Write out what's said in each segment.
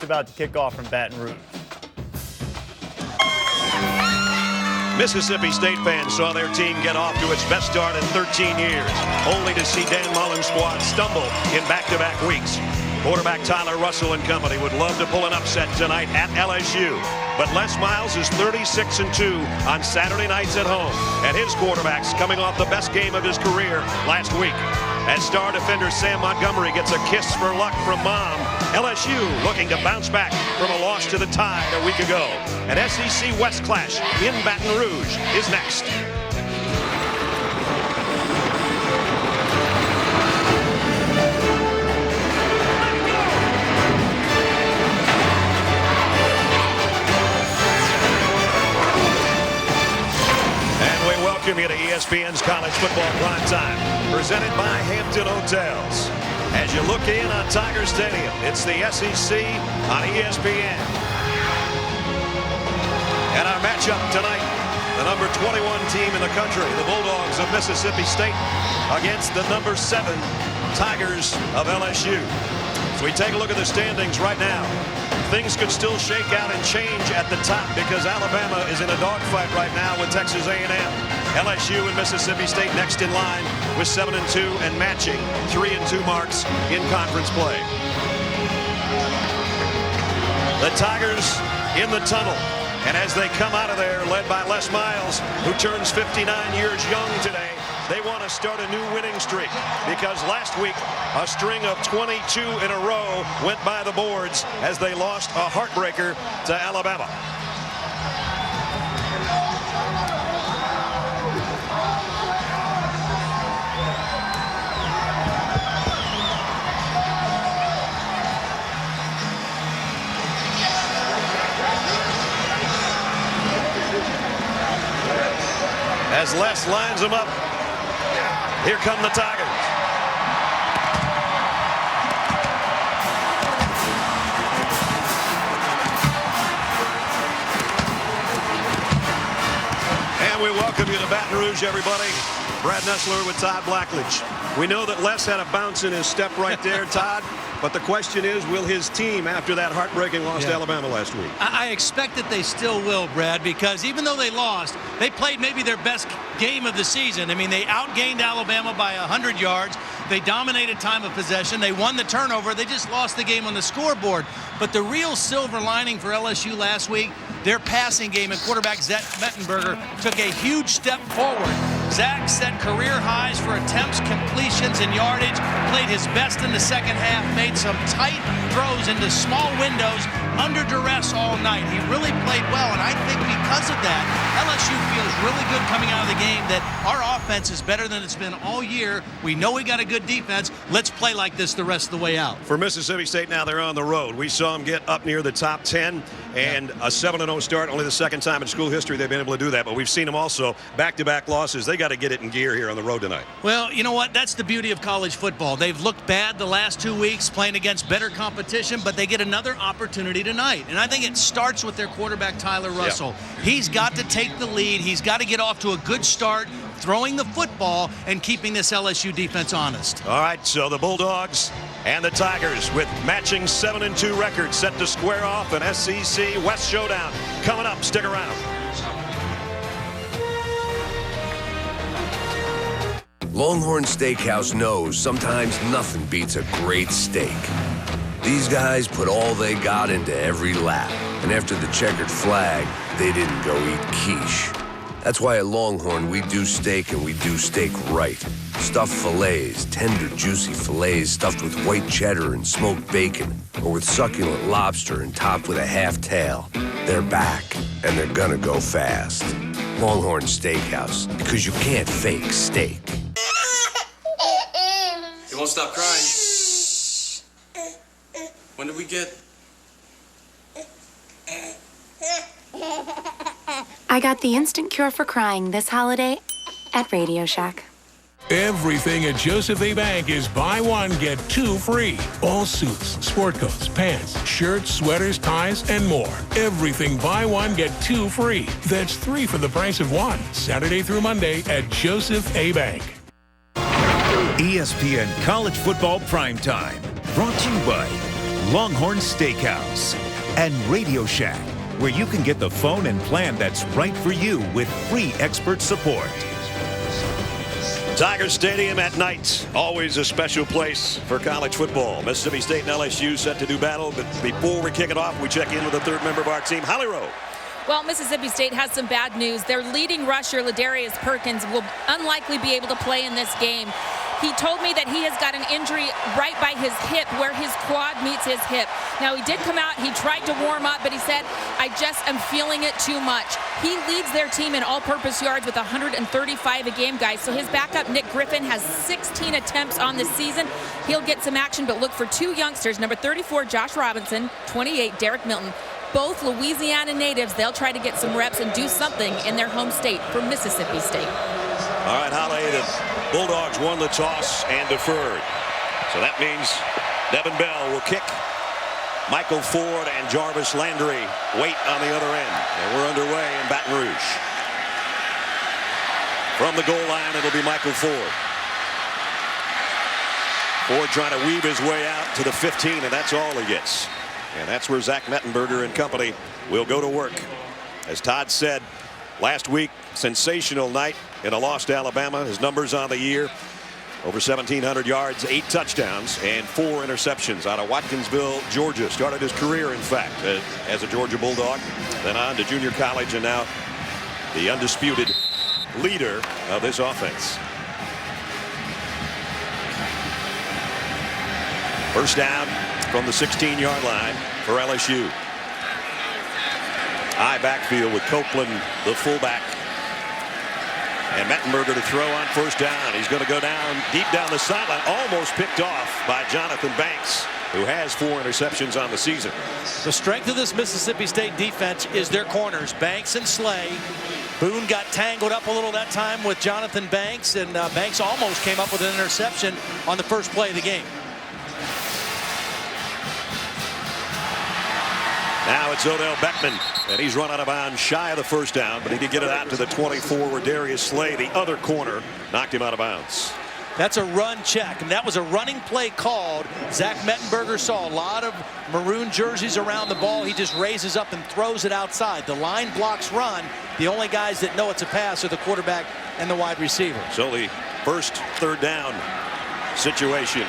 About to kick off from Baton Rouge. Mississippi State fans saw their team get off to its best start in 13 years, only to see Dan Mullen's squad stumble in back-to-back weeks. Quarterback Tyler Russell and company would love to pull an upset tonight at LSU, but Les Miles is 36-2 on Saturday nights at home, and his quarterback's coming off the best game of his career last week. As star defender Sam Montgomery gets a kiss for luck from Mom, LSU looking to bounce back from a loss to the Tide a week ago. An SEC West clash in Baton Rouge is next. Welcome you to ESPN's College Football Primetime, presented by Hampton Hotels. As you look in on Tiger Stadium, it's the SEC on ESPN. And our matchup tonight, the number 21 team in the country, the Bulldogs of Mississippi State, against the number 7 Tigers of LSU. So we take a look at the standings right now. Things could still shake out and change at the top because Alabama is in a dogfight right now with Texas A&M. LSU and Mississippi State next in line with 7-2 and matching 3-2 marks in conference play. The Tigers in the tunnel, and as they come out of there, led by Les Miles, who turns 59 years young today, they want to start a new winning streak because last week a string of 22 in a row went by the boards as they lost a heartbreaker to Alabama. As Les lines them up, here come the Tigers. And we welcome you to Baton Rouge, everybody. Brad Nessler with Todd Blackledge. We know that Les had a bounce in his step right there, Todd. But the question is, will his team, after that heartbreaking loss to Alabama last week? I expect that they still will, Brad, because even though they lost, they played maybe their best game of the season. I mean, they outgained Alabama by 100 yards. They dominated time of possession. They won the turnover. They just lost the game on the scoreboard. But the real silver lining for LSU last week, their passing game and quarterback Zach Mettenberger took a huge step forward. Zach set career highs for attempts, completions, and yardage, played his best in the second half, made some tight throws into small windows under duress all night. He really played well, and I think because of that, LSU feels really good coming out of the game that our offense is better than it's been all year. We know we got a good defense. Let's play like this the rest of the way out. For Mississippi State now, they're on the road. We saw them get up near the top 10 and a 7-0 start. Only the second time in school history they've been able to do that, but we've seen them also back-to-back losses. They got to get it in gear here on the road tonight. Well, you know what? That's the beauty of college football. They've looked bad the last 2 weeks playing against better competition, but they get another opportunity tonight. And I think it starts with their quarterback, Tyler Russell. Yeah. He's got to take the lead. He's got to get off to a good start, throwing the football and keeping this LSU defense honest. All right, so the Bulldogs and the Tigers with matching 7-2 records set to square off an SEC West showdown coming up. Stick around. Longhorn Steakhouse knows sometimes nothing beats a great steak. These guys put all they got into every lap, and after the checkered flag, they didn't go eat quiche. That's why at Longhorn we do steak, and we do steak right. Stuffed fillets, tender, juicy fillets stuffed with white cheddar and smoked bacon, or with succulent lobster and topped with a half tail. They're back, and they're gonna go fast. Longhorn Steakhouse, because you can't fake steak. You won't stop crying. When did we get... I got the instant cure for crying this holiday at Radio Shack. Everything at Joseph A. Bank is buy one, get two free. All suits, sport coats, pants, shirts, sweaters, ties, and more. Everything buy one, get two free. That's 3 for the price of 1. Saturday through Monday at Joseph A. Bank. ESPN College Football Primetime. Brought to you by Longhorn Steakhouse, and Radio Shack, where you can get the phone and plan that's right for you with free expert support. Tiger Stadium at night, always a special place for college football. Mississippi State and LSU set to do battle, but before we kick it off, we check in with the third member of our team, Holly Rowe. Well, Mississippi State has some bad news. Their leading rusher, Ladarius Perkins, will unlikely be able to play in this game. He told me that he has got an injury right by his hip, where his quad meets his hip. Now, he did come out, he tried to warm up, but he said, I just am feeling it too much. He leads their team in all-purpose yards with 135 a game, guys. So his backup, Nick Griffin, has 16 attempts on the season. He'll get some action, but look for two youngsters, number 34, Josh Robinson, 28, Derek Milton. Both Louisiana natives. They'll try to get some reps and do something in their home state for Mississippi State. All right, Holly, the Bulldogs won the toss and deferred. So that means Devin Bell will kick. Michael Ford and Jarvis Landry wait on the other end. And we're underway in Baton Rouge. From the goal line, it'll be Michael Ford. Ford trying to weave his way out to the 15, and that's all he gets. And that's where Zach Mettenberger and company will go to work. As Todd said last week, sensational night in a loss to Alabama. His numbers on the year, over 1,700 yards, 8 touchdowns, and 4 interceptions out of Watkinsville, Georgia. Started his career, in fact, as a Georgia Bulldog, then on to junior college, and now the undisputed leader of this offense. First down from the 16-yard line for LSU. High backfield with Copeland, the fullback. And Mettenberger to throw on first down. He's going to go down deep down the sideline, almost picked off by Jonathan Banks, who has 4 interceptions on the season. The strength of this Mississippi State defense is their corners, Banks and Slay. Boone got tangled up a little that time with Jonathan Banks, and Banks almost came up with an interception on the first play of the game. Now it's Odell Beckman, and he's run out of bounds shy of the first down, but he did get it out to the 24 where Darius Slay, the other corner, knocked him out of bounds. That's a run check, and that was a running play called. Zach Mettenberger saw a lot of maroon jerseys around the ball. He just raises up and throws it outside. The line blocks run. The only guys that know it's a pass are the quarterback and the wide receiver. So the first third down situation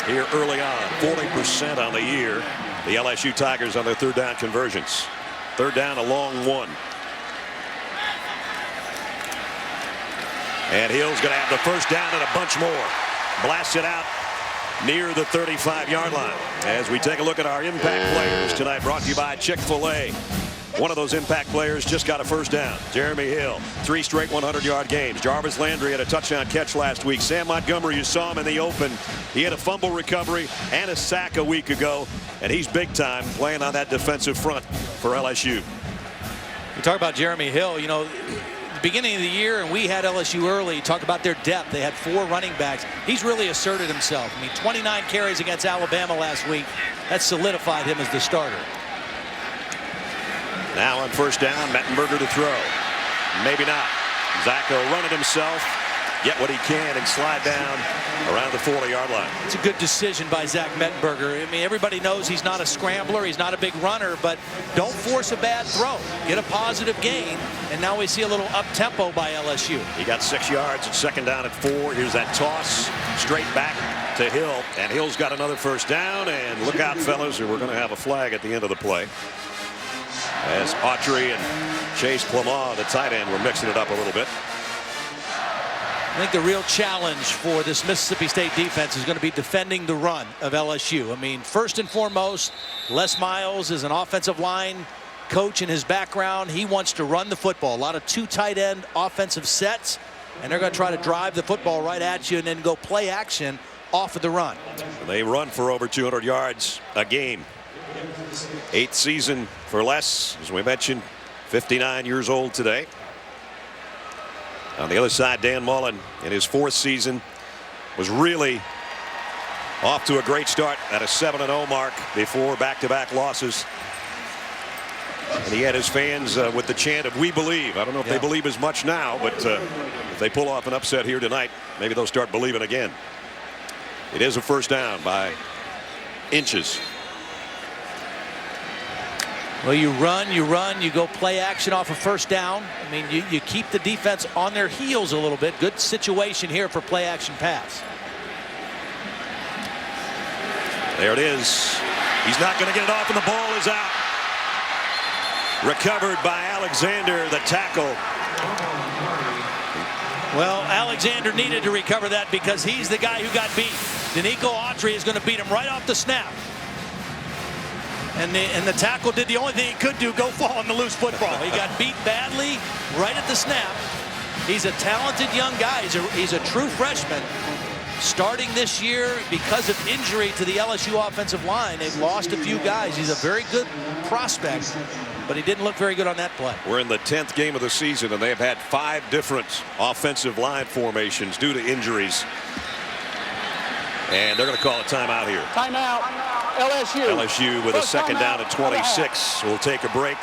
here early on, 40% on the year. The LSU Tigers on their third down conversions. Third down, a long one. And Hill's going to have the first down and a bunch more. Blasts it out near the 35-yard line. As we take a look at our impact players tonight, brought to you by Chick-fil-A. One of those impact players just got a first down. Jeremy Hill, 3 straight 100-yard games. Jarvis Landry had a touchdown catch last week. Sam Montgomery, you saw him in the open. He had a fumble recovery and a sack a week ago, and he's big time playing on that defensive front for LSU. You talk about Jeremy Hill, you know, the beginning of the year, and we had LSU early, talk about their depth. They had 4 running backs. He's really asserted himself. I mean, 29 carries against Alabama last week. That solidified him as the starter. Now on first down, Mettenberger to throw. Maybe not. Zach will run it himself, get what he can, and slide down around the 40-yard line. It's a good decision by Zach Mettenberger. I mean, everybody knows he's not a scrambler. He's not a big runner, but don't force a bad throw. Get a positive gain, and now we see a little up-tempo by LSU. He got 6 yards at second down at 4. Here's that toss straight back to Hill, and Hill's got another first down, and look out, fellas, or we're going to have a flag at the end of the play. As Autry and Chase Clement, the tight end, were mixing it up a little bit. I think the real challenge for this Mississippi State defense is going to be defending the run of LSU. I mean, first and foremost, Les Miles is an offensive line coach in his background. He wants to run the football. A lot of 2 tight end offensive sets, and they're going to try to drive the football right at you and then go play action off of the run. They run for over 200 yards a game. 8th season for Les, as we mentioned, 59 years old today. On the other side, Dan Mullen in his 4th season was really off to a great start at a 7-0 mark before back-to-back losses. And he had his fans with the chant of "We believe." I don't know if they believe as much now, but if they pull off an upset here tonight, maybe they'll start believing again. It is a first down by inches. Well, you run, you go play action off a first down. I mean, you keep the defense on their heels a little bit. Good situation here for play action pass. There it is. He's not going to get it off, and the ball is out. Recovered by Alexander, the tackle. Well, Alexander needed to recover that because he's the guy who got beat. Danico Autry is going to beat him right off the snap. And the tackle did the only thing he could do, go fall on the loose football. He got beat badly right at the snap. He's a talented young guy. He's a true freshman. Starting this year because of injury to the LSU offensive line. They've lost a few guys. He's a very good prospect, but he didn't look very good on that play. We're in the 10th game of the season, and they have had 5 different offensive line formations due to injuries. And they're going to call a timeout here. Timeout, LSU. LSU with a second down at 26. We'll take a break.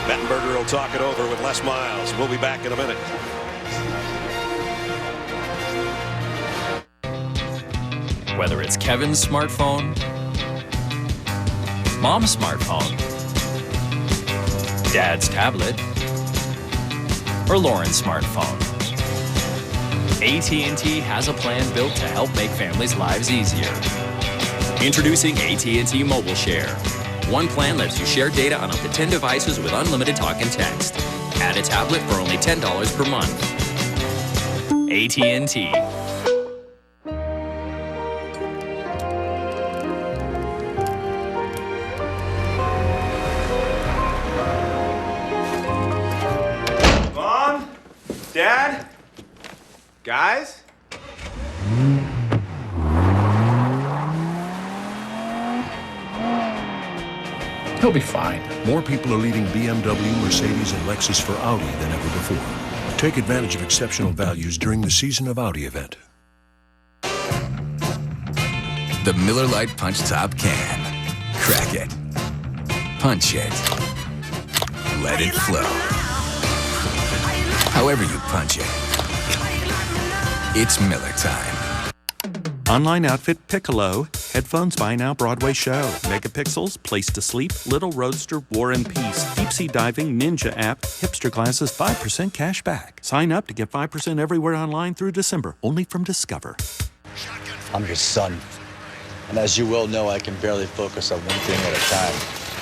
Mettenberger will talk it over with Les Miles. We'll be back in a minute. Whether it's Kevin's smartphone, Mom's smartphone, Dad's tablet, or Lauren's smartphone, AT&T has a plan built to help make families' lives easier. Introducing AT&T Mobile Share. One plan lets you share data on up to 10 devices with unlimited talk and text. Add a tablet for only $10 per month. AT&T. Mom? Dad? Guys? He'll be fine. More people are leaving BMW, Mercedes, and Lexus for Audi than ever before. Take advantage of exceptional values during the Season of Audi event. The Miller Lite Punch Top can. Crack it. Punch it. Let it flow. However you punch it. It's Miller time. Online outfit Piccolo. Headphones Buy Now Broadway show. Megapixels, Place to Sleep, Little Roadster, War and Peace, Deep Sea Diving, Ninja app, Hipster Glasses, 5% cash back. Sign up to get 5% everywhere online through December, only from Discover. I'm his son. And as you well know, I can barely focus on one thing at a time.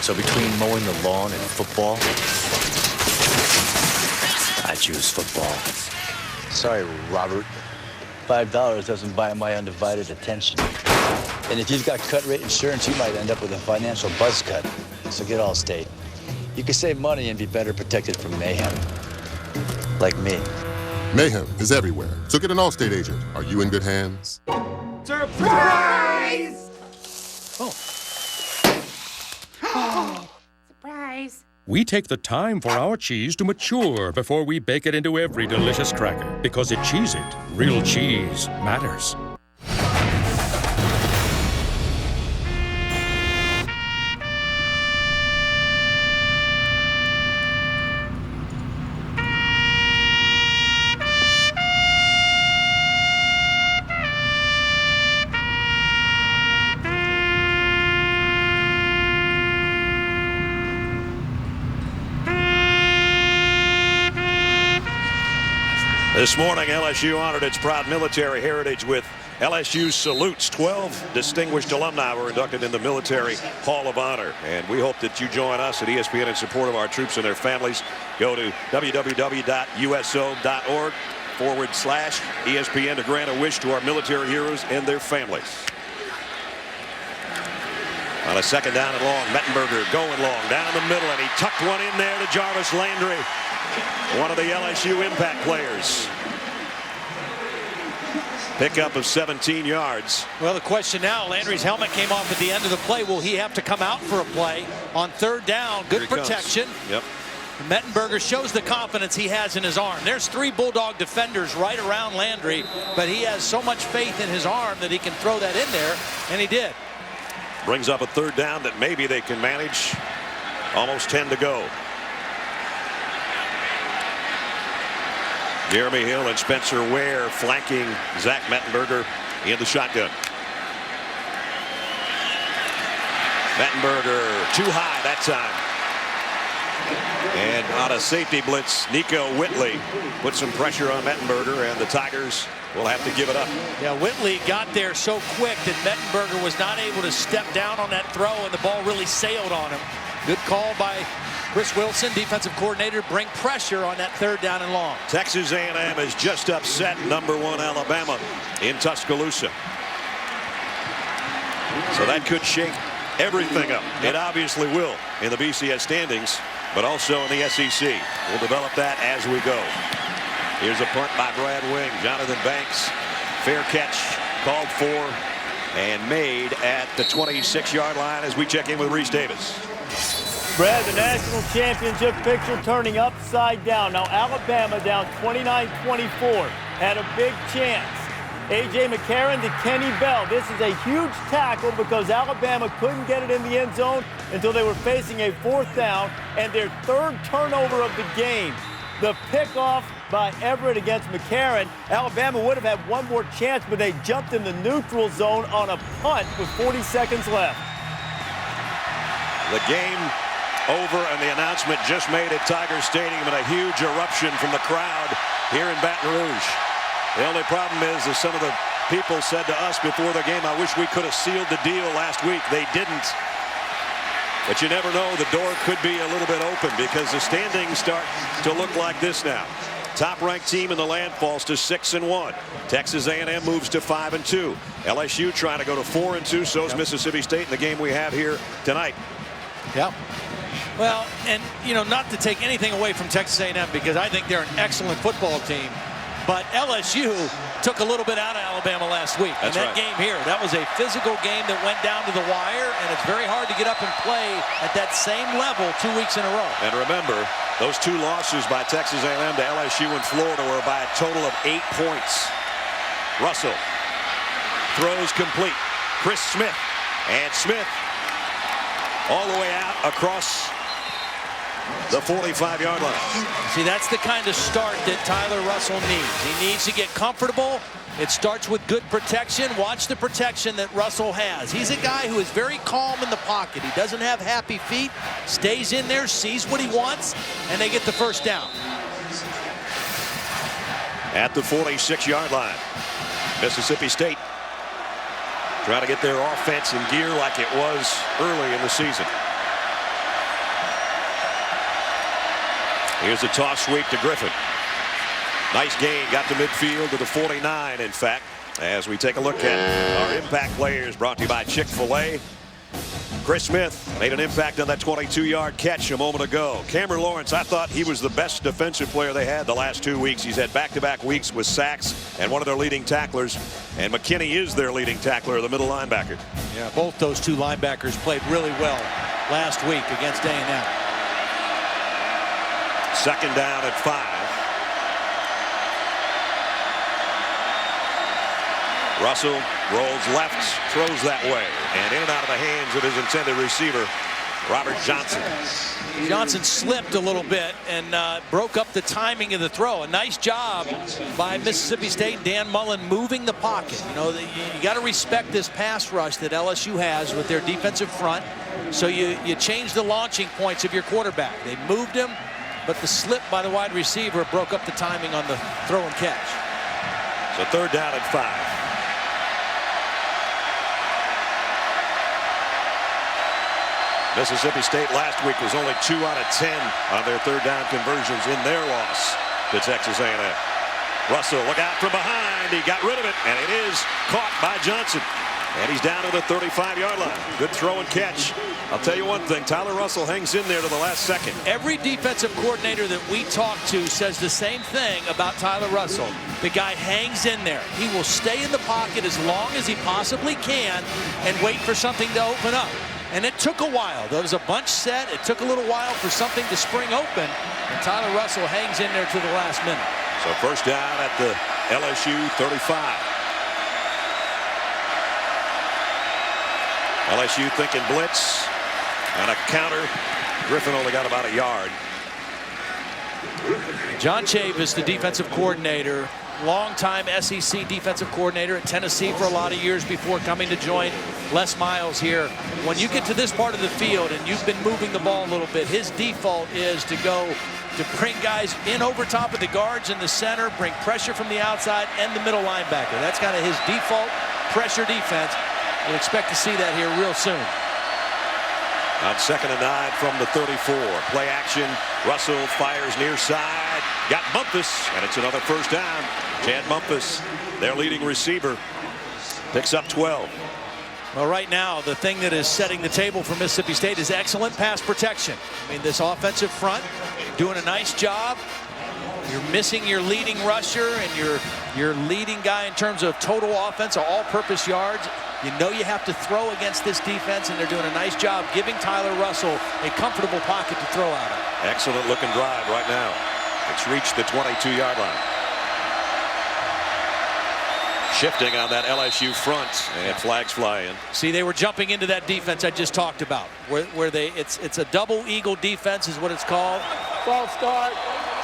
So between mowing the lawn and football, I choose football. Sorry, Robert. $5 doesn't buy my undivided attention. And if you've got cut rate insurance, you might end up with a financial buzz cut. So get Allstate. You can save money and be better protected from mayhem. Like me. Mayhem is everywhere. So get an Allstate agent. Are you in good hands? Surprise! Surprise. We take the time for our cheese to mature before we bake it into every delicious cracker. Because at Cheez-It, real cheese matters. This morning, LSU honored its proud military heritage with LSU salutes. 12 distinguished alumni were inducted in the Military Hall of Honor. And we hope that you join us at ESPN in support of our troops and their families. Go to www.uso.org/ESPN to grant a wish to our military heroes and their families. On a second down and long, Mettenberger going long down the middle, and he tucked one in there to Jarvis Landry, one of the LSU impact players. Pickup of 17 yards. Well, the question now, Landry's helmet came off at the end of the play. Will he have to come out for a play on third down? Good protection. Yep. Mettenberger shows the confidence he has in his arm. There's 3 Bulldog defenders right around Landry, but he has so much faith in his arm that he can throw that in there, and he did. Brings up a third down that maybe they can manage. Almost 10 to go. Jeremy Hill and Spencer Ware flanking Zach Mettenberger in the shotgun. Mettenberger too high that time. And on a safety blitz, Nico Whitley put some pressure on Mettenberger, and the Tigers will have to give it up. Yeah, Whitley got there so quick that Mettenberger was not able to step down on that throw, and the ball really sailed on him. Good call by Chris Wilson, defensive coordinator, bring pressure on that 3rd down and long. Texas A&M has just upset #1 Alabama in Tuscaloosa. So that could shake everything up. It obviously will in the BCS standings, but also in the SEC. We'll develop that as we go. Here's a punt by Brad Wing. Jonathan Banks, fair catch, called for and made at the 26-yard line as we check in with Reese Davis. Brad, the national championship picture turning upside down. Now Alabama down 29-24, had a big chance. A.J. McCarron to Kenny Bell. This is a huge tackle because Alabama couldn't get it in the end zone until they were facing a 4th down and their 3rd turnover of the game. The pickoff by Everett against McCarron. Alabama would have had one more chance, but they jumped in the neutral zone on a punt with 40 seconds left. The game over, and the announcement just made at Tiger Stadium, and a huge eruption from the crowd here in Baton Rouge. The only problem is, as some of the people said to us before the game, I wish we could have sealed the deal last week. They didn't. But you never know, the door could be a little bit open because the standings start to look like this now. Top-ranked team in the land falls to 6-1. Texas A&M moves to 5-2. LSU trying to go to 4-2. So is Mississippi State in the game we have here tonight. Yep. Well, and, you know, not to take anything away from Texas A&M because I think they're an excellent football team. But LSU took a little bit out of Alabama last week. That's and that game here, that was a physical game that went down to the wire, and it's very hard to get up and play at that same level 2 weeks in a row. And remember, those 2 losses by Texas A&M to LSU and Florida were by a total of 8 points. Russell throws complete. Chris Smith, and Smith all the way out across the 45-yard line. See, that's the kind of start that Tyler Russell needs. He needs to get comfortable. It starts with good protection. Watch the protection that Russell has. He's a guy who is very calm in the pocket. He doesn't have happy feet, stays in there, sees what he wants, and they get the 1st down. At the 46-yard line, Mississippi State trying to get their offense in gear like it was early in the season. Here's a toss sweep to Griffin. Nice gain, got to midfield to the 49, in fact, as we take a look at our impact players brought to you by Chick-fil-A. Chris Smith made an impact on that 22-yard catch a moment ago. Cameron Lawrence, I thought he was the best defensive player they had the last 2 weeks. He's had back-to-back weeks with sacks and one of their leading tacklers. And McKinney is their leading tackler, the middle linebacker. Yeah, both those 2 linebackers played really well last week against A&M. 2nd down at 5. Russell rolls left, throws that way, and in and out of the hands of his intended receiver, Robert Johnson. Johnson slipped a little bit and broke up the timing of the throw. A nice job by Mississippi State, Dan Mullen, moving the pocket. You know, you got to respect this pass rush that LSU has with their defensive front. So you change the launching points of your quarterback. They moved him, but the slip by the wide receiver broke up the timing on the throw and catch. So 3rd down at 5. Mississippi State last week was only 2 out of 10 on their 3rd down conversions in their loss to Texas A&M. Russell, look out from behind. He got rid of it, and it is caught by Johnson. And he's down to the 35-yard line. Good throw and catch. I'll tell you one thing, Tyler Russell hangs in there to the last second. Every defensive coordinator that we talk to says the same thing about Tyler Russell. The guy hangs in there. He will stay in the pocket as long as he possibly can and wait for something to open up. And it took a while. There was a bunch set. It took a little while for something to spring open. And Tyler Russell hangs in there to the last minute. So 1st down at the LSU 35. LSU thinking blitz and a counter. Griffin only got about a yard. John Chavis, the defensive coordinator, longtime SEC defensive coordinator at Tennessee for a lot of years before coming to join Les Miles here. When you get to this part of the field and you've been moving the ball a little bit, his default is to go to bring guys in over top of the guards in the center, bring pressure from the outside, and the middle linebacker. That's kind of his default pressure defense. We'll expect to see that here real soon. On 2nd and 9 from the 34. Play action. Russell fires near side. Got Bumpus, and it's another first down. Chad Bumpus, their leading receiver, picks up 12. Well, right now, the thing that is setting the table for Mississippi State is excellent pass protection. I mean, this offensive front doing a nice job. You're missing your leading rusher and your leading guy in terms of total offense or all-purpose yards. You know you have to throw against this defense, and they're doing a nice job giving Tyler Russell a comfortable pocket to throw out of. Excellent looking drive right now. It's reached the 22-yard line. Shifting on that LSU front, and flags fly in. See, they were jumping into that defense I just talked about, where it's a double eagle defense is what it's called. False start,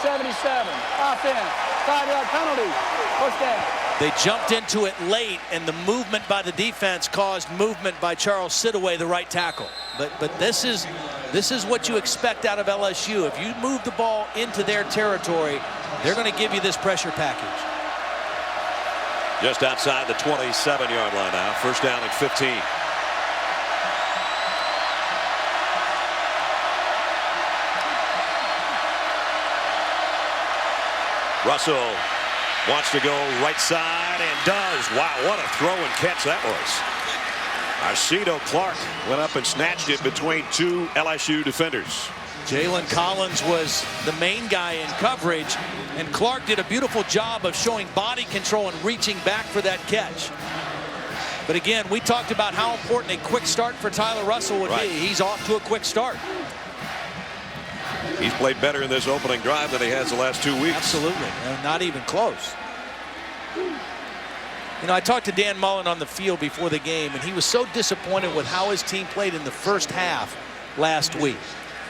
77, offense, 5-yard penalty, push down. They jumped into it late, and the movement by the defense caused movement by Charles Sidaway, the right tackle. But this is what you expect out of LSU. If you move the ball into their territory, they're going to give you this pressure package. Just outside the 27-yard line now. First down at 15. Russell wants to go right side and does. Wow, what a throw and catch that was. Arcedo Clark went up and snatched it between two LSU defenders. Jalen Collins was the main guy in coverage, and Clark did a beautiful job of showing body control and reaching back for that catch. But again, we talked about how important a quick start for Tyler Russell would be. He's off to a quick start. He's played better in this opening drive than he has the last 2 weeks. Absolutely, not even close. You know, I talked to Dan Mullen on the field before the game, and he was so disappointed with how his team played in the first half last week.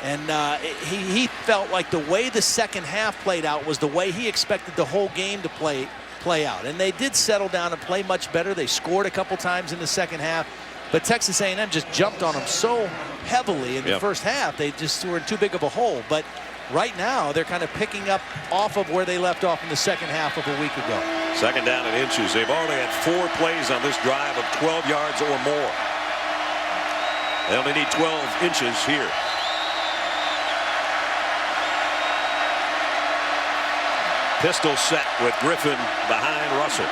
And he felt like the way the second half played out was the way he expected the whole game to play out. And they did settle down and play much better. They scored a couple times in the second half. But Texas A&M just jumped on them so heavily in the first half. They just were in too big of a hole. But right now, they're kind of picking up off of where they left off in the second half of a week ago. Second down and inches. They've already had 4 plays on this drive of 12 yards or more. They only need 12 inches here. Pistol set with Griffin behind Russell.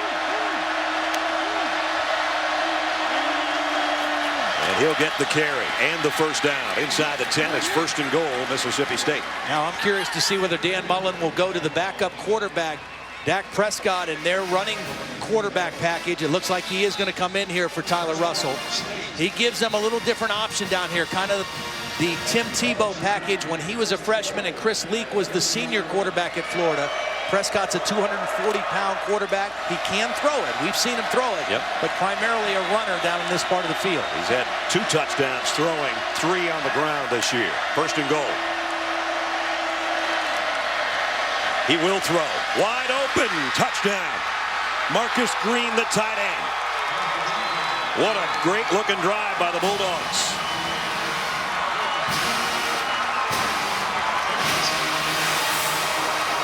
And he'll get the carry and the first down. Inside the 10, it's 1st and goal, Mississippi State. Now I'm curious to see whether Dan Mullen will go to the backup quarterback, Dak Prescott, in their running quarterback package. It looks like he is going to come in here for Tyler Russell. He gives them a little different option down here, kind of the Tim Tebow package when he was a freshman and Chris Leak was the senior quarterback at Florida. Prescott's a 240-pound quarterback. He can throw it. We've seen him throw it, but primarily a runner down in this part of the field. He's had 2 touchdowns throwing, 3 on the ground this year. 1st and goal. He will throw. Wide open. Touchdown. Marcus Green, the tight end. What a great-looking drive by the Bulldogs.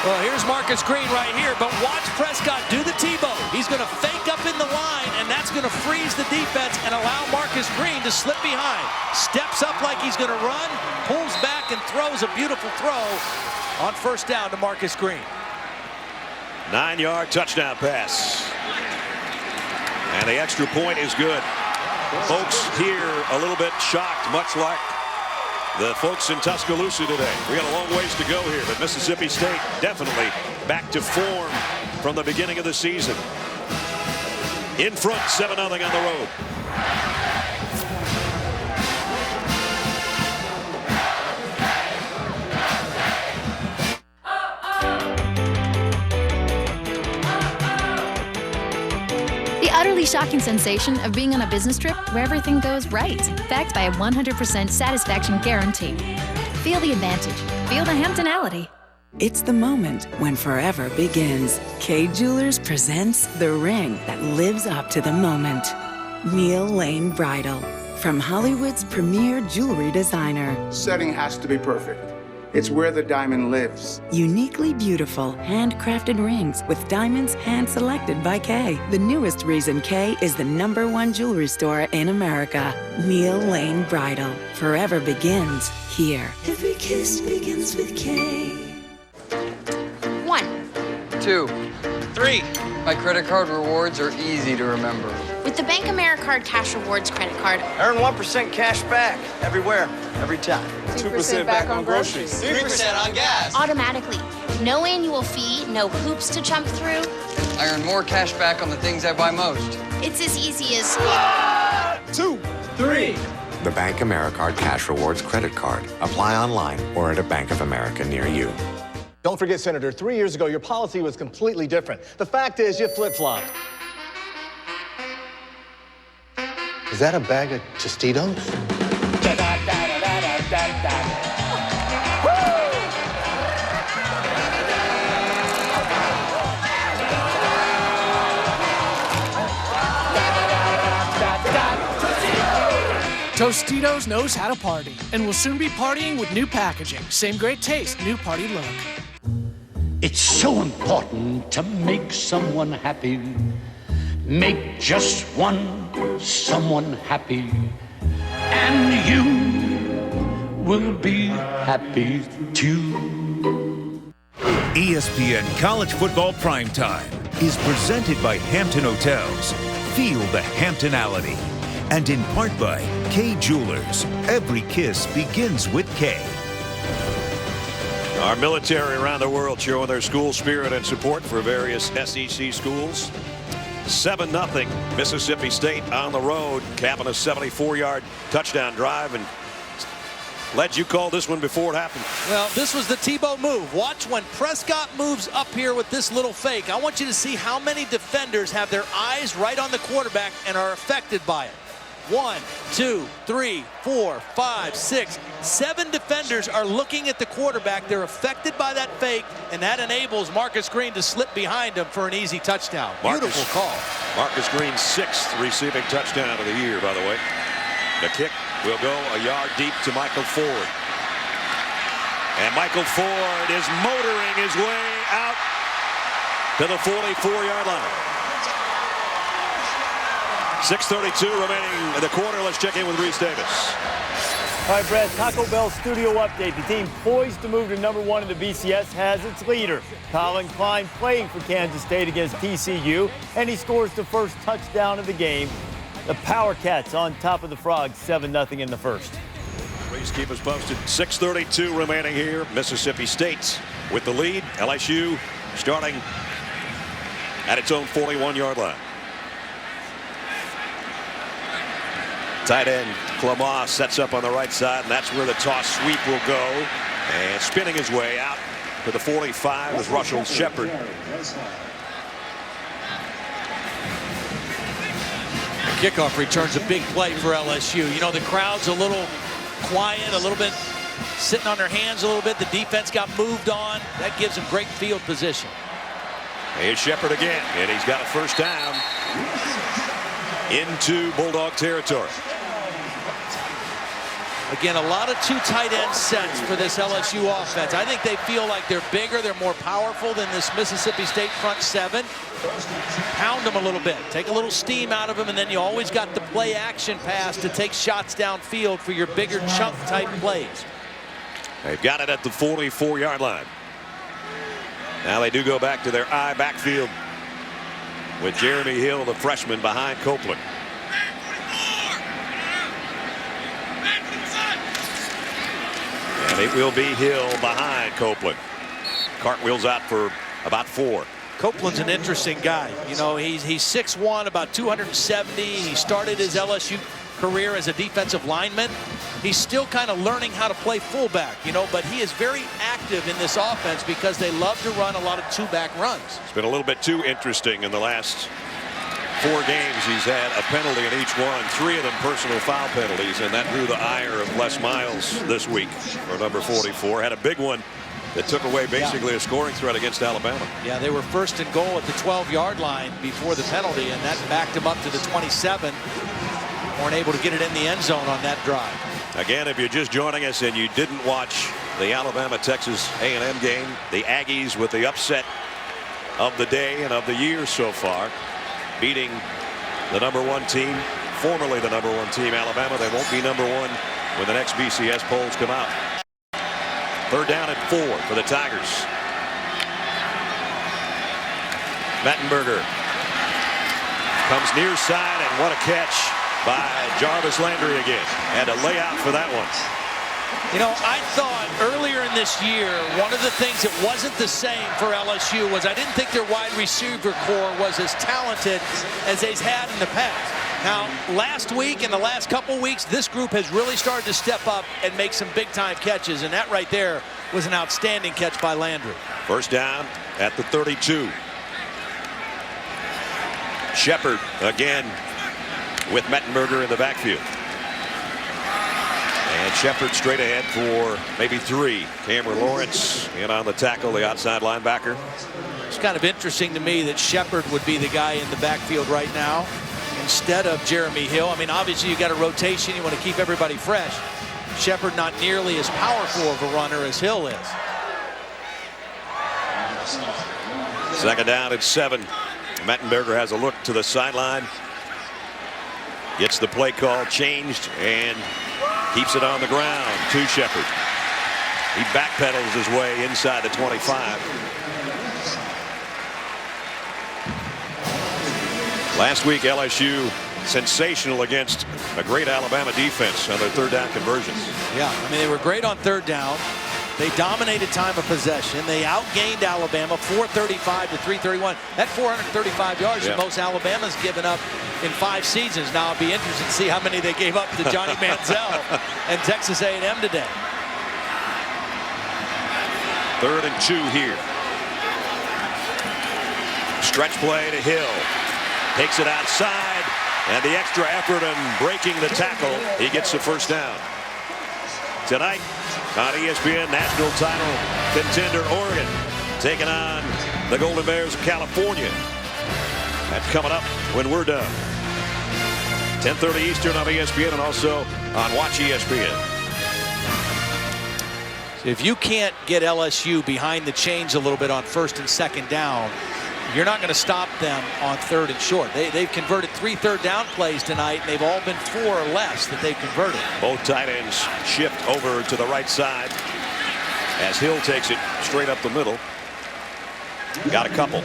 Well, here's Marcus Green right here, but watch Prescott do the Tebow. He's going to fake up in the line, and that's going to freeze the defense and allow Marcus Green to slip behind. Steps up like he's going to run, pulls back, and throws a beautiful throw on first down to Marcus Green. 9-yard touchdown pass. And the extra point is good. Folks here a little bit shocked, much like the folks in Tuscaloosa today. We got a long ways to go here, but Mississippi State definitely back to form from the beginning of the season. In front, 7-0 on the road. The utterly shocking sensation of being on a business trip where everything goes right, backed by a 100% satisfaction guarantee. Feel the advantage. Feel the Hamptonality. It's the moment when forever begins. Kay Jewelers presents the ring that lives up to the moment. Neil Lane Bridal. From Hollywood's premier jewelry designer. Setting has to be perfect. It's where the diamond lives. Uniquely beautiful, handcrafted rings with diamonds hand-selected by Kay. The newest reason Kay is the #1 jewelry store in America. Neil Lane Bridal. Forever begins here. Every kiss begins with Kay. 1, 2, 3. My credit card rewards are easy to remember. With the Bank AmeriCard Cash Rewards credit card, Earn 1% cash back everywhere, every time. 2% back on groceries. 3% on gas. Automatically. No annual fee, no hoops to jump through. I earn more cash back on the things I buy most. It's as easy as 2, 3. The Bank AmeriCard Cash Rewards credit card. Apply online or at a Bank of America near you. Don't forget, Senator, 3 years ago, your policy was completely different. The fact is, you flip-flopped. Is that a bag of Tostitos? Tostitos knows how to party and will soon be partying with new packaging. Same great taste, new party look. It's so important to make someone happy. Make just one someone happy, and you will be happy too. ESPN College Football Primetime is presented by Hampton Hotels. Feel the Hamptonality. And in part by Kay Jewelers. Every kiss begins with Kay. Our military around the world showing their school spirit and support for various SEC schools. 7-0 Mississippi State on the road, capping a 74-yard touchdown drive. And Led, you called this one before it happened. Well, this was the Tebow move. Watch when Prescott moves up here with this little fake. I want you to see how many defenders have their eyes right on the quarterback and are affected by it. 1, 2, 3, 4, 5, 6, 7 defenders are looking at the quarterback. They're affected by that fake, and that enables Marcus Green to slip behind him for an easy touchdown. Beautiful call. Marcus Green's 6th receiving touchdown of the year, by the way. The kick will go a yard deep to Michael Ford. And Michael Ford is motoring his way out to the 44-yard line. 6:32 remaining in the quarter. Let's check in with Reese Davis. All right, Brad, Taco Bell studio update. The team poised to move to #1 in the BCS has its leader, Colin Klein, playing for Kansas State against TCU, and he scores the first touchdown of the game. The Power Cats on top of the Frogs, 7-0 in the first. Please keep us posted. 6:32 remaining here. Mississippi State with the lead. LSU starting at its own 41-yard line. Tight end Clemah sets up on the right side, and that's where the toss sweep will go. And spinning his way out to the 45 is Russell Shepard. Kickoff returns a big play for LSU. You know, the crowd's a little quiet, a little bit sitting on their hands a little bit. The defense got moved on. That gives them great field position. Here's Shepard again, and he's got a first down into Bulldog territory. Again, a lot of 2 tight end sets for this LSU offense. I think they feel like they're bigger, they're more powerful than this Mississippi State front 7. Pound them a little bit, take a little steam out of them, and then you always got the play action pass to take shots downfield for your bigger chunk type plays. They've got it at the 44-yard line. Now they do go back to their I backfield with Jeremy Hill, the freshman, behind Copeland. And it will be Hill behind Copeland. Cartwheels out for about 4. Copeland's an interesting guy. You know, he's 6'1", about 270. He started his LSU career as a defensive lineman. He's still kind of learning how to play fullback, you know, but he is very active in this offense because they love to run a lot of 2-back runs. It's been a little bit too interesting in the last 4 games. He's had a penalty in each one, 3 of them personal foul penalties, and that drew the ire of Les Miles this week for number 44. Had a big one that took away basically a scoring threat against Alabama. Yeah, they were first and goal at the 12-yard line before the penalty, and that backed them up to the 27. Weren't able to get it in the end zone on that drive. Again, if you're just joining us and you didn't watch the Alabama-Texas A&M game, the Aggies with the upset of the day and of the year so far, beating the #1 team, formerly the #1 team, Alabama. They won't be #1 when the next BCS polls come out. 3rd down and 4 for the Tigers. Mettenberger comes near side, and what a catch by Jarvis Landry again. Had to lay out for that one. You know, I thought earlier in this year, one of the things that wasn't the same for LSU was I didn't think their wide receiver core was as talented as they've had in the past. Now, last week and the last couple weeks, this group has really started to step up and make some big-time catches, and that right there was an outstanding catch by Landry. 1st down at the 32. Shepard again with Mettenberger in the backfield. And Shepard straight ahead for maybe 3. Cameron Lawrence in on the tackle, the outside linebacker. It's kind of interesting to me that Shepard would be the guy in the backfield right now instead of Jeremy Hill. I mean, obviously you got a rotation. You want to keep everybody fresh. Shepard not nearly as powerful of a runner as Hill is. 2nd down at 7. Mettenberger has a look to the sideline. Gets the play call changed and keeps it on the ground to Shepard. He backpedals his way inside the 25. Last week, LSU sensational against a great Alabama defense on their 3rd down conversions. Yeah, I mean, they were great on 3rd down. They dominated time of possession. They outgained Alabama 435 to 331. That 435 yards is the most Alabama's given up in 5 seasons. Now, I'll be interested to see how many they gave up to Johnny Manziel and Texas A&M today. 3rd and 2 here. Stretch play to Hill. Takes it outside, and the extra effort in breaking the tackle, he gets the 1st down. Tonight on ESPN, national title contender Oregon taking on the Golden Bears of California. That's coming up when we're done. 10:30 Eastern on ESPN and also on Watch ESPN. If you can't get LSU behind the chains a little bit on 1st and 2nd down, you're not going to stop them on 3rd and short. They've converted 3 3rd down plays tonight, and they've all been 4 or less that they've converted. Both tight ends shift over to the right side as Hill takes it straight up the middle. Got a couple.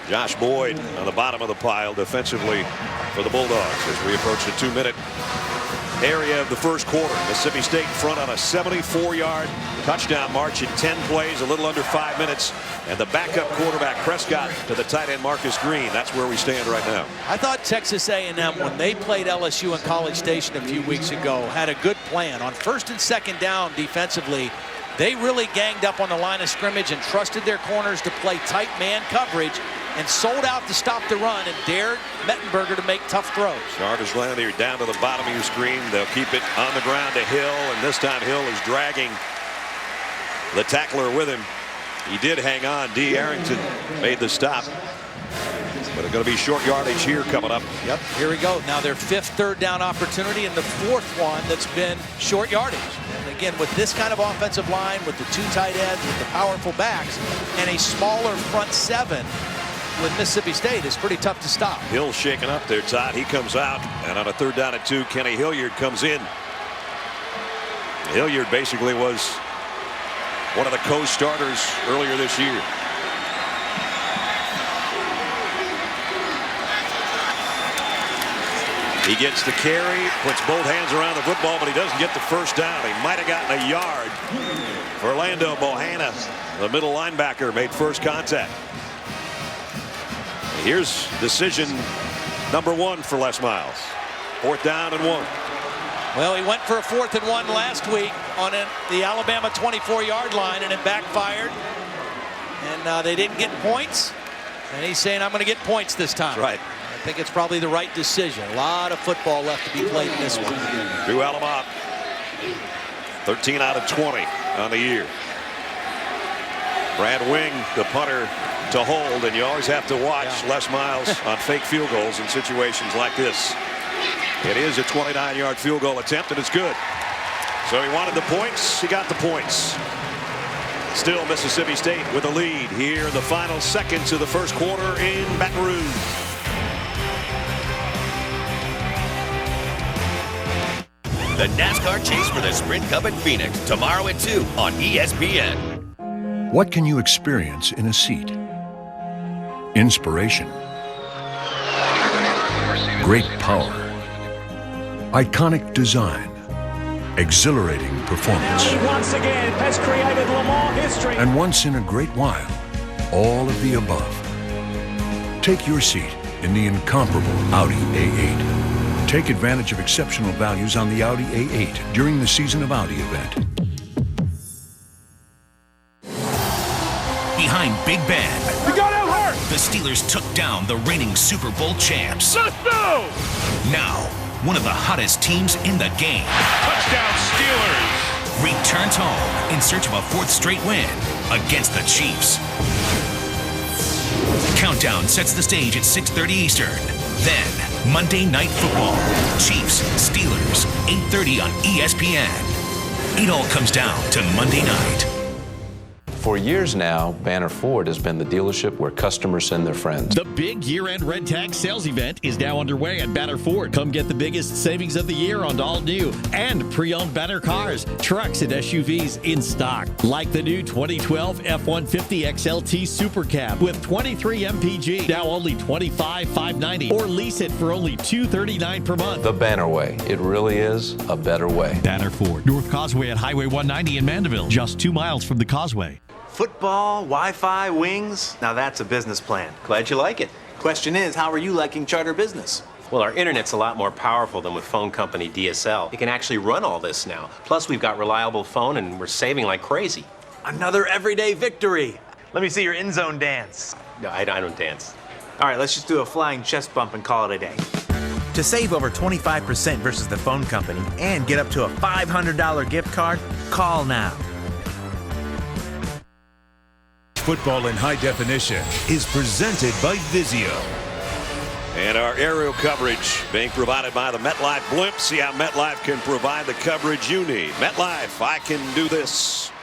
Josh Boyd on the bottom of the pile defensively for the Bulldogs as we approach the 2-minute area of the 1st quarter. Mississippi State in front on a 74-yard touchdown march in 10 plays, a little under 5 minutes. And the backup quarterback Prescott to the tight end Marcus Green. That's where we stand right now. I thought Texas A&M, when they played LSU in College Station a few weeks ago, had a good plan. On 1st and 2nd down defensively, they really ganged up on the line of scrimmage and trusted their corners to play tight man coverage and sold out to stop the run and dared Mettenberger to make tough throws. Jarvis Landry down to the bottom of your screen. They'll keep it on the ground to Hill, and this time Hill is dragging the tackler with him. He did hang on. D. Arrington made the stop. But it's going to be short yardage here coming up. Yep, here we go. Now their 5th 3rd down opportunity and the 4th one that's been short yardage. And again, with this kind of offensive line, with the 2 tight ends, with the powerful backs, and a smaller front 7 with Mississippi State, it's pretty tough to stop. Hill shaking up there, Todd. He comes out, and on a 3rd down and 2, Kenny Hilliard comes in. Hilliard basically was one of the co-starters earlier this year. He gets the carry, puts both hands around the football, but he doesn't get the 1st down. He might have gotten a yard. Orlando Bohanna, the middle linebacker, made 1st contact. Here's decision number 1 for Les Miles. 4th down and 1. Well, he went for a 4th and 1 last week on the Alabama 24-yard line, and it backfired. And they didn't get points. And he's saying, I'm going to get points this time. Right. I think it's probably the right decision. A lot of football left to be played in this one. Drew Alamont, 13 out of 20 on the year. Brad Wing, the punter, to hold, and you always have to watch Les Miles on fake field goals in situations like this. It is a 29-yard field goal attempt, and it's good. So he wanted the points. He got the points. Still Mississippi State with a lead here in the final seconds of the first quarter in Baton Rouge. The NASCAR Chase for the Sprint Cup at Phoenix, tomorrow at 2 on ESPN. What can you experience in a seat? Inspiration. Great power. Iconic design. Exhilarating performance. He once again has created Le Mans history. And once in a great while, all of the above. Take your seat in the incomparable Audi A8. Take advantage of exceptional values on the Audi A8 during the Season of Audi event. Behind Big Ben, We got him hurt. the Steelers took down the reigning Super Bowl champs. Let's go. Now, one of the hottest teams in the game Touchdown Steelers. returns home in search of a fourth straight win against the Chiefs. Countdown sets the stage at 6:30 Eastern. Then, Monday Night Football. Chiefs, Steelers, 8:30 on ESPN. It all comes down to Monday night. For years now, Banner Ford has been the dealership where customers send their friends. The big year-end red tag sales event is now underway at Banner Ford. Come get the biggest savings of the year on all new and pre-owned Banner cars, trucks, and SUVs in stock. Like the new 2012 F-150 XLT Super Cab with 23 MPG, now only $25,590, or lease it for only $239 per month. The Banner Way. It really is a better way. Banner Ford, North Causeway at Highway 190 in Mandeville, just 2 miles from the Causeway. Football, Wi-Fi, wings. Now that's a business plan. Glad you like it. Question is, how are you liking Charter Business? Well, our internet's a lot more powerful than with phone company DSL. It can actually run all this now. Plus, we've got reliable phone and we're saving like crazy. Another everyday victory. Let me see your end zone dance. No, I don't dance. All right, let's just do a flying chest bump and call it a day. To save over 25% versus the phone company and get up to a $500 gift card, call now. Football in high definition is presented by Vizio. And our aerial coverage being provided by the MetLife Blimp. See how MetLife can provide the coverage you need. MetLife, I can do this.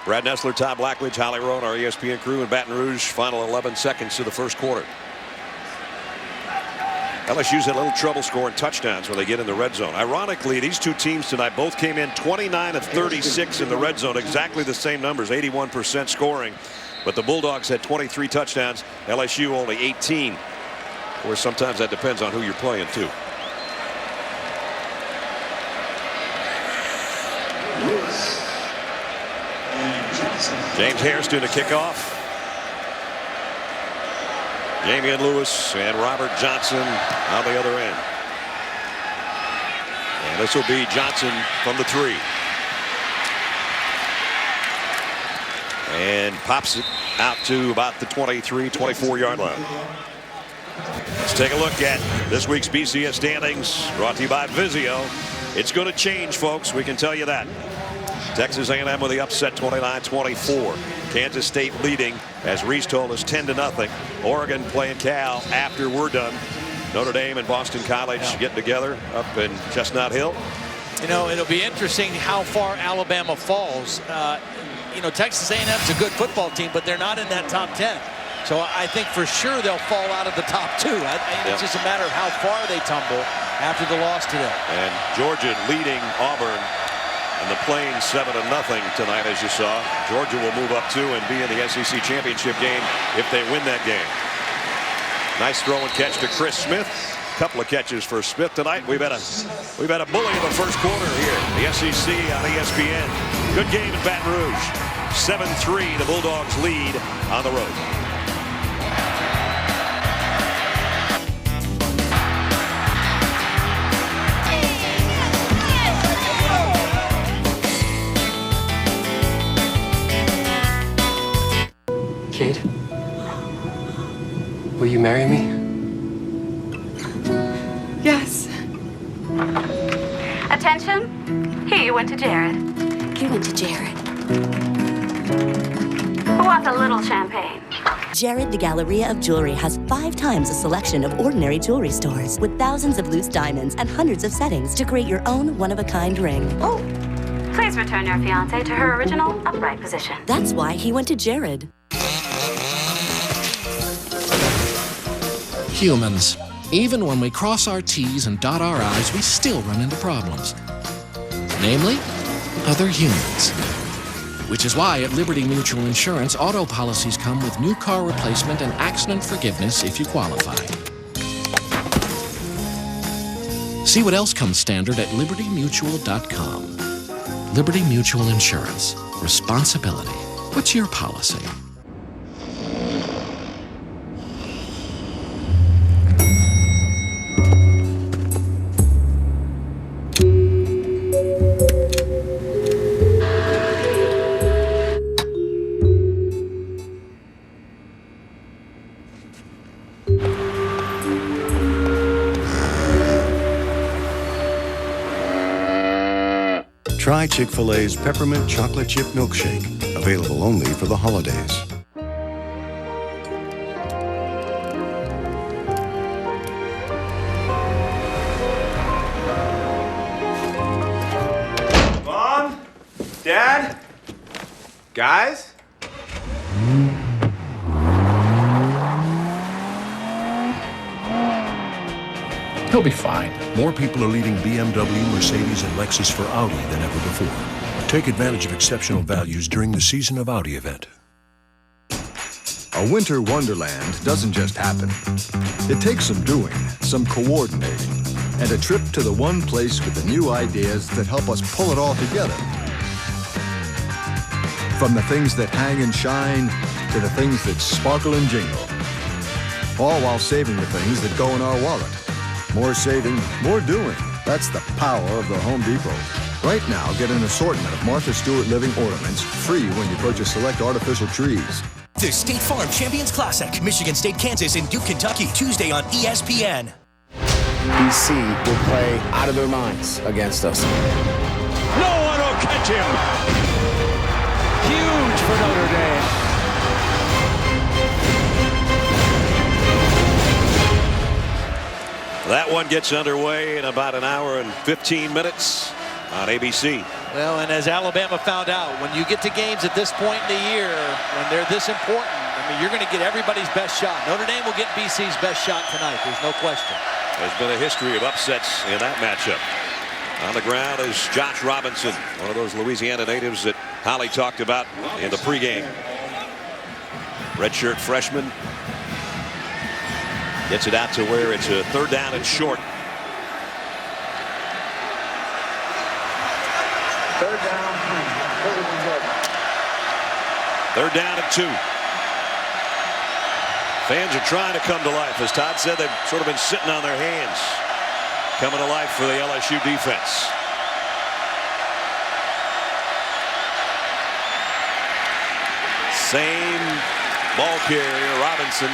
Brad Nessler, Todd Blackledge, Holly Roan, our ESPN crew in Baton Rouge. Final 11 seconds to the first quarter. LSU's had a little trouble scoring touchdowns when they get in the red zone. Ironically, these two teams tonight both came in 29 of 36 in the red zone. Exactly the same numbers, 81% scoring. But the Bulldogs had 23 touchdowns. LSU only 18. Or sometimes that depends on who you're playing, too. James Hairston to kick off. Damian Lewis and Robert Johnson on the other end. And this will be Johnson from the 3. And pops it out to about the 23, 24-yard line. Let's take a look at this week's BCS standings, brought to you by Vizio. It's going to change, folks. We can tell you that. Texas A&M with the upset, 29-24. Kansas State leading, as Reese told us, 10-0. Oregon playing Cal after we're done. Notre Dame and Boston College getting together up in Chestnut Hill. You know, it'll be interesting how far Alabama falls. You know, Texas A&M's a good football team, but they're not in that top 10. So I think for sure they'll fall out of the top 2. It's just a matter of how far they tumble after the loss today. And Georgia leading Auburn in the Plains 7-0 tonight, as you saw. Georgia will move up 2 and be in the SEC championship game if they win that game. Nice throw and catch to Chris Smith. Couple of catches for Smith tonight. We've had a bully in the first quarter here. The SEC on ESPN. Good game in Baton Rouge. 7-3. The Bulldogs lead on the road. Kate, will you marry me? Yes. Attention. He went to Jared. You went to Jared. Who wants a little champagne? Jared, the Galleria of Jewelry, has 5 times the selection of ordinary jewelry stores with thousands of loose diamonds and hundreds of settings to create your own one-of-a-kind ring. Oh, Please return your fiancée to her original upright position. that's why he went to Jared. Humans. Even when we cross our T's and dot our I's, we still run into problems. Namely, other humans. Which is why at Liberty Mutual Insurance, auto policies come with new car replacement and accident forgiveness if you qualify. See what else comes standard at libertymutual.com. Liberty Mutual Insurance. Responsibility. What's your policy? Try Chick-fil-A's Peppermint Chocolate Chip Milkshake, available only for the holidays. Mom? Dad? Guys? He'll be fine. More people are leaving BMW, Mercedes, and Lexus for Audi than ever before. Take advantage of exceptional values during the Season of Audi event. A winter wonderland doesn't just happen. It takes some doing, some coordinating, and a trip to the one place with the new ideas that help us pull it all together. From the things that hang and shine to the things that sparkle and jingle. All while saving the things that go in our wallet. More saving, more doing. That's the power of the Home Depot. Right now, get an assortment of Martha Stewart living ornaments free when you purchase select artificial trees. The State Farm Champions Classic, Michigan State, Kansas, and Duke, Kentucky, Tuesday on ESPN. BC will play out of their minds against us. No one will catch him. Huge for Notre Dame. That one gets underway in about an hour and 15 minutes on ABC. Well, and as Alabama found out, when you get to games at this point in the year, when they're this important, I mean, you're going to get everybody's best shot. Notre Dame will get BC's best shot tonight. There's no question. There's been a history of upsets in that matchup. On the ground is Josh Robinson, one of those Louisiana natives that Holly talked about in the pregame. Redshirt freshman. Gets it out to where it's a 3rd down and short. 3rd down, 3rd down and 2. Fans are trying to come to life. As Todd said, they've sort of been sitting on their hands. Coming to life for the LSU defense. Same ball carrier, Robinson.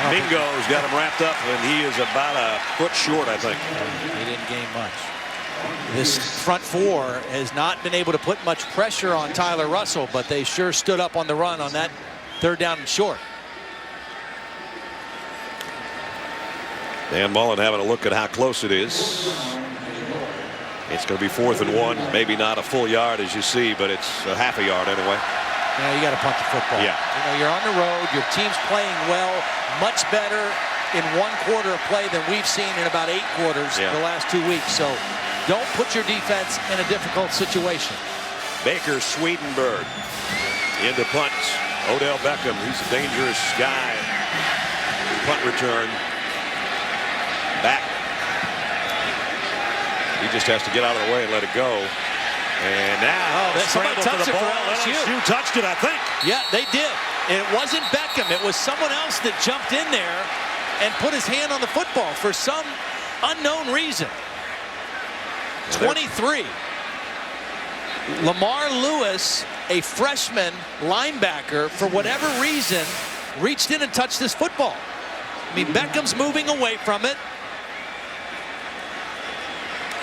Mingo's got him wrapped up, and he is about a foot short, I think. He didn't gain much. This front four has not been able to put much pressure on Tyler Russell, but they sure stood up on the run on that 3rd down and short. Dan Mullen having a look at how close it is. It's going to be 4th and 1, maybe not a full yard as you see, but it's a half a yard anyway. Yeah, you got to punt the football. Yeah. You know, you're on the road. Your team's playing well, much better in 1 quarter of play than we've seen in about 8 quarters the last 2 weeks. So don't put your defense in a difficult situation. Baker Swedenberg into punt. Odell Beckham, he's a dangerous guy. Punt return. Back. He just has to get out of the way and let it go. And now somebody touched it for LSU. LSU touched it, I think. Yeah, they did. And it wasn't Beckham. It was someone else that jumped in there and put his hand on the football for some unknown reason. 23. Lamar Lewis, a freshman linebacker, for whatever reason, reached in and touched this football. I mean, Beckham's moving away from it.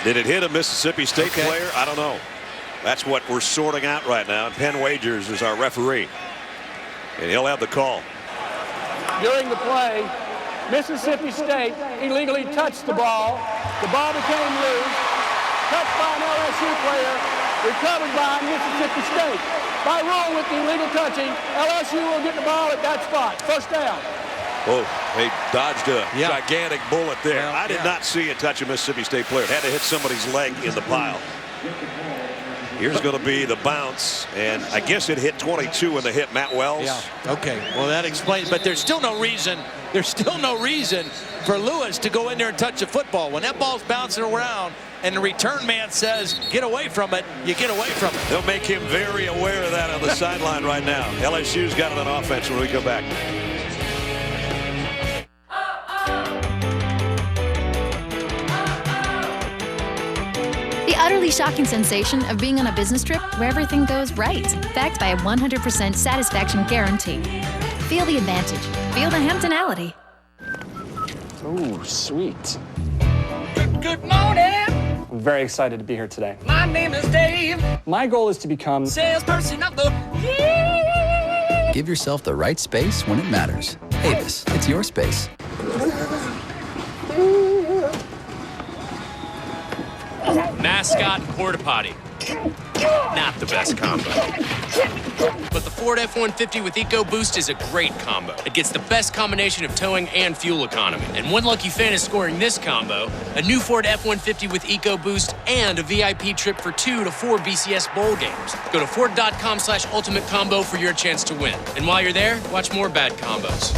Did it hit a Mississippi State player? I don't know. That's what we're sorting out right now. And Penn Wagers is our referee. And he'll have the call. During the play, Mississippi State illegally touched the ball. The ball became loose, touched by an LSU player, recovered by Mississippi State. By rule with the illegal touching, LSU will get the ball at that spot. First down. Oh, they dodged a gigantic bullet there. I did not see it touch a Mississippi State player. It had to hit somebody's leg in the pile. Here's going to be the bounce, and I guess it hit 22 when they hit Matt Wells. Yeah. Okay. Well, that explains. But there's still no reason. There's still no reason for Lewis to go in there and touch the football. When that ball's bouncing around and the return man says, get away from it, you get away from it. They'll make him very aware of that on the sideline right now. LSU's got it on offense when we come back. The utterly shocking sensation of being on a business trip where everything goes right, backed by a 100% satisfaction guarantee. Feel the advantage. Feel the Hamptonality. Oh, sweet. Good morning. I'm very excited to be here today. My name is Dave. My goal is to become salesperson of the year. Give yourself the right space when it matters. Avis, it's your space. Mascot and porta potty. Not the best combo. But the Ford F-150 with EcoBoost is a great combo. It gets the best combination of towing and fuel economy. And one lucky fan is scoring this combo: a new Ford F-150 with EcoBoost and a VIP trip for 2 to 4 BCS bowl games. Go to Ford.com/ultimate combo for your chance to win. And while you're there, watch more bad combos.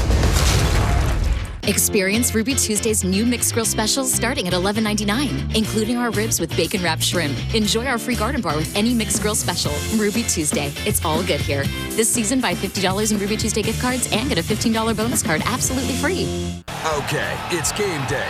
Experience Ruby Tuesday's new mixed grill specials starting at $11.99, including our ribs with bacon wrapped shrimp. Enjoy our free garden bar with any mixed grill special. Ruby Tuesday. It's all good here. This season, buy $50 in Ruby Tuesday gift cards and get a $15 bonus card absolutely free. Okay, it's game day,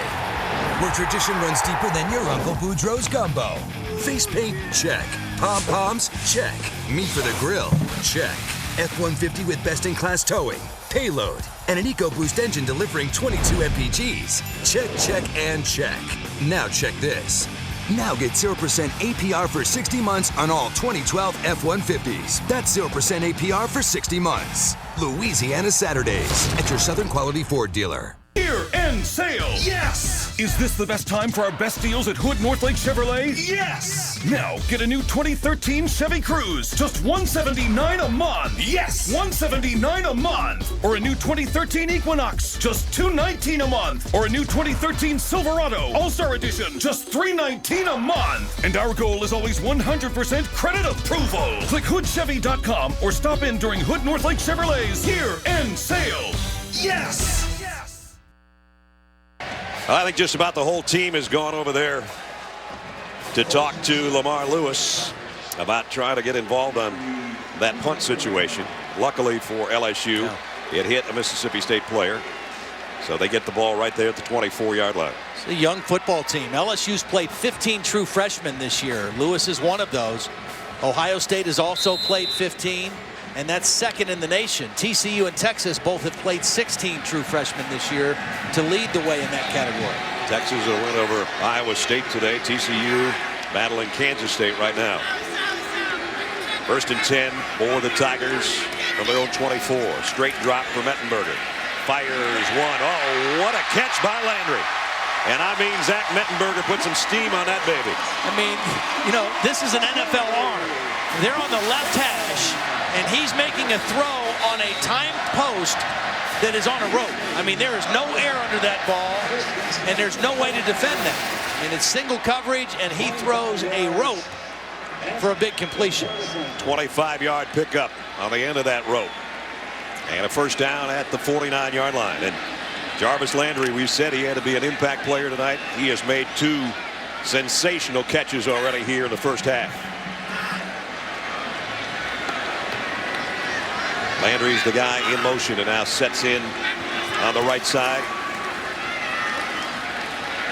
where tradition runs deeper than your Uncle Boudreaux's gumbo. Face paint? Check. Pom-poms? Check. Meat for the grill? Check. F-150 with best-in-class towing, payload, and an EcoBoost engine delivering 22 mpgs. Check, check, and check. Now check this. Now get 0% APR for 60 months on all 2012 F-150s. That's 0% APR for 60 months. Louisiana Saturdays at your Southern Quality Ford dealer. Year-end sale! Yes! Is this the best time for our best deals at Hood Northlake Chevrolet? Yes! Now, get a new 2013 Chevy Cruze, just $179 a month! Yes! $179 a month! Or a new 2013 Equinox, just $219 a month! Or a new 2013 Silverado All-Star Edition, just $319 a month! And our goal is always 100% credit approval! Click hoodchevy.com or stop in during Hood Northlake Chevrolet's year-end sale! Yes! I think just about the whole team has gone over there to talk to Lamar Lewis about trying to get involved on that punt situation. Luckily for LSU, it hit a Mississippi State player, so they get the ball right there at the 24-yard line. It's a young football team. LSU's played 15 true freshmen this year. Lewis is one of those. Ohio State has also played 15. And that's second in the nation. TCU and Texas both have played 16 true freshmen this year to lead the way in that category. Texas will win over Iowa State today. TCU battling Kansas State right now. First and 10 for the Tigers from their own 24. Straight drop for Mettenberger. Fires one. Oh, what a catch by Landry. And I mean, Zach Mettenberger put some steam on that baby. I mean, you know, this is an NFL arm. They're on the left hash, and he's making a throw on a timed post that is on a rope. I mean, there is no air under that ball, and there's no way to defend that. And it's single coverage, and he throws a rope for a big completion. 25-yard pickup on the end of that rope. And a first down at the 49-yard line. And Jarvis Landry, we said he had to be an impact player tonight. He has made 2 sensational catches already here in the first half. Landry's the guy in motion and now sets in on the right side.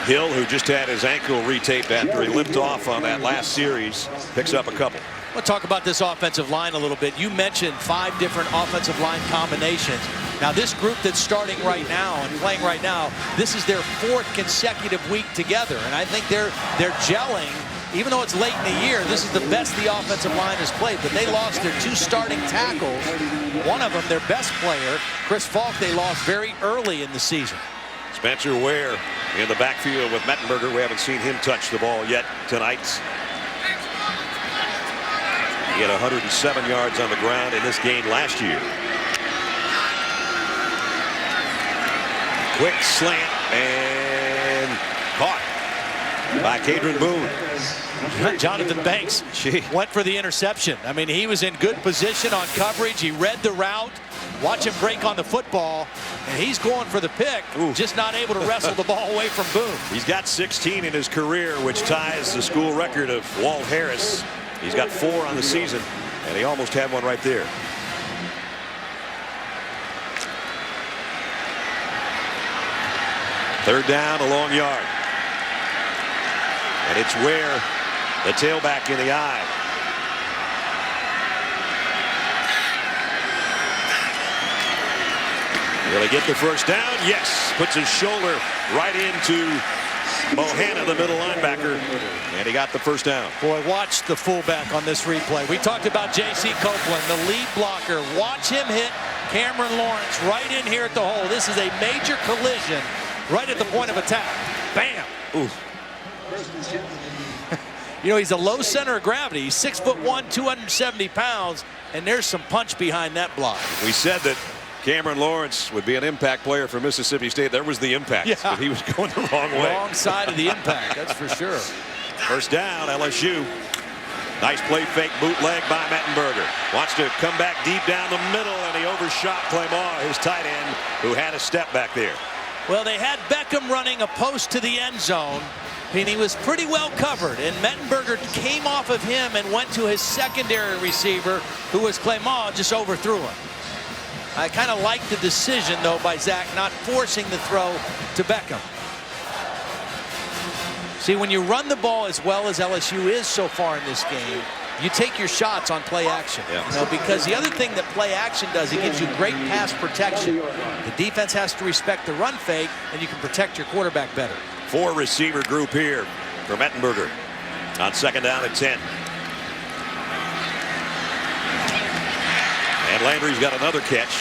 Hill, who just had his ankle retaped after he limped off on that last series, picks up a couple. We'll talk about this offensive line a little bit. You mentioned 5 different offensive line combinations. Now, this group that's starting right now and playing right now, this is their 4th consecutive week together, and I think they're gelling even though it's late in the year, this is the best the offensive line has played. But they lost their 2 starting tackles. One of them, their best player, Chris Falk, they lost very early in the season. Spencer Ware in the backfield with Mettenberger. We haven't seen him touch the ball yet tonight. He had 107 yards on the ground in this game last year. Quick slant and caught by Cadron Boone. Jonathan Banks went for the interception. I mean, he was in good position on coverage. He read the route. Watch him break on the football, and he's going for the pick. Just not able to wrestle the ball away from Boone. He's got 16 in his career, which ties the school record of Walt Harris. He's got 4 on the season, and he almost had one right there. Third down, a long yard. And it's Ware, the tailback, in the eye. Will he get the first down? Yes. Puts his shoulder right into Mohana, the middle linebacker, and he got the first down. Boy, watch the fullback on this replay. We talked about J.C. Copeland, the lead blocker. Watch him hit Cameron Lawrence right in here at the hole. This is a major collision right at the point of attack. Bam. Ooh. You know, he's a low center of gravity. He's 6'1", 270 pounds, and there's some punch behind that block. We said that Cameron Lawrence would be an impact player for Mississippi State. There was the impact. Yeah. But he was going the wrong way. Wrong side of the impact, that's for sure. First down, LSU. Nice play fake bootleg by Mettenberger. Wants to come back deep down the middle, and he overshot Claymore, his tight end, who had a step back there. Well, they had Beckham running a post to the end zone, and he was pretty well covered. And Mettenberger came off of him and went to his secondary receiver, who was Claymore, just overthrew him. I kind of like the decision, though, by Zach not forcing the throw to Beckham. See, when you run the ball as well as LSU is so far in this game, you take your shots on play action. Yeah. You know, because the other thing that play action does, it gives you great pass protection. The defense has to respect the run fake, and you can protect your quarterback better. 4 receiver group here for Mettenberger on second down at 10. And Landry's got another catch.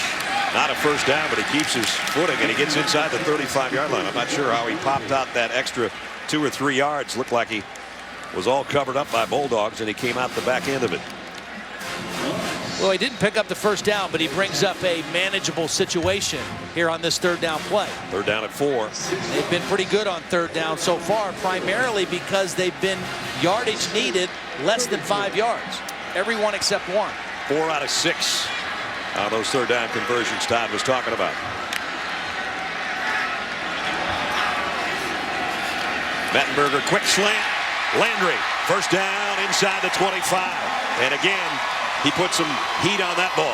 Not a first down, but he keeps his footing, and he gets inside the 35-yard line. I'm not sure how he popped out that extra 2 or 3 yards. Looked like he was all covered up by Bulldogs, and he came out the back end of it. Well, he didn't pick up the first down, but he brings up a manageable situation here on this third down play. Third down at 4. They've been pretty good on third down so far, primarily because they've been yardage needed less than 5 yards. Everyone except 1. 4 out of 6 on those third down conversions Todd was talking about. Mettenberger, quick slant. Landry, first down inside the 25. And again, he put some heat on that ball.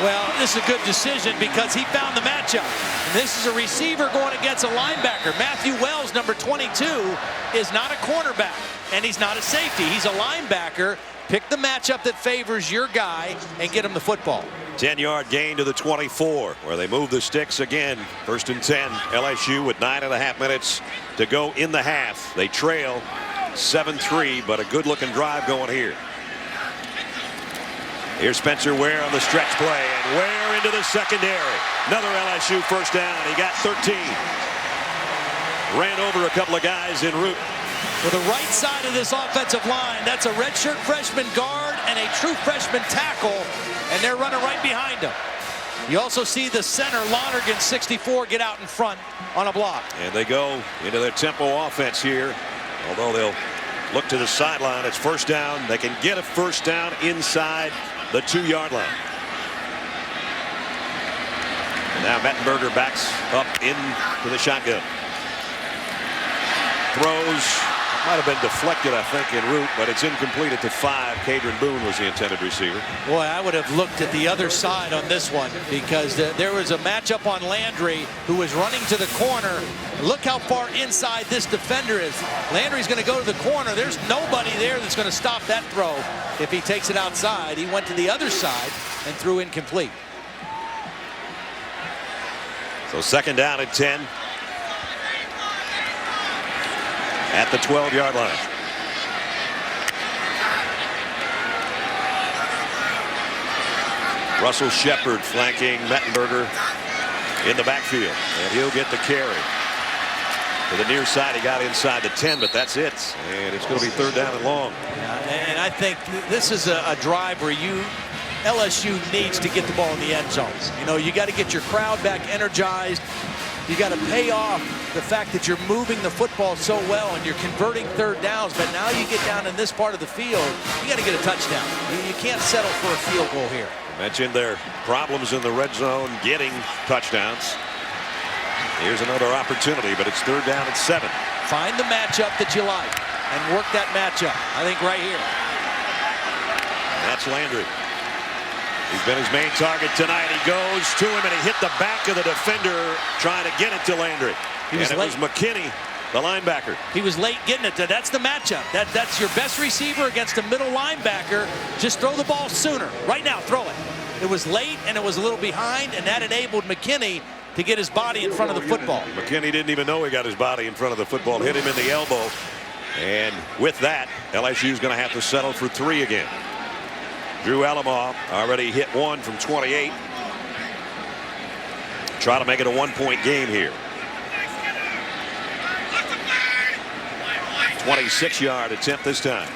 Well, this is a good decision because he found the matchup. And this is a receiver going against a linebacker. Matthew Wells, number 22, is not a cornerback, and he's not a safety. He's a linebacker. Pick the matchup that favors your guy and get him the football. 10-yard gain to the 24, where they move the sticks again. First and 10. LSU with 9.5 minutes to go in the half. They trail 7-3, but a good-looking drive going here. Here's Spencer Ware on the stretch play, and Ware into the secondary. Another LSU first down. He got 13. Ran over a couple of guys en route. With the right side of this offensive line, that's a redshirt freshman guard and a true freshman tackle, and they're running right behind him. You also see the center, Lonergan, 64, get out in front on a block. And they go into their tempo offense here. Although they'll look to the sideline, it's first down. They can get a first down inside the 2-yard line. And now Mettenberger backs up into the shotgun. Throws. Might have been deflected, I think, en route, but it's incomplete at the 5. Cadron Boone was the intended receiver. Boy, I would have looked at the other side on this one because there was a matchup on Landry who was running to the corner. Look how far inside this defender is. Landry's going to go to the corner. There's nobody there that's going to stop that throw if he takes it outside. He went to the other side and threw incomplete. So second down at 10. At the 12-yard line. Russell Shepard flanking Mettenberger in the backfield, and he'll get the carry. To the near side, he got inside the 10, but that's it. And it's going to be 3rd down and long. Yeah, and I think this is a drive where LSU needs to get the ball in the end zone. You know, you got to get your crowd back energized. You got to pay off the fact that you're moving the football so well and you're converting 3rd downs. But now you get down in this part of the field, you got to get a touchdown. You can't settle for a field goal here. I mentioned their problems in the red zone getting touchdowns. Here's another opportunity, but it's 3rd down and 7. Find the matchup that you like and work that matchup. I think right here. That's Landry. He's been his main target tonight. He goes to him, and he hit the back of the defender trying to get it to Landry. It was McKinney, the linebacker. He was late getting it. That's the matchup. That's your best receiver against a middle linebacker. Just throw the ball sooner. Right now, throw it. It was late, and it was a little behind, and that enabled McKinney to get his body in front of the football. McKinney didn't even know he got his body in front of the football. Hit him in the elbow. And with that, LSU's going to have to settle for 3 again. Drew Alamaugh already hit 1 from 28. Try to make it a 1-point game here. 26-yard attempt this time.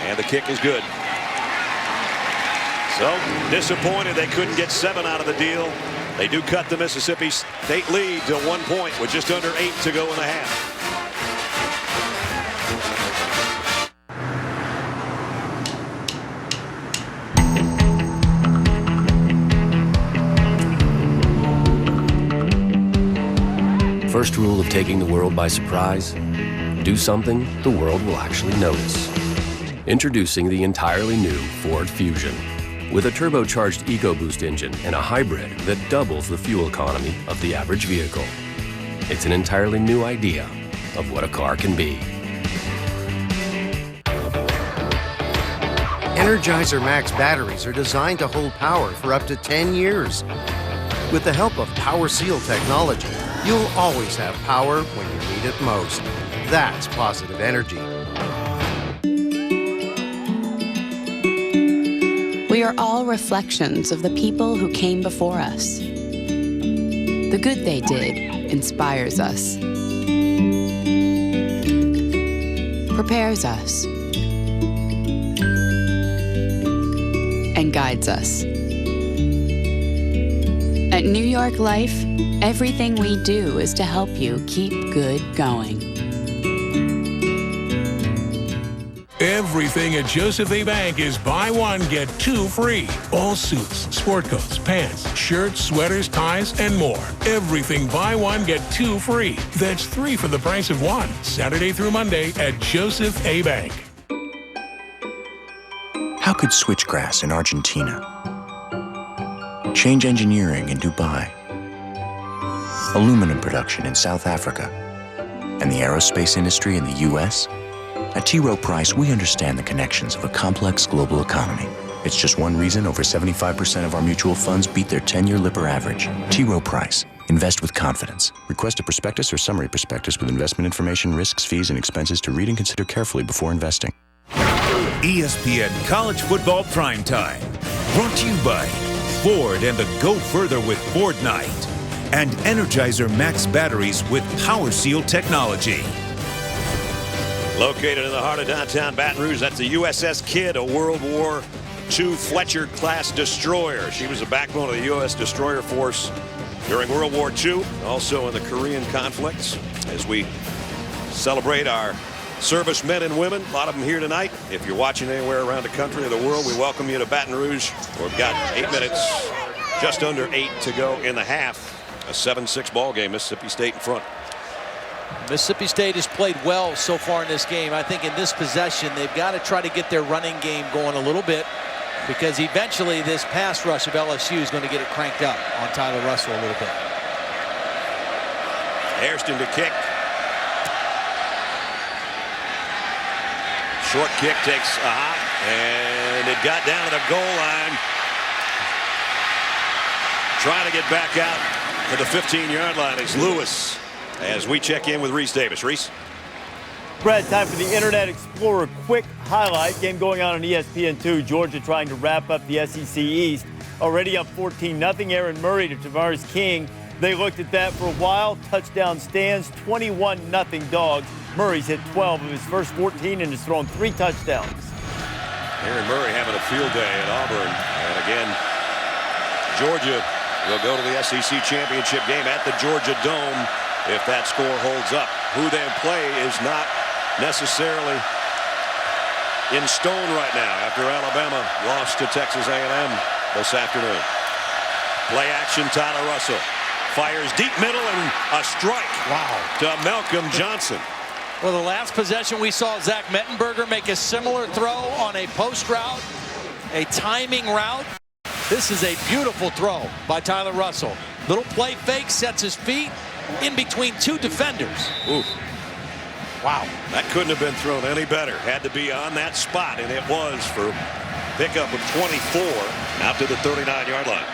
And the kick is good. So disappointed they couldn't get 7 out of the deal. They do cut the Mississippi State lead to 1 point with just under 8 to go in the half. First rule of taking the world by surprise: do something the world will actually notice. Introducing the entirely new Ford Fusion. With a turbocharged EcoBoost engine and a hybrid that doubles the fuel economy of the average vehicle. It's an entirely new idea of what a car can be. Energizer Max batteries are designed to hold power for up to 10 years. With the help of Power Seal technology, you'll always have power when you need it most. That's positive energy. We are all reflections of the people who came before us. The good they did inspires us, prepares us, and guides us. At New York Life, everything we do is to help you keep good going. Everything at Joseph A. Bank is buy one, get 2 free. All suits, sport coats, pants, shirts, sweaters, ties, and more. Everything buy one, get 2 free. That's 3 for the price of 1. Saturday through Monday at Joseph A. Bank. How could switchgrass in Argentina change engineering in Dubai, aluminum production in South Africa, and the aerospace industry in the U.S.? At T. Rowe Price, we understand the connections of a complex global economy. It's just one reason over 75% of our mutual funds beat their 10-year Lipper average. T. Rowe Price. Invest with confidence. Request a prospectus or summary prospectus with investment information, risks, fees, and expenses to read and consider carefully before investing. ESPN College Football Primetime. Brought to you by Ford and the Go Further with Ford Night. And Energizer Max batteries with Power Seal technology. Located in the heart of downtown Baton Rouge, that's the USS Kidd, a World War II Fletcher-class destroyer. She was the backbone of the U.S. destroyer force during World War II, also in the Korean conflicts. As we celebrate our servicemen and women, a lot of them here tonight. If you're watching anywhere around the country or the world, we welcome you to Baton Rouge. We've got 8 minutes, just under 8 to go in the half. A 7-6 ball game, Mississippi State in front. Mississippi State has played well so far in this game. I think in this possession, they've got to try to get their running game going a little bit, because eventually this pass rush of LSU is going to get it cranked up on Tyler Russell a little bit. Hairston to kick. Short kick takes a hop, and it got down to the goal line. Trying to get back out to the 15-yard line is Lewis. As we check in with Reese Davis. Reese? Brad, time for the Internet Explorer quick highlight. Game going on ESPN2. Georgia trying to wrap up the SEC East. already up 14-0. Aaron Murray to Tavares King. They looked at that for a while. Touchdown stands, 21-0 Dogs. Murray's hit 12 of his first 14 and has thrown 3 touchdowns. Aaron Murray having a field day at Auburn. And again, Georgia will go to the SEC championship game at the Georgia Dome if that score holds up. Who they play is not necessarily in stone right now after Alabama lost to Texas A&M this afternoon. Play action, Tyler Russell fires deep middle and a strike. Wow. To Malcolm Johnson. Well, the last possession we saw Zach Mettenberger make a similar throw on a post route, a timing route. This is a beautiful throw by Tyler Russell. Little play fake, sets his feet in between 2 defenders. Ooh. Wow. That couldn't have been thrown any better. Had to be on that spot, and it was for pickup of 24 out to the 39-yard line.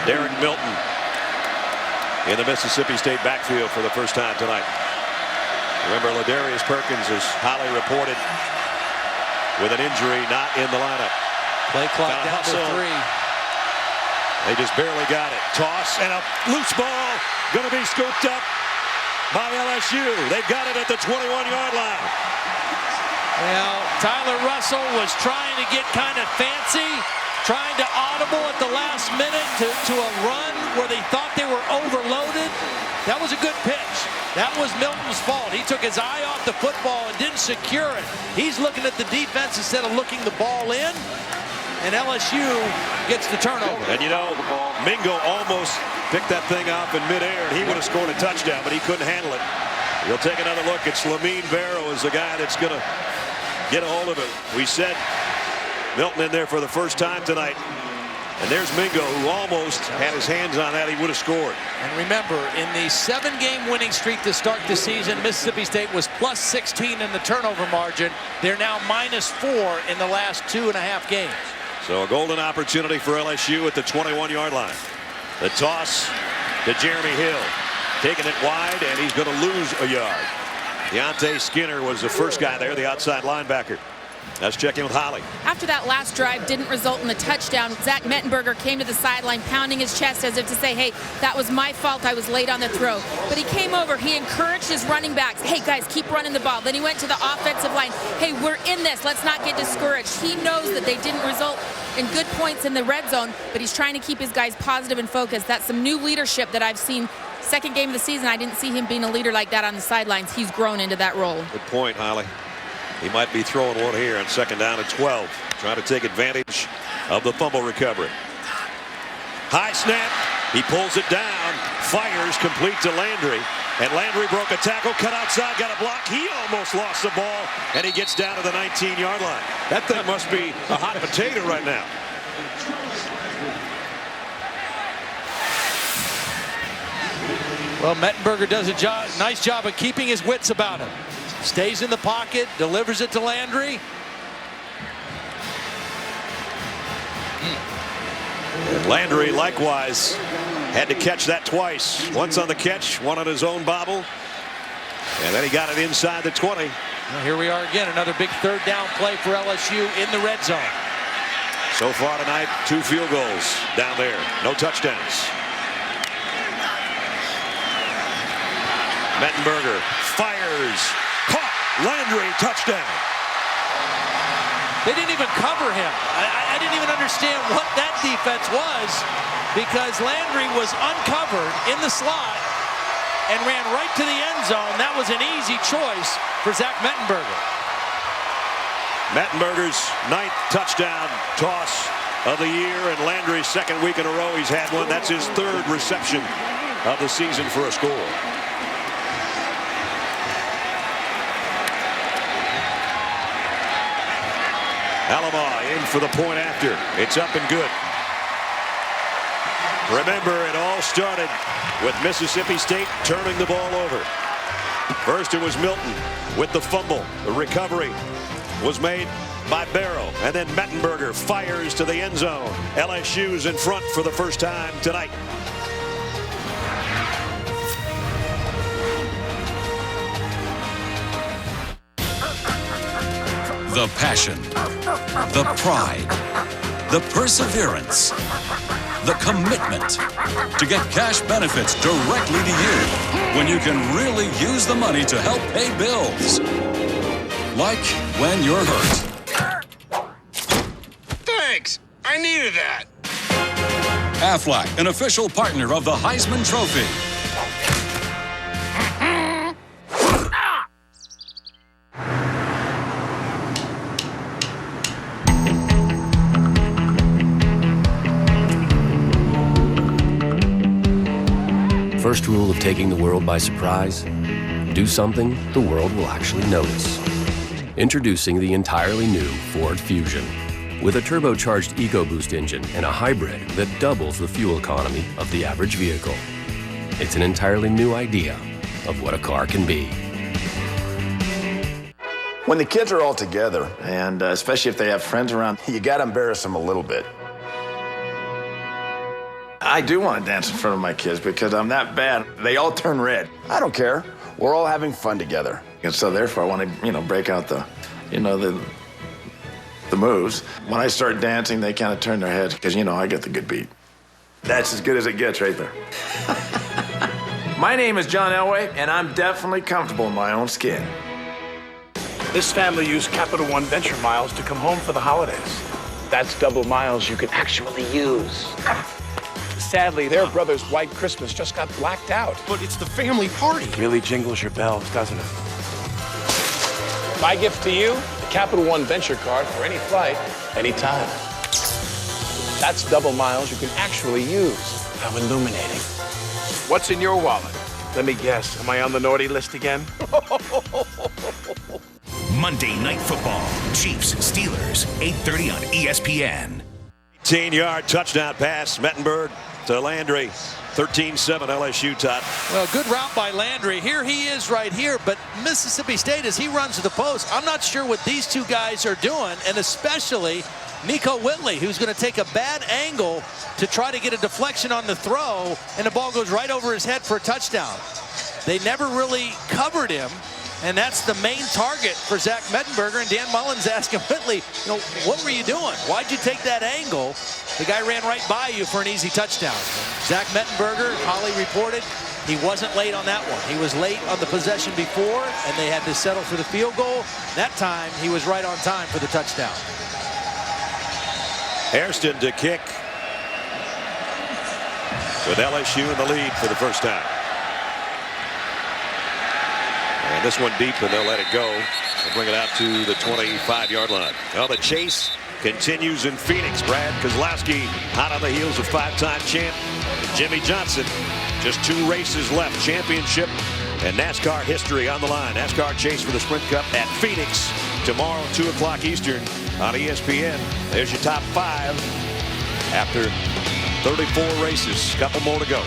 Derek Milton in the Mississippi State backfield for the first time tonight. Remember, Ladarius Perkins, as Holly reported, with an injury, not in the lineup. Play clock down to 3. They just barely got it. Toss and a loose ball going to be scooped up by LSU. They've got it at the 21-yard line. Well, Tyler Russell was trying to get kind of fancy, trying to audible at the last minute to a run where they thought they were overloaded. That was a good pitch. That was Milton's fault. He took his eye off the football and didn't secure it. He's looking at the defense instead of looking the ball in, and LSU gets the turnover. And you know, Mingo almost picked that thing off in midair, and he would have scored a touchdown, but he couldn't handle it. You'll take another look. It's Lamine Barrow is the guy that's going to get a hold of it. We said Milton in there for the first time tonight. And there's Mingo, who almost had his hands on that. He would have scored. And remember, in the 7-game winning streak to start the season, Mississippi State was plus 16 in the turnover margin. They're now minus 4 in the last 2.5 games. So a golden opportunity for LSU at the 21-yard line. The toss to Jeremy Hill. Taking it wide, and he's going to lose a yard. Deontay Skinner was the first guy there, the outside linebacker. Let's check in with Holly. After that last drive didn't result in the touchdown, Zach Mettenberger came to the sideline pounding his chest as if to say, hey, that was my fault. I was late on the throw. But he came over. He encouraged his running backs. Hey, guys, keep running the ball. Then he went to the offensive line. Hey, we're in this. Let's not get discouraged. He knows that they didn't result in good points in the red zone, but he's trying to keep his guys positive and focused. That's some new leadership that I've seen. Second game of the season, I didn't see him being a leader like that on the sidelines. He's grown into that role. Good point, Holly. He might be throwing one here on second down at 12. Trying to take advantage of the fumble recovery. High snap. He pulls it down. Fires complete to Landry. And Landry broke a tackle. Cut outside. Got a block. He almost lost the ball. And he gets down to the 19-yard line. That thing must be a hot potato right now. Well, Mettenberger does a nice job of keeping his wits about him. Stays in the pocket, delivers it to Landry. Landry likewise had to catch that twice. Once on the catch, one on his own bobble. And then he got it inside the 20. Well, here we are again, another big third down play for LSU in the red zone. So far tonight, 2 field goals down there. No touchdowns. Mettenberger fires. Caught. Landry, touchdown. They didn't even cover him. I didn't even understand what that defense was, because Landry was uncovered in the slot and ran right to the end zone. That was an easy choice for Zach Mettenberger. Mettenberger's 9th touchdown toss of the year, and Landry's 2nd week in a row he's had one. That's his 3rd reception of the season for a score. Alama in for the point after. It's up and good. Remember, it all started with Mississippi State turning the ball over. First it was Milton with the fumble. The recovery was made by Barrow, and then Mettenberger fires to the end zone. LSU's in front for the first time tonight. The passion, the pride, the perseverance, the commitment to get cash benefits directly to you when you can really use the money to help pay bills. Like when you're hurt. Thanks. I needed that. Aflac, an official partner of the Heisman Trophy. First rule of taking the world by surprise, do something the world will actually notice. Introducing the entirely new Ford Fusion. With a turbocharged EcoBoost engine and a hybrid that doubles the fuel economy of the average vehicle. It's an entirely new idea of what a car can be. When the kids are all together, and especially if they have friends around, you gotta embarrass them a little bit. I do want to dance in front of my kids because I'm that bad. They all turn red. I don't care. We're all having fun together. And so therefore I want to, break out the moves. When I start dancing, they kind of turn their heads because, I get the good beat. That's as good as it gets right there. My name is John Elway, and I'm definitely comfortable in my own skin. This family used Capital One Venture miles to come home for the holidays. That's double miles you can actually use. Sadly, their brother's white Christmas just got blacked out. But it's the family party. Really jingles your bells, doesn't it? My gift to you, the Capital One Venture card for any flight, anytime. That's double miles you can actually use. How illuminating. What's in your wallet? Let me guess, am I on the naughty list again? Monday Night Football, Chiefs, Steelers, 8:30 on ESPN. 18-yard touchdown pass, Mettenberg to Landry. 13-7 LSU, Todd. Well, good route by Landry. Here he is right here, but Mississippi State, as he runs to the post, I'm not sure what these two guys are doing, and especially Nico Whitley, who's going to take a bad angle to try to get a deflection on the throw, and the ball goes right over his head for a touchdown. They never really covered him, and that's the main target for Zach Mettenberger, and Dan Mullen's asking Whitley, what were you doing? Why'd you take that angle? The guy ran right by you for an easy touchdown. Zach Mettenberger, Holly reported, he wasn't late on that one. He was late on the possession before, and they had to settle for the field goal. That time, he was right on time for the touchdown. Hairston to kick with LSU in the lead for the first time. And this one deep, and they'll let it go. They'll bring it out to the 25-yard line. Well, the chase continues in Phoenix. Brad Keselowski hot on the heels of five-time champ Jimmy Johnson. Just 2 races left. Championship and NASCAR history on the line. NASCAR chase for the Sprint Cup at Phoenix tomorrow, 2 o'clock Eastern on ESPN. There's your top 5 after 34 races. Couple more to go.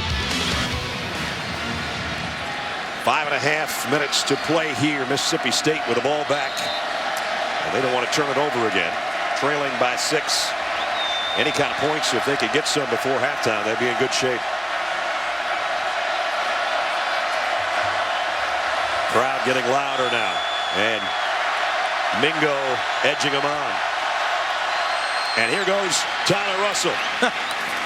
5.5 minutes to play here. Mississippi State with the ball back. And they don't want to turn it over again. Trailing by 6. Any kind of points, if they could get some before halftime, they'd be in good shape. Crowd getting louder now. And Mingo edging him on. And here goes Tyler Russell.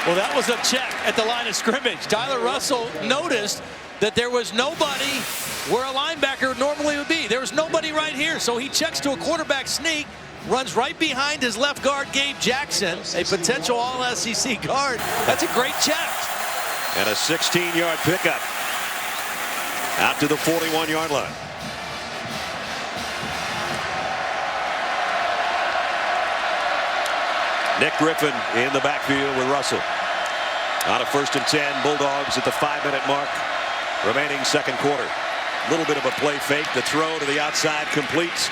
Well, that was a check at the line of scrimmage. Tyler Russell noticed that there was nobody where a linebacker normally would be. There was nobody right here, so he checks to a quarterback sneak, runs right behind his left guard, Gabe Jackson, a potential all-SEC guard. That's a great check. And a 16-yard pickup out to the 41-yard line. Nick Griffin in the backfield with Russell. On a 1st and 10, Bulldogs at the 5-minute mark. Remaining second quarter. A little bit of a play fake. The throw to the outside completes.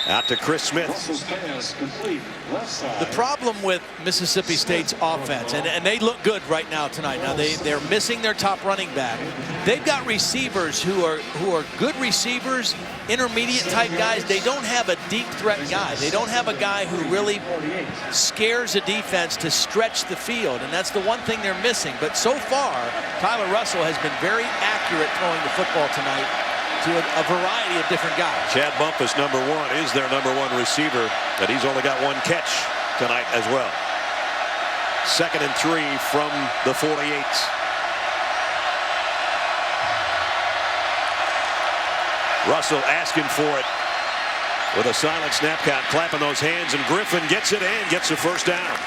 Out to Chris Smith. The problem with Mississippi State's offense, and they look good right now tonight. Now they're missing their top running back. They've got receivers who are good receivers, intermediate type guys. They don't have a deep threat guy. They don't have a guy who really scares a defense to stretch the field, and that's the one thing they're missing. But so far, Tyler Russell has been very accurate throwing the football tonight. to a variety of different guys. Chad Bumpus, #1, is their #1 receiver, and he's only got 1 catch tonight as well. 2nd and 3 from the 48. Russell asking for it with a silent snap count, clapping those hands, and Griffin gets it in, gets the first down.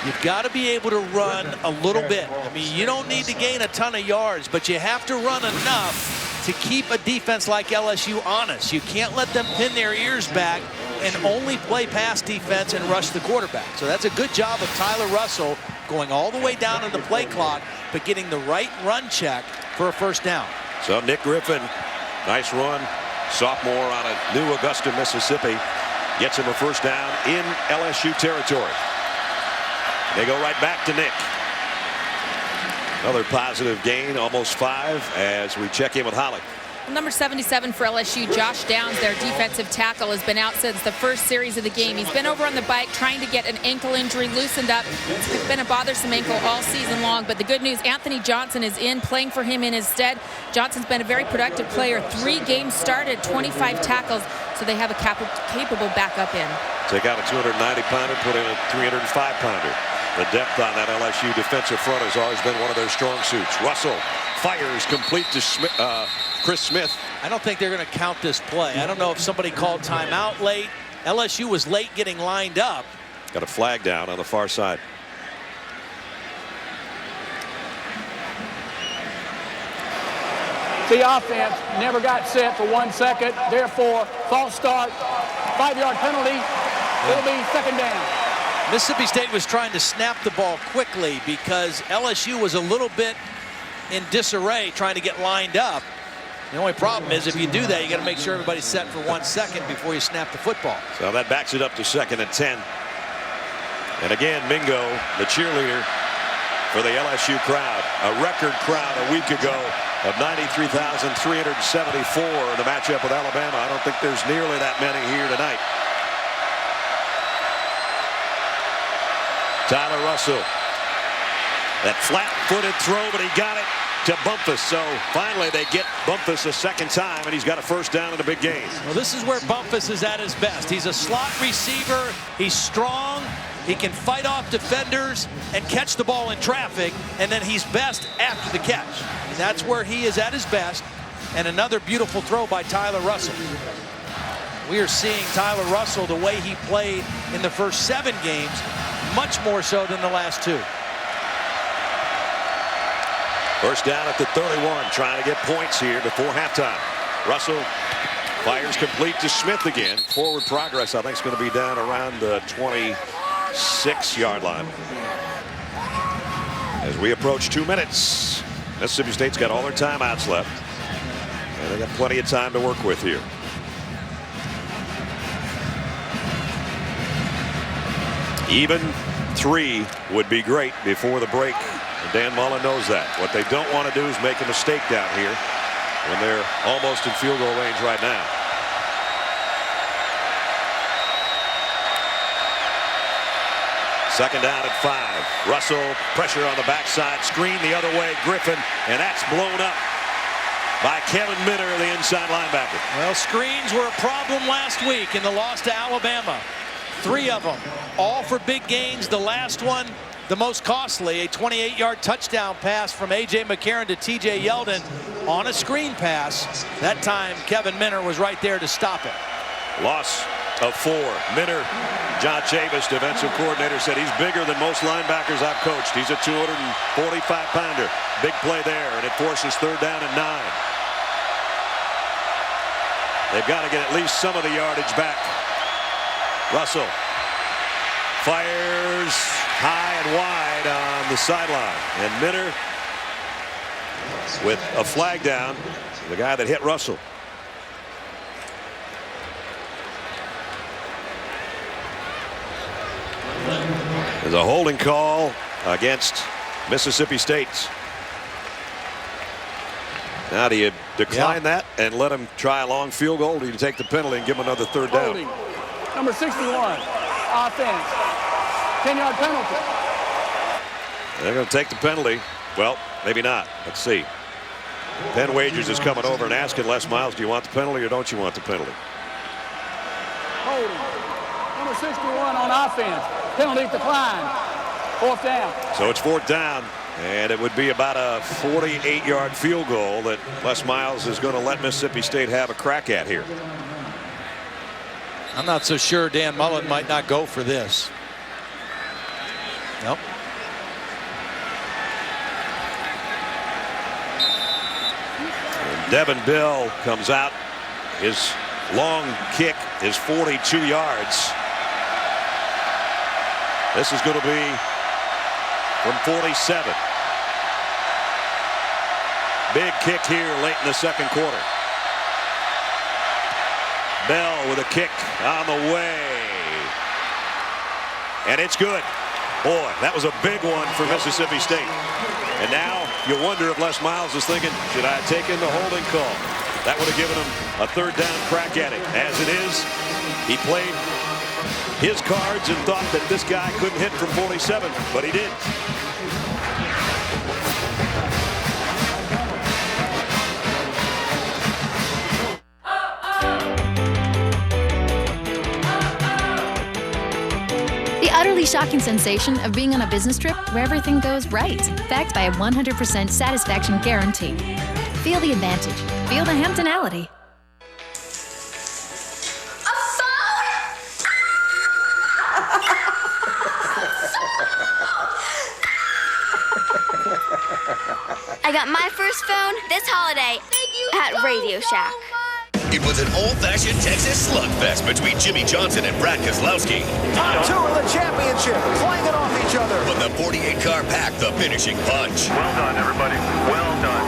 You've got to be able to run a little bit. I mean, you don't need to gain a ton of yards, but you have to run enough to keep a defense like LSU honest. You can't let them pin their ears back and only play pass defense and rush the quarterback. So that's a good job of Tyler Russell going all the way down in the play clock, but getting the right run check for a first down. So Nick Griffin, nice run, sophomore out of New Augusta, Mississippi, gets him a first down in LSU territory. They go right back to Nick. Another positive gain, almost 5, as we check in with Holly. Number 77 for LSU, Josh Downs, their defensive tackle, has been out since the first series of the game. He's been over on the bike trying to get an ankle injury loosened up. It's been a bothersome ankle all season long, but the good news, Anthony Johnson is in, playing for him in his stead. Johnson's been a very productive player. 3 games started, 25 tackles, so they have a capable backup in. Take out a 290-pounder, put in a 305-pounder. The depth on that LSU defensive front has always been one of their strong suits. Russell fires complete to Chris Smith. I don't think they're going to count this play. I don't know if somebody called timeout late. LSU was late getting lined up. Got a flag down on the far side. The offense never got set for 1 second. Therefore, false start, 5-yard penalty. It'll be second down. Mississippi State was trying to snap the ball quickly because LSU was a little bit in disarray trying to get lined up. The only problem is if you do that, you got to make sure everybody's set for 1 second before you snap the football. So that backs it up to 2nd and 10. And again, Mingo, the cheerleader for the LSU crowd. A record crowd a week ago of 93,374 in the matchup with Alabama. I don't think there's nearly that many here tonight. Tyler Russell. That flat-footed throw, but he got it to Bumpus. So finally they get Bumpus a 2nd time, and he's got a first down in a big game. Well, this is where Bumpus is at his best. He's a slot receiver. He's strong. He can fight off defenders and catch the ball in traffic, and then he's best after the catch. And that's where he is at his best. And another beautiful throw by Tyler Russell. We are seeing Tyler Russell the way he played in the first 7 games, much more so than the last 2. First down at the 31, trying to get points here before halftime. Russell fires complete to Smith again. Forward progress, I think, is going to be down around the 26-yard line. As we approach 2 minutes, Mississippi State's got all their timeouts left, and they got plenty of time to work with here. Even 3 would be great before the break. And Dan Mullen knows that. What they don't want to do is make a mistake down here when they're almost in field goal range right now. Second down at 5. Russell, pressure on the backside, screen the other way, Griffin, and that's blown up by Kevin Minter, the inside linebacker. Well, screens were a problem last week in the loss to Alabama. 3 of them, all for big gains. The last one, the most costly, a 28-yard touchdown pass from A.J. McCarron to T.J. Yeldon on a screen pass. That time, Kevin Minter was right there to stop it. Loss of 4. Minter, John Chavis, defensive coordinator, said he's bigger than most linebackers I've coached. He's a 245-pounder. Big play there, and it forces 3rd down and 9. They've got to get at least some of the yardage back. Russell fires high and wide on the sideline, and Minter with a flag down, the guy that hit Russell. There's a holding call against Mississippi State. Now, do you decline that and let him try a long field goal, or do you take the penalty and give him another 3rd down? Holding. Number 61, offense, 10-yard penalty. They're going to take the penalty. Well, maybe not. Let's see. Penn Wagers is coming over and asking Les Miles, do you want the penalty or don't you want the penalty? Holding. Number 61 on offense. Penalty declined. 4th down. So it's 4th down, and it would be about a 48-yard field goal that Les Miles is going to let Mississippi State have a crack at here. I'm not so sure Dan Mullen might not go for this. Nope. And Devin Bell comes out. His long kick is 42 yards. This is going to be from 47. Big kick here late in the 2nd quarter. Bell with a kick on the way. And it's good. Boy, that was a big one for Mississippi State. And now you wonder if Les Miles is thinking, should I have taken the holding call? That would have given him a 3rd down crack at it. As it is, he played his cards and thought that this guy couldn't hit from 47, but he did. The utterly shocking sensation of being on a business trip where everything goes right, backed by a 100% satisfaction guarantee. Feel the advantage. Feel the Hamptonality. I got my first phone this holiday at Radio Shack. It was an old-fashioned Texas slugfest between Jimmy Johnson and Brad Keselowski. Top 2 of the championship, playing it off each other. But the 48-car packed the finishing punch. Well done, everybody. Well done.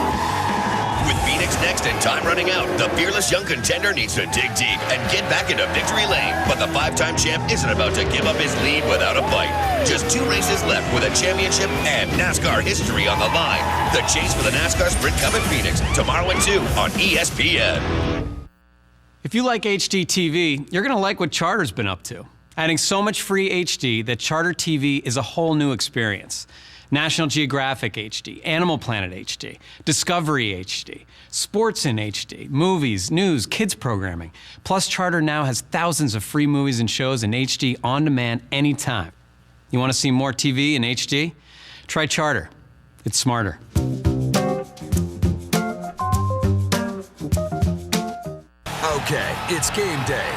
With Phoenix next and time running out, the fearless young contender needs to dig deep and get back into victory lane. But the 5-time champ isn't about to give up his lead without a fight. Just 2 races left with a championship and NASCAR history on the line. The chase for the NASCAR Sprint Cup in Phoenix, tomorrow at 2 on ESPN. If you like HD TV, you're going to like what Charter's been up to. Adding so much free HD that Charter TV is a whole new experience. National Geographic HD, Animal Planet HD, Discovery HD, sports in HD, movies, news, kids programming. Plus, Charter now has thousands of free movies and shows in HD on demand anytime. You want to see more TV in HD? Try Charter. It's smarter. Okay, it's game day.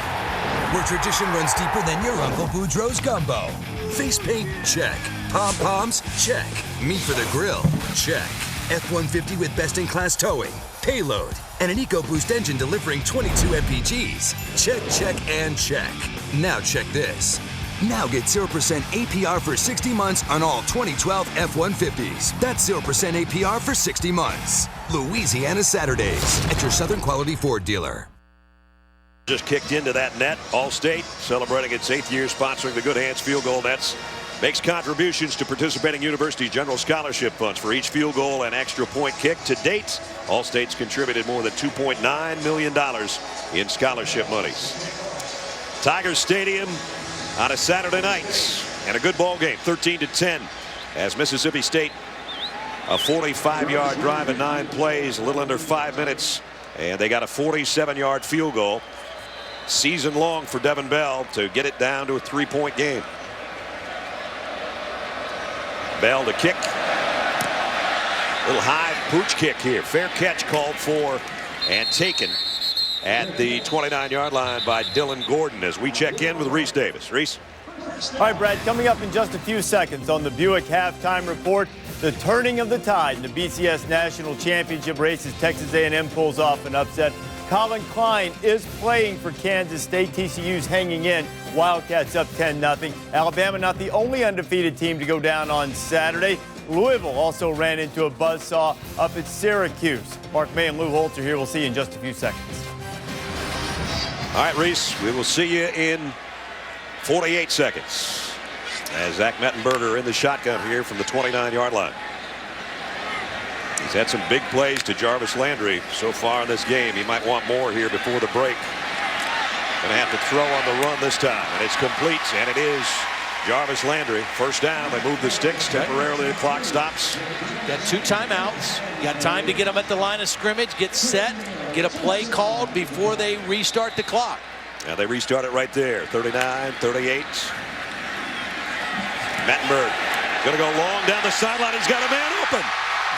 Where tradition runs deeper than your Uncle Boudreaux's gumbo. Face paint? Check. Pom-poms? Check. Meat for the grill? Check. F-150 with best-in-class towing, payload, and an EcoBoost engine delivering 22 mpgs. Check, check, and check. Now check this. Now get 0% APR for 60 months on all 2012 F-150s. That's 0% APR for 60 months. Louisiana Saturdays at your Southern Quality Ford dealer. Just kicked into that net. All-State celebrating its 8th year sponsoring the Good Hands Field Goal Nets. Makes contributions to participating universities' general scholarship funds for each field goal and extra point kick. To date, All-State's contributed more than $2.9 million in scholarship monies. Tiger Stadium on a Saturday night, and a good ball game, 13-10, as Mississippi State, a 45-yard drive in 9 plays, a little under 5 minutes, and they got a 47-yard field goal. Season long for Devin Bell to get it down to a 3-point game. Bell to kick. Little high pooch kick here. Fair catch called for and taken at the 29-yard line by Dylan Gordon as we check in with Reese Davis. Reese. All right, Brad, coming up in just a few seconds on the Buick halftime report, the turning of the tide in the BCS National Championship race as Texas A&M pulls off an upset. Colin Klein is playing for Kansas State. TCU's hanging in. Wildcats up 10-0. Alabama not the only undefeated team to go down on Saturday. Louisville also ran into a buzzsaw up at Syracuse. Mark May and Lou Holtz are here. We'll see you in just a few seconds. All right, Reese, we will see you in 48 seconds as Zach Mettenberger in the shotgun here from the 29-yard line. He's had some big plays to Jarvis Landry so far in this game. He might want more here before the break. Going to have to throw on the run this time, and it's complete, and it is Jarvis Landry. First down. They move the sticks temporarily. The clock stops. Got 2 timeouts. You got time to get them at the line of scrimmage, get set, get a play called before they restart the clock. Now they restart it right there. 39, 38. Mettenberg going to go long down the sideline. He's got a man open.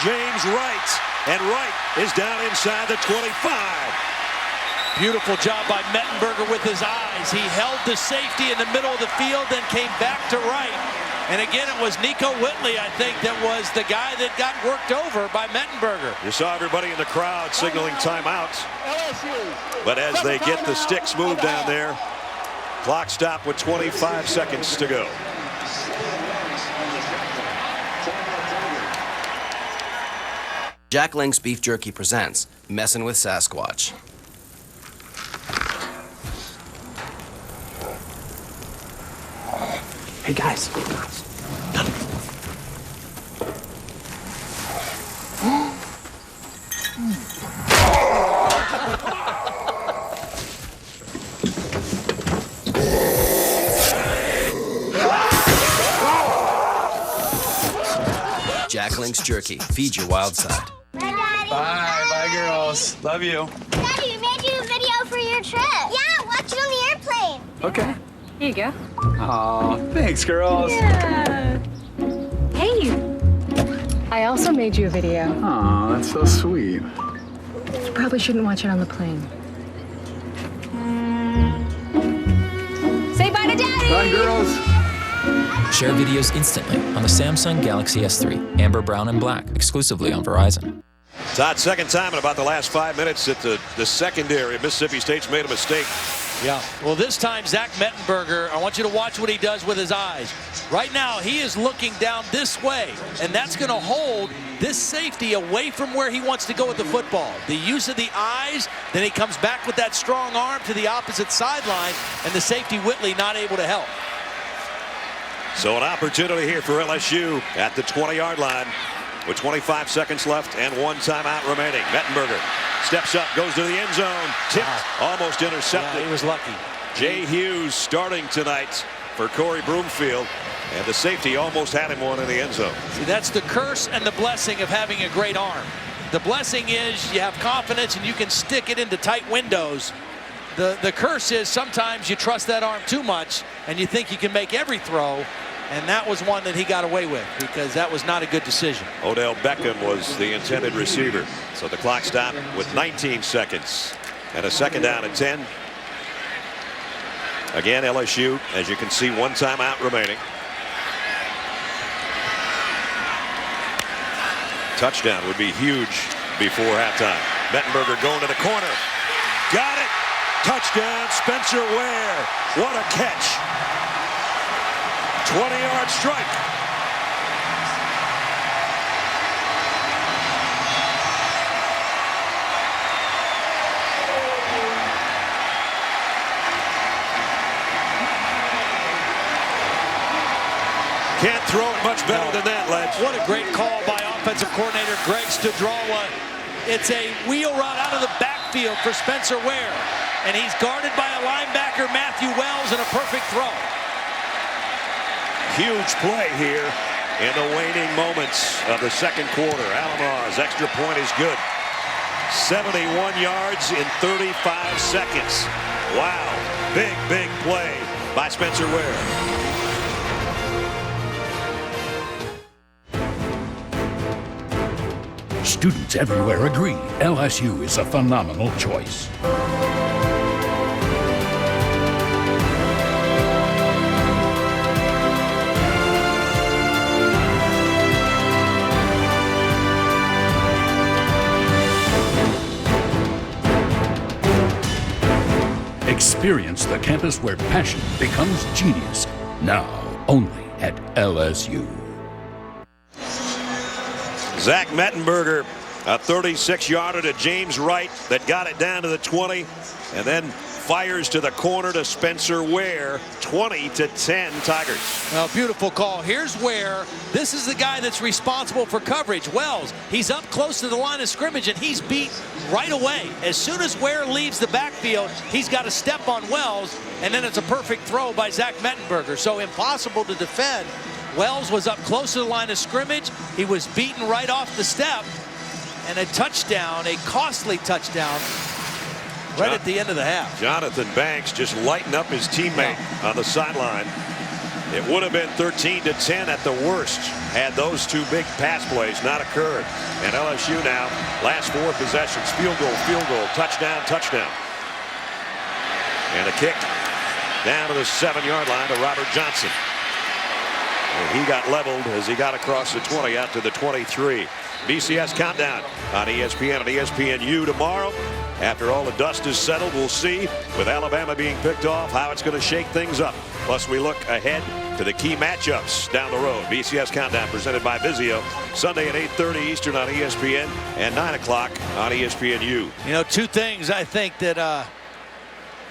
James Wright. And Wright is down inside the 25. Beautiful job by Mettenberger with his eyes. He held the safety in the middle of the field, then came back to Wright. And again, it was Nico Whitley, I think, that was the guy that got worked over by Mettenberger. You saw everybody in the crowd signaling timeouts. But as they get the sticks moved down there, clock stop with 25 seconds to go. Jack Link's Beef Jerky presents Messin' with Sasquatch. Hey, guys. Jack Link's Jerky. Feed your wild side. Bye, Daddy. Bye, girls. Love you. Daddy, we made you a video for your trip. Yeah, watch it on the airplane. Okay. Here you go. Oh, thanks, girls. Yeah. Hey, I also made you a video. Oh, that's so sweet. You probably shouldn't watch it on the plane. Say bye to Daddy! Bye, girls. Share videos instantly on the Samsung Galaxy S3, amber, brown, and black, exclusively on Verizon. Todd, second time in about the last 5 minutes that the secondary of Mississippi State's made a mistake. Yeah, well, this time, Zach Mettenberger, I want you to watch what he does with his eyes. Right now, he is looking down this way, and that's going to hold this safety away from where he wants to go with the football. The use of the eyes, then he comes back with that strong arm to the opposite sideline, and the safety Whitley not able to help. So an opportunity here for LSU at the 20-yard line with 25 seconds left and 1 timeout remaining. Mettenberger steps up, goes to the end zone, tipped, almost intercepted. Yeah, he was lucky. Jay Hughes starting tonight for Corey Broomfield, and the safety almost had him one in the end zone. See, that's the curse and the blessing of having a great arm. The blessing is you have confidence and you can stick it into tight windows. The curse is sometimes you trust that arm too much and you think you can make every throw. And that was one that he got away with because that was not a good decision. Odell Beckham was the intended receiver. So the clock stopped with 19 seconds and a second down at 10. Again, LSU, as you can see, 1 timeout remaining. Touchdown would be huge before halftime. Mettenberger going to the corner. Got it. Touchdown, Spencer Ware. What a catch. 20-yard strike. Can't throw it much better than that, Ledge. What a great call by offensive coordinator Greg Studrawa. It's a wheel route out of the backfield for Spencer Ware. And he's guarded by a linebacker, Matthew Wells, and a perfect throw. Huge play here in the waning moments of the second quarter. Alamar's extra point is good. 71 yards in 35 seconds. Wow. Big, big play by Spencer Ware. Students everywhere agree LSU is a phenomenal choice. Experience the campus where passion becomes genius. Now, only at LSU. Zach Mettenberger, a 36-yarder to James Wright that got it down to the 20, and then fires to the corner to Spencer Ware. 20-10 Tigers. Well, beautiful call. Here's Ware. This is the guy that's responsible for coverage. Wells, he's up close to the line of scrimmage, and he's beat right away. As soon as Ware leaves the backfield, he's got to step on Wells, and then it's a perfect throw by Zach Mettenberger. So impossible to defend. Wells was up close to the line of scrimmage. He was beaten right off the step. And a touchdown, a costly touchdown, right at the end of the half. Jonathan Banks just lighting up his teammate on the sideline. It would have been 13-10 at the worst had those two big pass plays not occurred. And LSU now, last 4 possessions, field goal, touchdown, touchdown. And a kick down to the 7-yard line to Robert Johnson. And he got leveled as he got across the 20 out to the 23. BCS Countdown on ESPN and ESPNU tomorrow. After all the dust is settled, we'll see, with Alabama being picked off, how it's going to shake things up. Plus, we look ahead to the key matchups down the road. BCS Countdown presented by Vizio, Sunday at 8:30 Eastern on ESPN and 9 o'clock on ESPNU. You know, 2 things I think that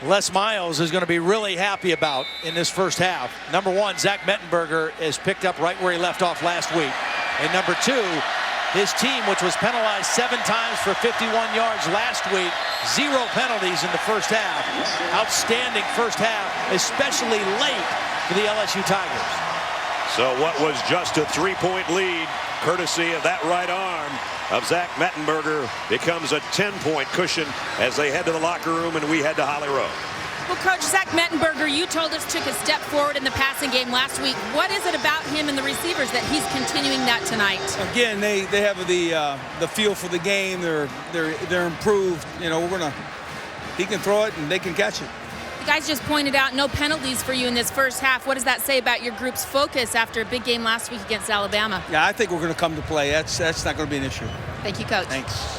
Les Miles is going to be really happy about in this first half. Number 1, Zach Mettenberger is picked up right where he left off last week. And number 2, his team, which was penalized 7 times for 51 yards last week, 0 penalties in the first half. Outstanding first half, especially late for the LSU Tigers. So what was just a 3-point lead, courtesy of that right arm of Zach Mettenberger, becomes a 10-point cushion as they head to the locker room and we head to Holly Rowe. Well, Coach, Zach Mettenberger, you told us took a step forward in the passing game last week. What is it about him and the receivers that he's continuing that tonight? Again, they have the feel for the game. They're improved. You know, he can throw it and they can catch it. You guys just pointed out no penalties for you in this first half. What does that say about your group's focus after a big game last week against Alabama? Yeah, I think we're going to come to play. That's not going to be an issue. Thank you, Coach. Thanks.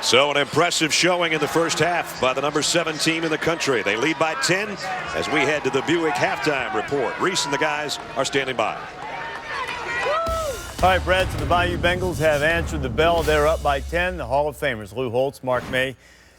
So an impressive showing in the first half by the number 7 team in the country. They lead by 10 as we head to the Buick halftime report. Reese and the guys are standing by. All right, Brad, so the Bayou Bengals have answered the bell. They're up by 10. The Hall of Famers, Lou Holtz, Mark May,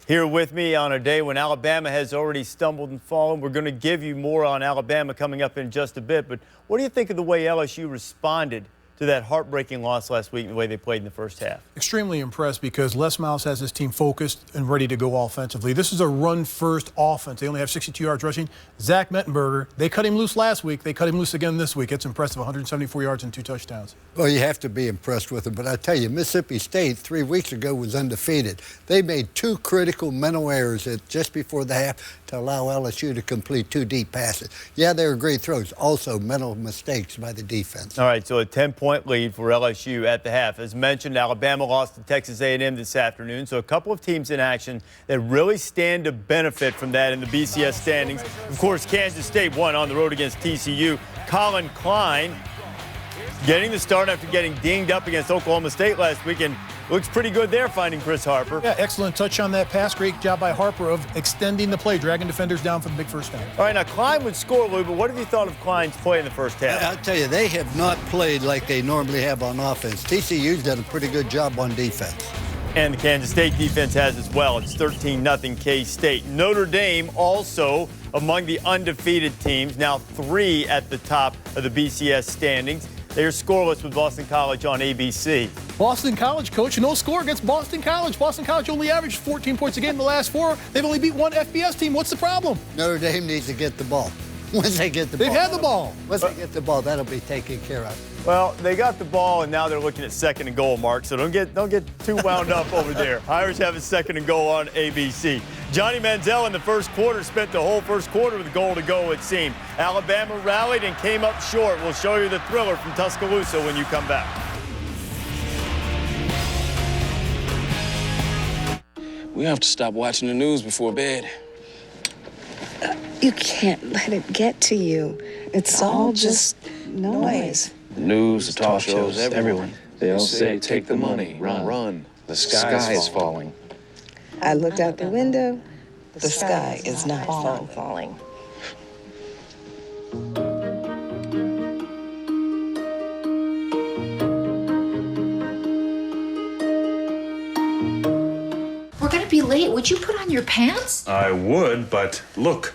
here with me on a day when Alabama has already stumbled and fallen. We're going to give you more on Alabama coming up in just a bit. But what do you think of the way LSU responded to that heartbreaking loss last week and the way they played in the first half? Extremely impressed because Les Miles has his team focused and ready to go offensively. This is a run-first offense. They only have 62 yards rushing. Zach Mettenberger, they cut him loose last week. They cut him loose again this week. It's impressive, 174 yards and 2 touchdowns. Well, you have to be impressed with him. But I tell you, Mississippi State 3 weeks ago was undefeated. They made 2 critical mental errors just before the half to allow LSU to complete 2 deep passes. Yeah, they were great throws. Also, mental mistakes by the defense. All right, so a 10-point lead for LSU at the half. As mentioned, Alabama lost to Texas A&M this afternoon, so a couple of teams in action that really stand to benefit from that in the BCS standings. Of course, Kansas State won on the road against TCU. Colin Klein getting the start after getting dinged up against Oklahoma State last week, and looks pretty good there finding Chris Harper. Yeah, excellent touch on that pass. Great job by Harper of extending the play, dragging defenders down for the big first down. All right, now Klein would score, Lou, but what have you thought of Klein's play in the first half? I'll tell you, they have not played like they normally have on offense. TCU's done a pretty good job on defense. And the Kansas State defense has as well. It's 13-0 K-State. Notre Dame also among the undefeated teams, now 3 at the top of the BCS standings. They are scoreless with Boston College on ABC. Boston College, coach, no score against Boston College. Boston College only averaged 14 points a game in the last 4. They've only beat 1 FBS team. What's the problem? Notre Dame needs to get the ball. Once they get the ball. They've had the ball. Once they get the ball, that'll be taken care of. Well, they got the ball, and now they're looking at 2nd and goal, Mark, so don't get too wound up over there. Irish have a 2nd and goal on ABC. Johnny Manziel in the first quarter spent the whole first quarter with a goal to go, it seemed. Alabama rallied and came up short. We'll show you the thriller from Tuscaloosa when you come back. We have to stop watching the news before bed. You can't let it get to you. It's all just noise. The news, the talk shows, everyone. They all say, take the money, run. The sky is falling. I looked out the window. The sky is not falling. We're going to be late. Would you put on your pants? I would, but look.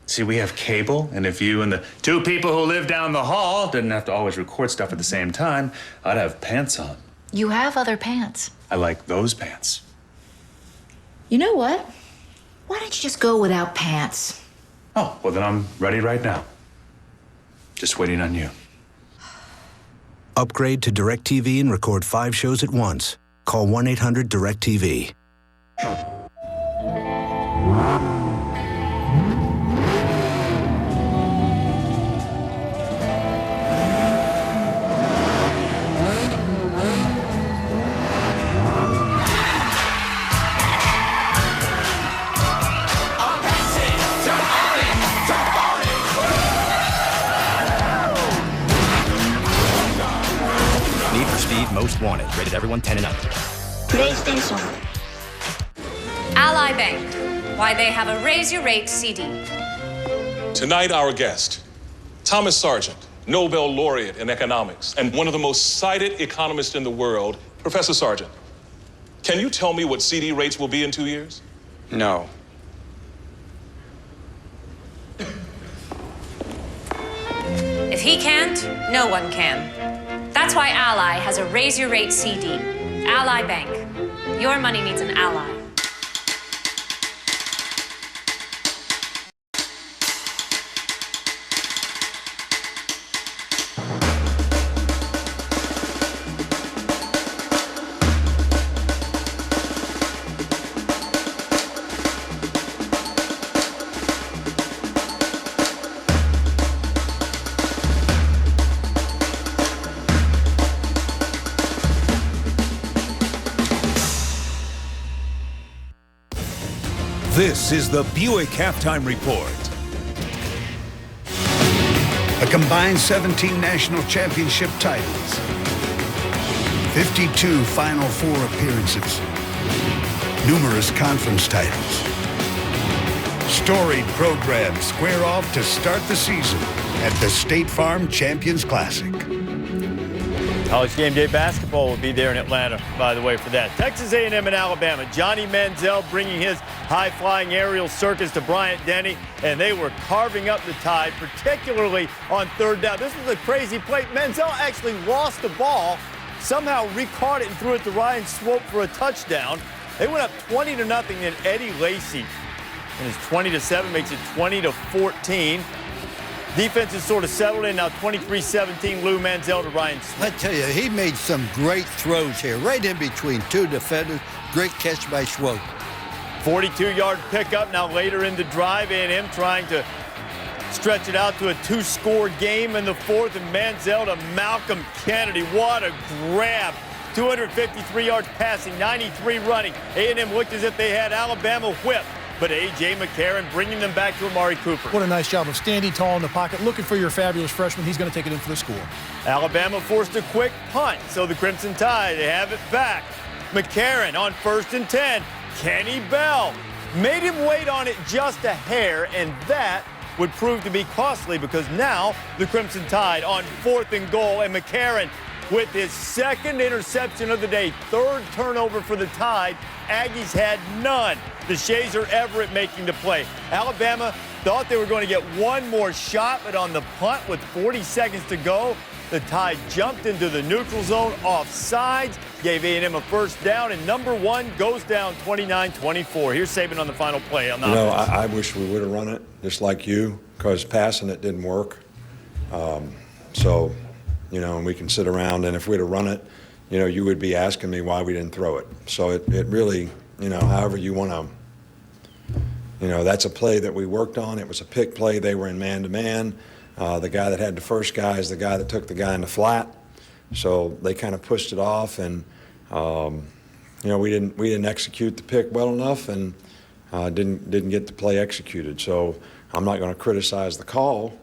See, we have cable, and if you and the two people who live down the hall didn't have to always record stuff at the same time, I'd have pants on. You have other pants. I like those pants. You know what? Why don't you just go without pants? Oh, well, then I'm ready right now. Just waiting on you. Upgrade to DirecTV and record 5 shows at once. Call 1-800-DirecTV. Need for Speed Most Wanted. Rated everyone 10 and up. PlayStation. Ally Bank. Why they have a Raise Your Rate CD. Tonight, our guest, Thomas Sargent, Nobel laureate in economics and one of the most cited economists in the world. Professor Sargent, can you tell me what CD rates will be in 2 years? No. If he can't, no one can. That's why Ally has a Raise Your Rate CD. Ally Bank. Your money needs an ally. This is the Buick Halftime Report. A combined 17 national championship titles, 52 Final Four appearances, numerous conference titles. Storied programs square off to start the season at the State Farm Champions Classic. College Game Day basketball will be there in Atlanta, by the way, for that. Texas A&M and Alabama. Johnny Manziel bringing his high-flying aerial circus to Bryant-Denny, and they were carving up the Tide, particularly on third down. This was a crazy play. Manziel actually lost the ball, somehow recaught it and threw it to Ryan Swope for a touchdown. They went up 20-0, and Eddie Lacy, in his 20-7, makes it 20-14. Defense is sort of settled in now, 23-17, Lou Manziel to Ryan Swope. I tell you, he made some great throws here, right in between two defenders. Great catch by Swope. 42-yard pickup now later in the drive. A&M trying to stretch it out to a 2-score game in the fourth, and Manziel to Malcolm Kennedy. What a grab. 253 yards passing, 93 running. A&M looked as if they had Alabama whipped, but A.J. McCarron bringing them back to Amari Cooper. What a nice job of standing tall in the pocket, looking for your fabulous freshman. He's going to take it in for the score. Alabama forced a quick punt, so the Crimson Tide, they have it back. McCarron on 1st and 10. Kenny Bell made him wait on it just a hair, and that would prove to be costly because now the Crimson Tide on 4th and goal, and McCarron with his second interception of the day, 3rd turnover for the Tide. Aggies had none. DeShazer Everett making the play. Alabama thought they were going to get one more shot, but on the punt with 40 seconds to go, the Tide jumped into the neutral zone offsides, gave A&M a first down, and number one goes down 29-24. Here's Saban on the final play on the offense. I wish we would have run it just like you, because passing it didn't work. And we can sit around, and if we'd have run it, you would be asking me why we didn't throw it. So it really, however you want to, that's a play that we worked on. It was a pick play. They were in man-to-man. The guy that had the first guy is the guy that took the guy in the flat. So they kind of pushed it off, and we didn't execute the pick well enough, and didn't get the play executed. So I'm not going to criticize the call.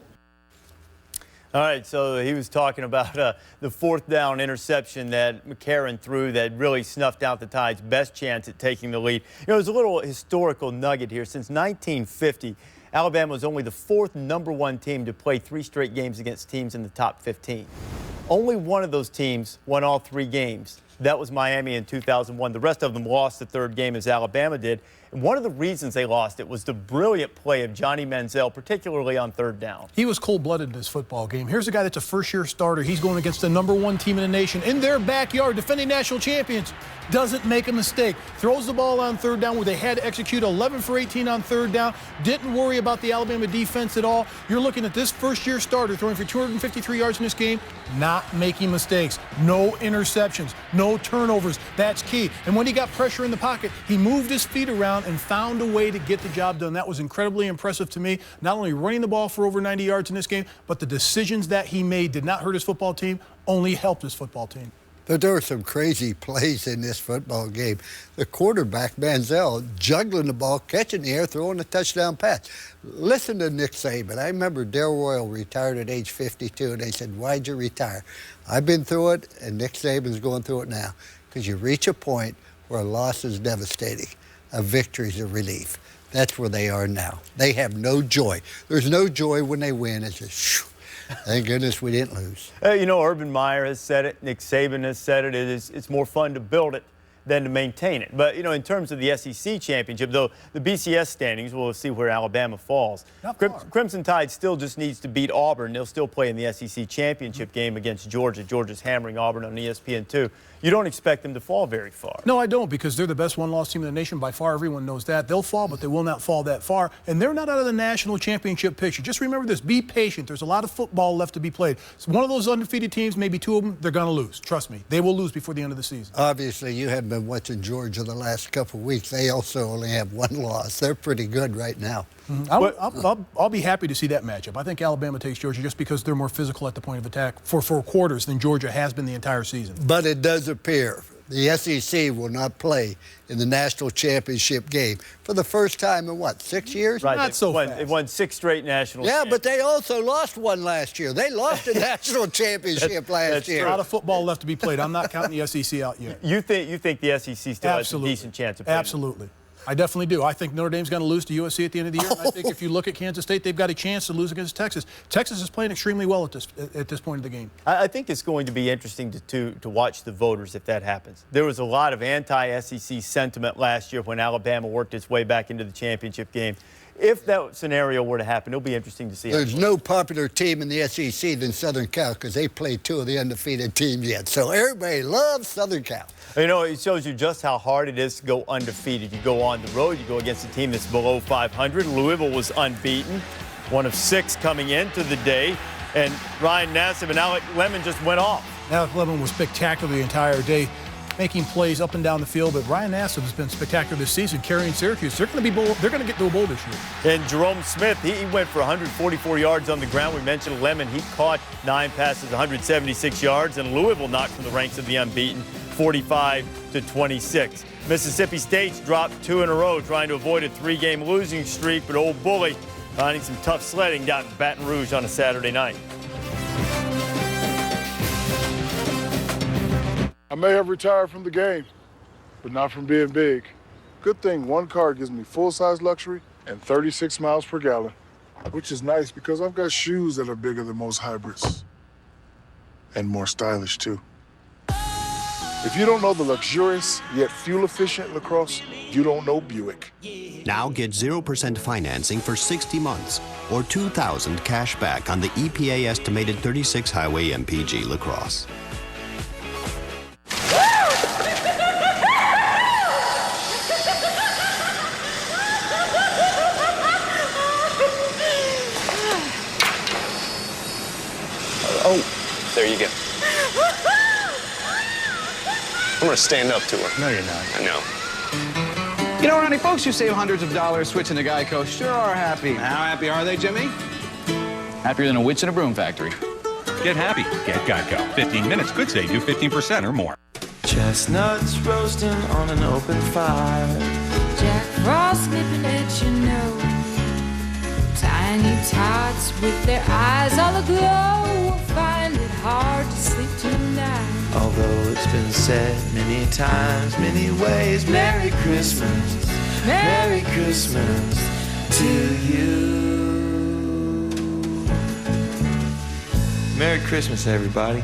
All right, so he was talking about the 4th down interception that McCarron threw that really snuffed out the Tide's best chance at taking the lead. There's a little historical nugget here. Since 1950, Alabama was only the 4th #1 team to play 3 straight games against teams in the top 15. Only one of those teams won all 3 games. That was Miami in 2001. The rest of them lost the third game as Alabama did. And one of the reasons they lost it was the brilliant play of Johnny Manziel, particularly on third down. He was cold-blooded in this football game. Here's a guy that's a first-year starter. He's going against the #1 team in the nation in their backyard, defending national champions. Doesn't make a mistake. Throws the ball on third down where they had to execute 11 for 18 on third down. Didn't worry about the Alabama defense at all. You're looking at this first-year starter throwing for 253 yards in this game, not making mistakes. No interceptions, no turnovers. That's key. And when he got pressure in the pocket, he moved his feet around and found a way to get the job done. That was incredibly impressive to me. Not only running the ball for over 90 yards in this game, but the decisions that he made did not hurt his football team, only helped his football team. But there were some crazy plays in this football game. The quarterback, Manziel, juggling the ball, catching the air, throwing a touchdown pass. Listen to Nick Saban. I remember Darrell Royal retired at age 52, and they said, "Why'd you retire?" I've been through it, and Nick Saban's going through it now. Because you reach a point where a loss is devastating. A victory is a relief. That's where they are now. They have no joy. There's no joy when they win. It's just, shoo. Thank goodness we didn't lose. You know, Urban Meyer has said it. Nick Saban has said it. It's more fun to build it than to maintain it. But, you know, in terms of the SEC championship, though, the BCS standings, we'll see where Alabama falls. Crimson Tide still just needs to beat Auburn. They'll still play in the SEC championship game against Georgia. Georgia's hammering Auburn on ESPN2. You don't expect them to fall very far. No, I don't, because they're the best one-loss team in the nation by far. Everyone knows that. They'll fall, but they will not fall that far. And they're not out of the national championship picture. Just remember this. Be patient. There's a lot of football left to be played. It's one of those undefeated teams, maybe two of them, they're going to lose. Trust me. They will lose before the end of the season. Obviously, you haven't been watching Georgia the last couple of weeks. They also only have one loss. They're pretty good right now. I'll be happy to see that matchup. I think Alabama takes Georgia just because they're more physical at the point of attack for 4 quarters than Georgia has been the entire season. But it does appear the SEC will not play in the national championship game for the first time in, what, 6 years? Right, Not so fast. They've won 6 straight national Yeah, but they also lost one last year. They lost the national championship last year. There's a lot of football left to be played. I'm not counting the SEC out yet. You think the SEC still has a decent chance of playing? Absolutely. I definitely do. I think Notre Dame's going to lose to USC at the end of the year. And I think if you look at Kansas State, they've got a chance to lose against Texas. Texas is playing extremely well at this point of the game. I think it's going to be interesting to watch the voters if that happens. There was a lot of anti-SEC sentiment last year when Alabama worked its way back into the championship game. If that scenario were to happen, it'll be interesting to see. There's no popular team in the SEC than Southern Cal because they played 2 of the undefeated teams yet. So everybody loves Southern Cal. You know, it shows you just how hard it is to go undefeated. You go on the road, you go against a team that's below 500. Louisville was unbeaten, one of 6 coming into the day. And Ryan Nassib and Alec Lemon just went off. Alec Lemon was spectacular the entire day, making plays up and down the field. But Ryan Nassib has been spectacular this season, carrying Syracuse. They're going to get to a bowl this year. And Jerome Smith, he went for 144 yards on the ground. We mentioned Lemon. He caught 9 passes, 176 yards. And Louisville knocked from the ranks of the unbeaten, 45-26. Mississippi State's dropped 2 in a row, trying to avoid a 3-game losing streak. But Old Bully finding some tough sledding down in Baton Rouge on a Saturday night. I may have retired from the game, but not from being big. Good thing one car gives me full-size luxury and 36 miles per gallon, which is nice because I've got shoes that are bigger than most hybrids and more stylish too. If you don't know the luxurious yet fuel-efficient LaCrosse, you don't know Buick. Now get 0% financing for 60 months or $2,000 cash back on the EPA estimated 36 highway MPG LaCrosse. Oh, there you go. I'm gonna stand up to her. No, you're not. I know. You know, Ronnie, folks who save hundreds of dollars switching to Geico sure are happy. How happy are they, Jimmy? Happier than a witch in a broom factory. Get happy. Get Geico. 15 minutes could save you 15% or more. Chestnuts roasting on an open fire. Jack Frost nipping at your nose. Tiny tots with their eyes all aglow will find it hard to sleep tonight. Although it's been said many times, many ways, Merry Christmas, Merry Christmas to you. Merry Christmas, everybody.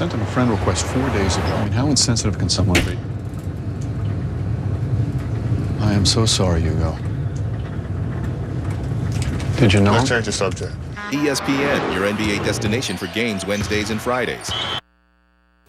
sent him a friend request 4 days ago. I mean, how insensitive can someone be? I am so sorry, Hugo. Did you know? Let's change the subject. ESPN, your NBA destination for games Wednesdays and Fridays.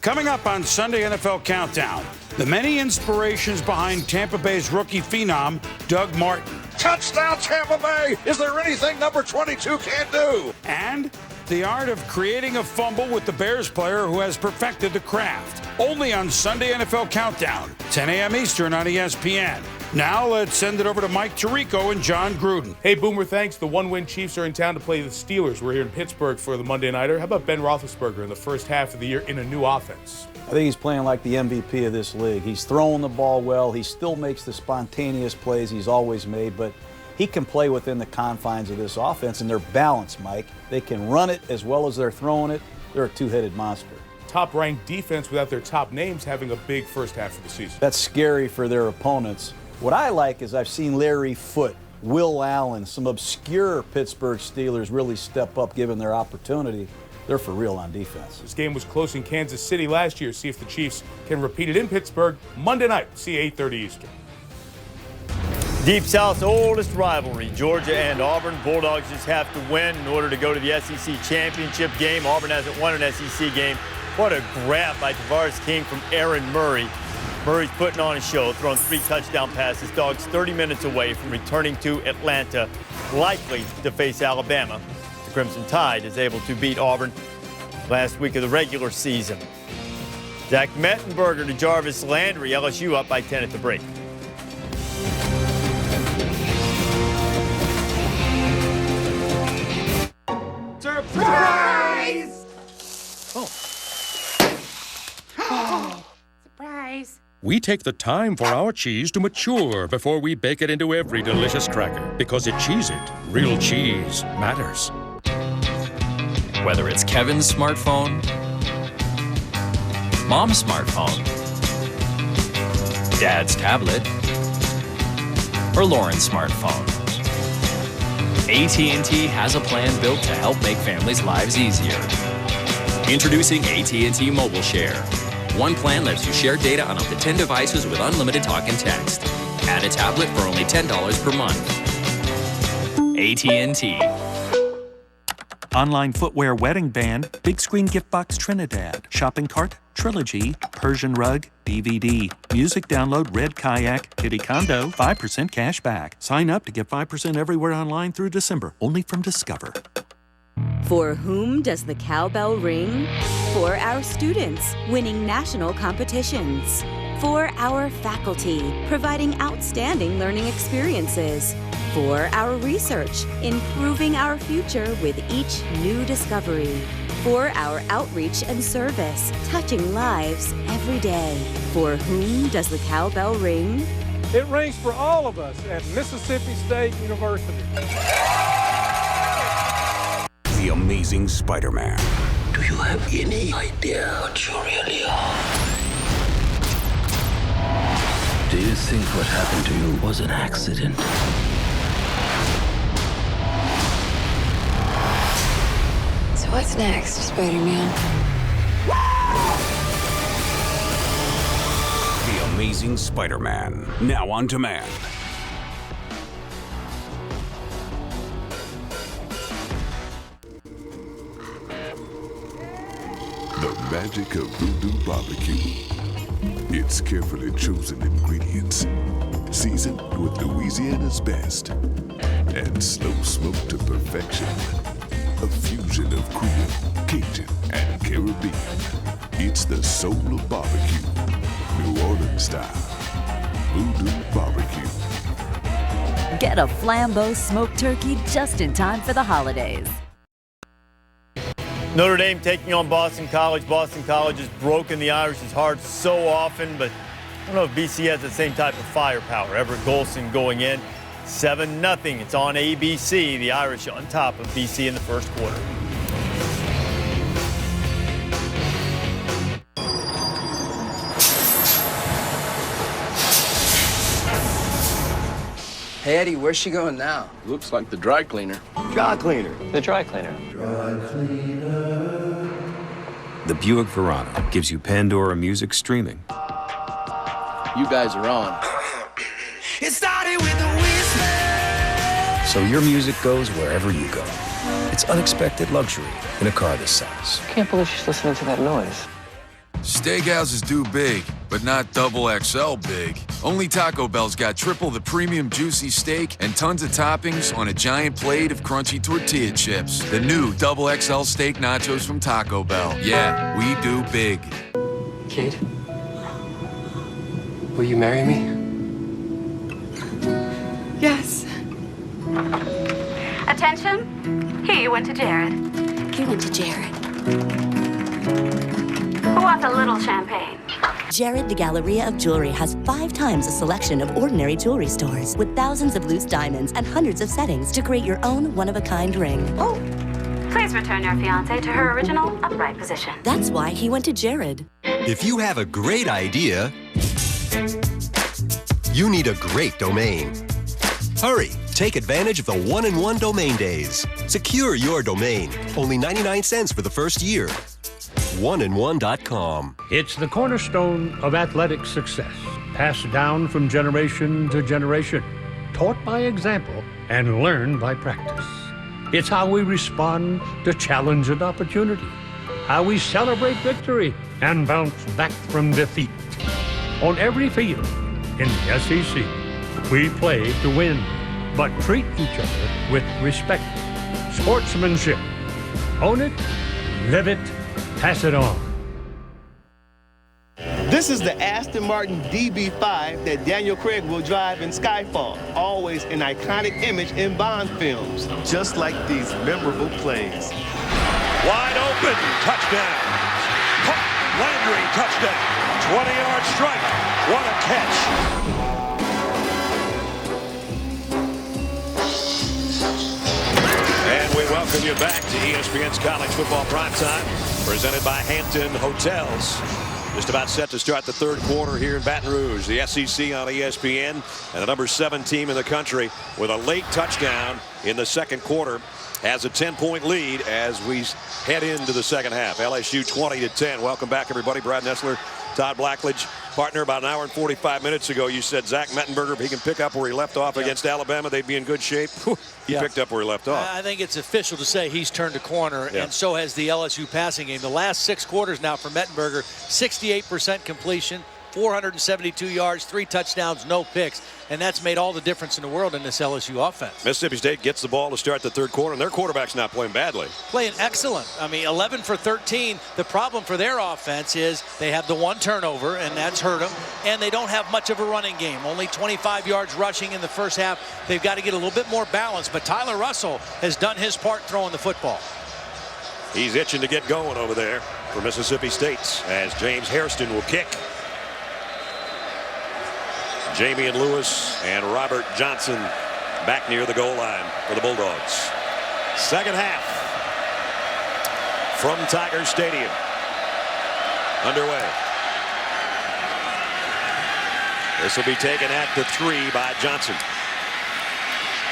Coming up on Sunday NFL Countdown, the many inspirations behind Tampa Bay's rookie phenom, Doug Martin. Touchdown, Tampa Bay! Is there anything number 22 can't do? And the art of creating a fumble with the Bears player who has perfected the craft. Only on Sunday NFL Countdown, 10 a.m. Eastern on ESPN. Now let's send it over to Mike Tirico and John Gruden. Hey, Boomer, thanks. The one-win Chiefs are in town to play the Steelers. We're here in Pittsburgh for the Monday Nighter. How about Ben Roethlisberger in the first half of the year in a new offense? I think he's playing like the MVP of this league. He's throwing the ball well. He still makes the spontaneous plays he's always made, but he can play within the confines of this offense, and they're balanced, Mike. They can run it as well as they're throwing it. They're a two-headed monster. Top-ranked defense without their top names having a big first half of the season. That's scary for their opponents. What I like is I've seen Larry Foote, Will Allen, some obscure Pittsburgh Steelers really step up given their opportunity. They're for real on defense. This game was close in Kansas City last year. See if the Chiefs can repeat it in Pittsburgh Monday night. See 8:30 Eastern. Deep South's oldest rivalry, Georgia and Auburn. Bulldogs just have to win in order to go to the SEC championship game. Auburn hasn't won an SEC game. What a grab by Tavares King from Aaron Murray. Murray's putting on a show, throwing 3 touchdown passes. Dogs 30 minutes away from returning to Atlanta, likely to face Alabama. The Crimson Tide is able to beat Auburn last week of the regular season. Zach Mettenberger to Jarvis Landry. LSU up by 10 at the break. Surprise! Surprise! We take the time for our cheese to mature before we bake it into every delicious cracker. Because at Cheez-It, real cheese matters. Whether it's Kevin's smartphone, Mom's smartphone, Dad's tablet, or Lauren's smartphone, AT&T has a plan built to help make families' lives easier. Introducing AT&T Mobile Share. One plan lets you share data on up to 10 devices with unlimited talk and text. Add a tablet for only $10 per month. AT&T. Online footwear wedding band, big screen gift box Trinidad, shopping cart, Trilogy, Persian rug, DVD, music download, Red Kayak, Kitty Condo, 5% cash back. Sign up to get 5% everywhere online through December, only from Discover. For whom does the cowbell ring? For our students, winning national competitions. For our faculty, providing outstanding learning experiences. For our research, improving our future with each new discovery. For our outreach and service, touching lives every day. For whom does the cowbell ring? It rings for all of us at Mississippi State University. The Amazing Spider-Man. Do you have any idea what you really are? Do you think what happened to you was an accident? So what's next, Spider-Man? The Amazing Spider-Man. Now on demand. The magic of Voodoo Barbecue. Its carefully chosen ingredients, seasoned with Louisiana's best, and slow smoked to perfection. A fusion of Creole, Cajun, and Caribbean. It's the soul of barbecue. New Orleans style. Voodoo Barbecue. Get a flambeau smoked turkey just in time for the holidays. Notre Dame taking on Boston College. Boston College has broken the Irish's heart so often, but I don't know if BC has the same type of firepower. Everett Golson going in 7-0. It's on ABC. The Irish on top of BC in the first quarter. Hey, Eddie, where's she going now? Looks like the dry cleaner. Dry cleaner. The dry cleaner. Dry cleaner. The Buick Verano gives you Pandora music streaming. You guys are on. It started with a whisper. So your music goes wherever you go. It's unexpected luxury in a car this size. Can't believe she's listening to that noise. Steakhouses do big, but not double XL big. Only Taco Bell's got triple the premium juicy steak and tons of toppings on a giant plate of crunchy tortilla chips. The new double XL steak nachos from Taco Bell. Yeah, we do big. Kate, will you marry me? Yes. Attention. He went to Jared. He went to Jared. Who wants a little champagne? Jared, the Galleria of Jewelry, has 5 times the selection of ordinary jewelry stores with thousands of loose diamonds and hundreds of settings to create your own one-of-a-kind ring. Oh. Please return your fiancée to her original upright position. That's why he went to Jared. If you have a great idea, you need a great domain. Hurry! Take advantage of the 1-in-1 domain days. Secure your domain. Only 99 cents for the first year. 1in1.com. It's the cornerstone of athletic success, passed down from generation to generation, taught by example and learned by practice. It's how we respond to challenge and opportunity, how we celebrate victory and bounce back from defeat. On every field in the SEC, we play to win, but treat each other with respect. Sportsmanship. Own it, live it, pass it on. This is the Aston Martin DB5 that Daniel Craig will drive in Skyfall. Always an iconic image in Bond films, just like these memorable plays. Wide open, touchdown. Landry, touchdown. 20-yard strike. What a catch. And we welcome you back to ESPN's College Football Primetime, presented by Hampton Hotels. Just about set to start the third quarter here in Baton Rouge. The SEC on ESPN, and the number 7 team in the country with a late touchdown in the second quarter has a 10-point lead as we head into the second half. LSU 20-10. Welcome back, everybody. Brad Nessler, Todd Blackledge. Partner, about an hour and 45 minutes ago, you said Zach Mettenberger, if he can pick up where he left off against Alabama, they'd be in good shape. He picked up where he left off. I think it's official to say he's turned a corner, and so has the LSU passing game. The last 6 quarters now for Mettenberger, 68% completion, 472 yards, 3 touchdowns, no picks. And that's made all the difference in the world in this LSU offense. Mississippi State gets the ball to start the third quarter, and their quarterback's not playing badly. Playing excellent. I mean, 11 for 13. The problem for their offense is they have the 1 turnover, and that's hurt them. And they don't have much of a running game. Only 25 yards rushing in the first half. They've got to get a little bit more balance. But Tyler Russell has done his part throwing the football. He's itching to get going over there for Mississippi State as James Hairston will kick. Jamie Lewis and Robert Johnson back near the goal line for the Bulldogs. Second half from Tiger Stadium underway. This will be taken at the 3 by Johnson.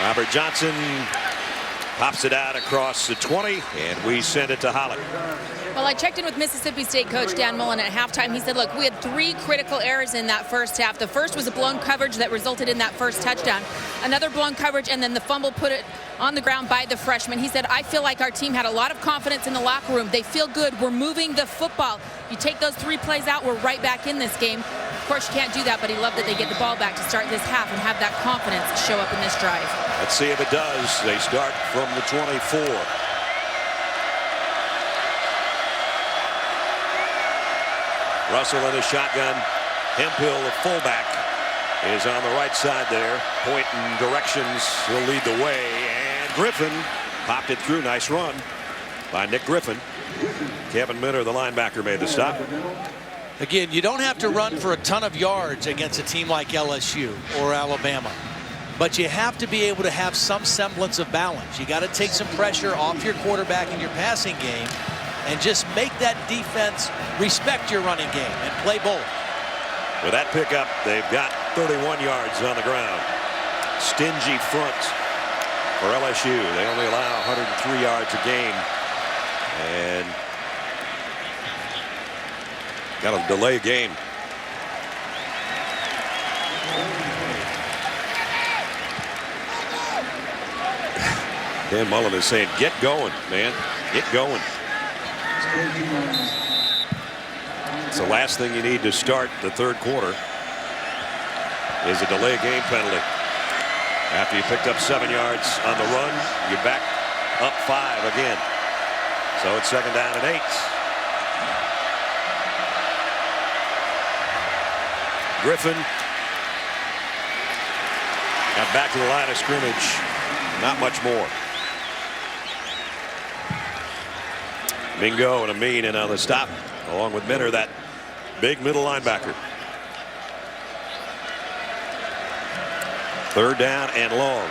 Robert Johnson pops it out across the 20, and we send it to Holly. Well, I checked in with Mississippi State coach Dan Mullen at halftime. He said, look, we had 3 critical errors in that first half. The first was a blown coverage that resulted in that first touchdown. Another blown coverage, and then the fumble put it on the ground by the freshman. He said, I feel like our team had a lot of confidence in the locker room. They feel good. We're moving the football. You take those 3 plays out, we're right back in this game. Of course, you can't do that, but he loved that they get the ball back to start this half and have that confidence show up in this drive. Let's see if it does. They start from the 24. Russell in the shotgun. Hemphill, the fullback, is on the right side there, pointing directions. He'll lead the way, and Griffin popped it through. Nice run by Nick Griffin. Kevin Minter, the linebacker, made the stop. Again, you don't have to run for a ton of yards against a team like LSU or Alabama, but you have to be able to have some semblance of balance. You got to take some pressure off your quarterback in your passing game and just make that defense respect your running game and play both. With that pickup, they've got 31 yards on the ground. Stingy front for LSU. They only allow 103 yards a game. And Got to delay a game. Dan Mullen is saying, get going, man. Get going. It's the last thing you need to start the third quarter is a delay game penalty. After you picked up 7 yards on the run, you're back up 5 again. So it's 2nd down and 8. Griffin got back to the line of scrimmage. Not much more. Mingo and Amin in on the stop, along with Minner, that big middle linebacker. 3rd down and long.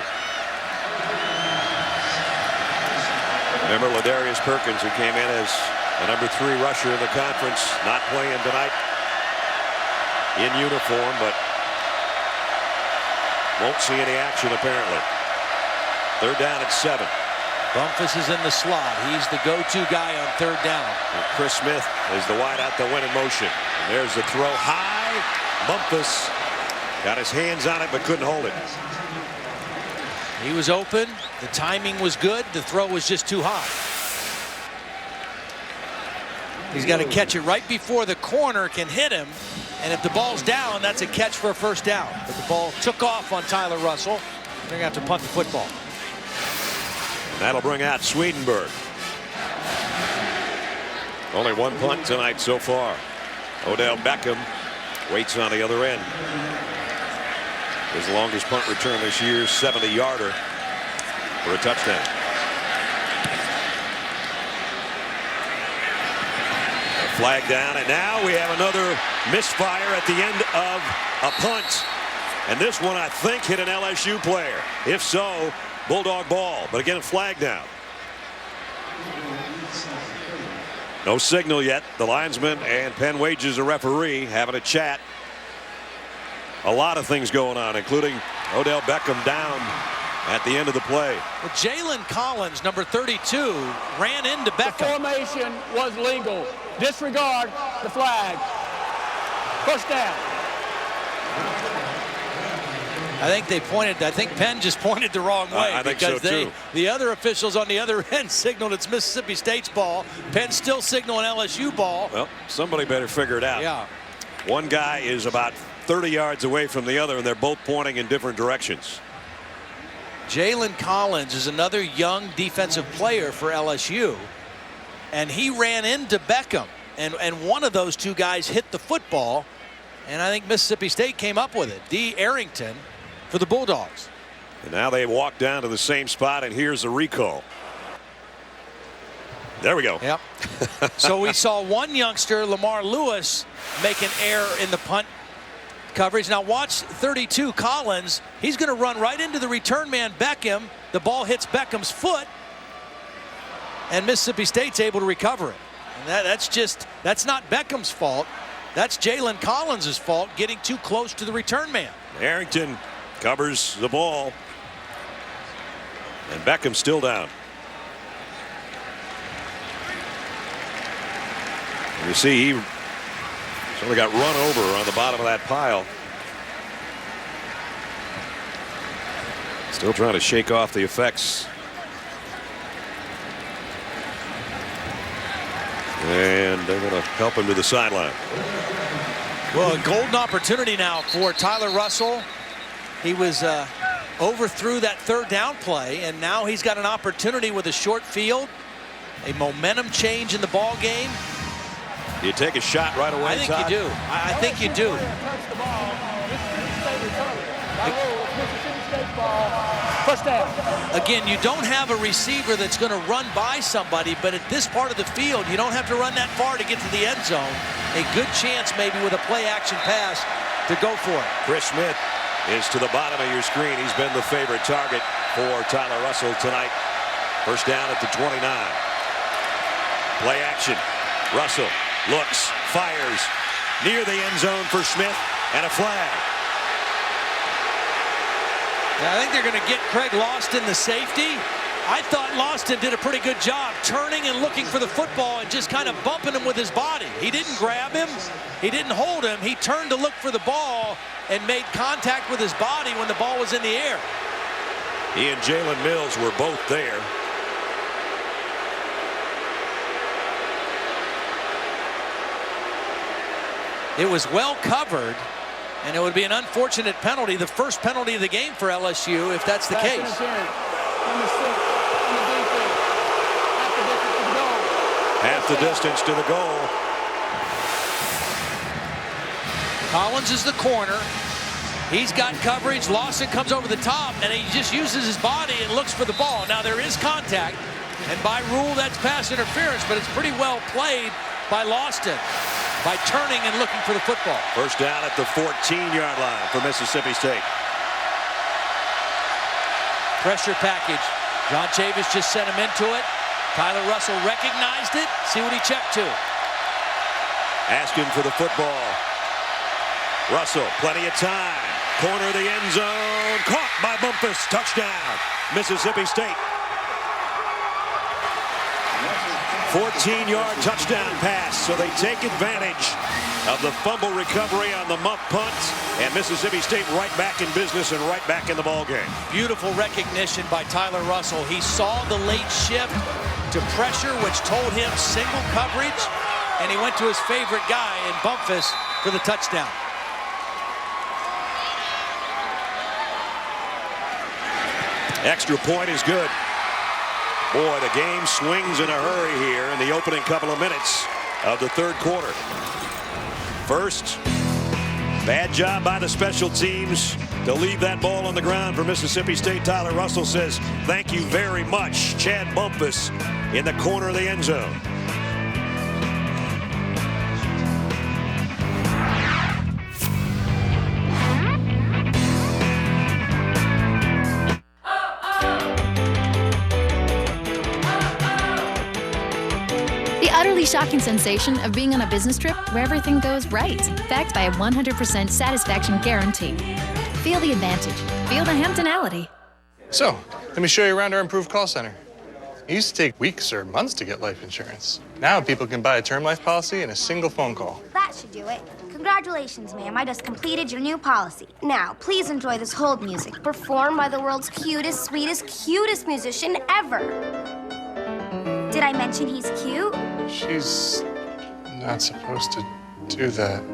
Remember Ladarius Perkins, who came in as the #3 rusher in the conference, not playing tonight in uniform, but won't see any action apparently. 3rd down at 7. Bumpus is in the slot. He's the go-to guy on 3rd down. And Chris Smith is the wide out the win in motion. And there's the throw high. Bumpus got his hands on it but couldn't hold it. He was open. The timing was good. The throw was just too high. He's got to catch it right before the corner can hit him. And if the ball's down, that's a catch for a 1st down. But the ball took off on Tyler Russell. They're going to have to punt the football. That'll bring out Swedenberg. Only 1 punt tonight so far. Odell Beckham waits on the other end. His longest punt return this year, 70-yarder for a touchdown. A flag down, and now we have another misfire at the end of a punt. And this one, I think, hit an LSU player. If so, Bulldog ball, but again, a flag down. No signal yet. The linesman and Penn Wages, a referee, having a chat. A lot of things going on, including Odell Beckham down at the end of the play. Well, Jalen Collins, number 32, ran into Beckham. The formation was legal. Disregard the flag. 1st down. I think Penn just pointed the wrong way. I think so too. The other officials on the other end signaled it's Mississippi State's ball. Penn still signaling LSU ball. Well, somebody better figure it out. Yeah. One guy is about 30 yards away from the other, and they're both pointing in different directions. Jalen Collins is another young defensive player for LSU, and he ran into Beckham, and one of those two guys hit the football, and I think Mississippi State came up with it. D. Arrington for the Bulldogs. And now they walk down to the same spot, and here's a recall. There we go. Yep. So we saw one youngster, Lamar Lewis, make an error in the punt coverage. Now watch 32 Collins. He's going to run right into the return man Beckham. The ball hits Beckham's foot, and Mississippi State's able to recover it. And that's not Beckham's fault. That's Jalen Collins' fault, getting too close to the return man. Arrington covers the ball, and Beckham's still down. And you see he sort of got run over on the bottom of that pile. Still trying to shake off the effects. And they're going to help him to the sideline. Well, a golden opportunity now for Tyler Russell. He was overthrew that 3rd down play, and now he's got an opportunity with a short field, a momentum change in the ball game. You take a shot right away. I think you do. I think you do. First down. Again, you don't have a receiver that's going to run by somebody, but at this part of the field, you don't have to run that far to get to the end zone. A good chance maybe with a play-action pass to go for it. Chris Smith is to the bottom of your screen. He's been the favorite target for Tyler Russell tonight. 1st down at the 29. Play action. Russell looks, fires near the end zone for Smith, and a flag. I think they're going to get Craig Lost in the safety. I thought Loston did a pretty good job turning and looking for the football and just kind of bumping him with his body. He didn't grab him. He didn't hold him. He turned to look for the ball and made contact with his body when the ball was in the air. He and Jalen Mills were both there. It was well covered, and it would be an unfortunate penalty, the first penalty of the game for LSU if that's the case. Half the distance to the goal. Collins is the corner. He's got coverage. Lawson comes over the top, and he just uses his body and looks for the ball. Now, there is contact, and by rule, that's pass interference, but it's pretty well played by Lawson by turning and looking for the football. First down at the 14-yard line for Mississippi State. Pressure package. John Chavis just sent him into it. Tyler Russell recognized it. See what he checked to. Asking for the football. Russell, plenty of time. Corner of the end zone. Caught by Bumpus. Touchdown, Mississippi State. 14-yard touchdown pass. So they take advantage of the fumble recovery on the muff punt. And Mississippi State right back in business and right back in the ballgame. Beautiful recognition by Tyler Russell. He saw the late shift to pressure, which told him single coverage, and he went to his favorite guy in Bumpus for the touchdown. Extra point is good. Boy, the game swings in a hurry here in the opening couple of minutes of the third quarter. First, bad job by the special teams to leave that ball on the ground for Mississippi State. Tyler Russell says, thank you very much. Chad Bumpus in the corner of the end zone. The utterly shocking sensation of being on a business trip where everything goes right, backed by a 100% satisfaction guarantee. Feel the advantage. Feel the Hamptonality. So, let me show you around our improved call center. It used to take weeks or months to get life insurance. Now people can buy a term life policy in a single phone call. That should do it. Congratulations, ma'am. I just completed your new policy. Now, please enjoy this hold music, performed by the world's cutest, sweetest, cutest musician ever. Did I mention he's cute? She's not supposed to do that.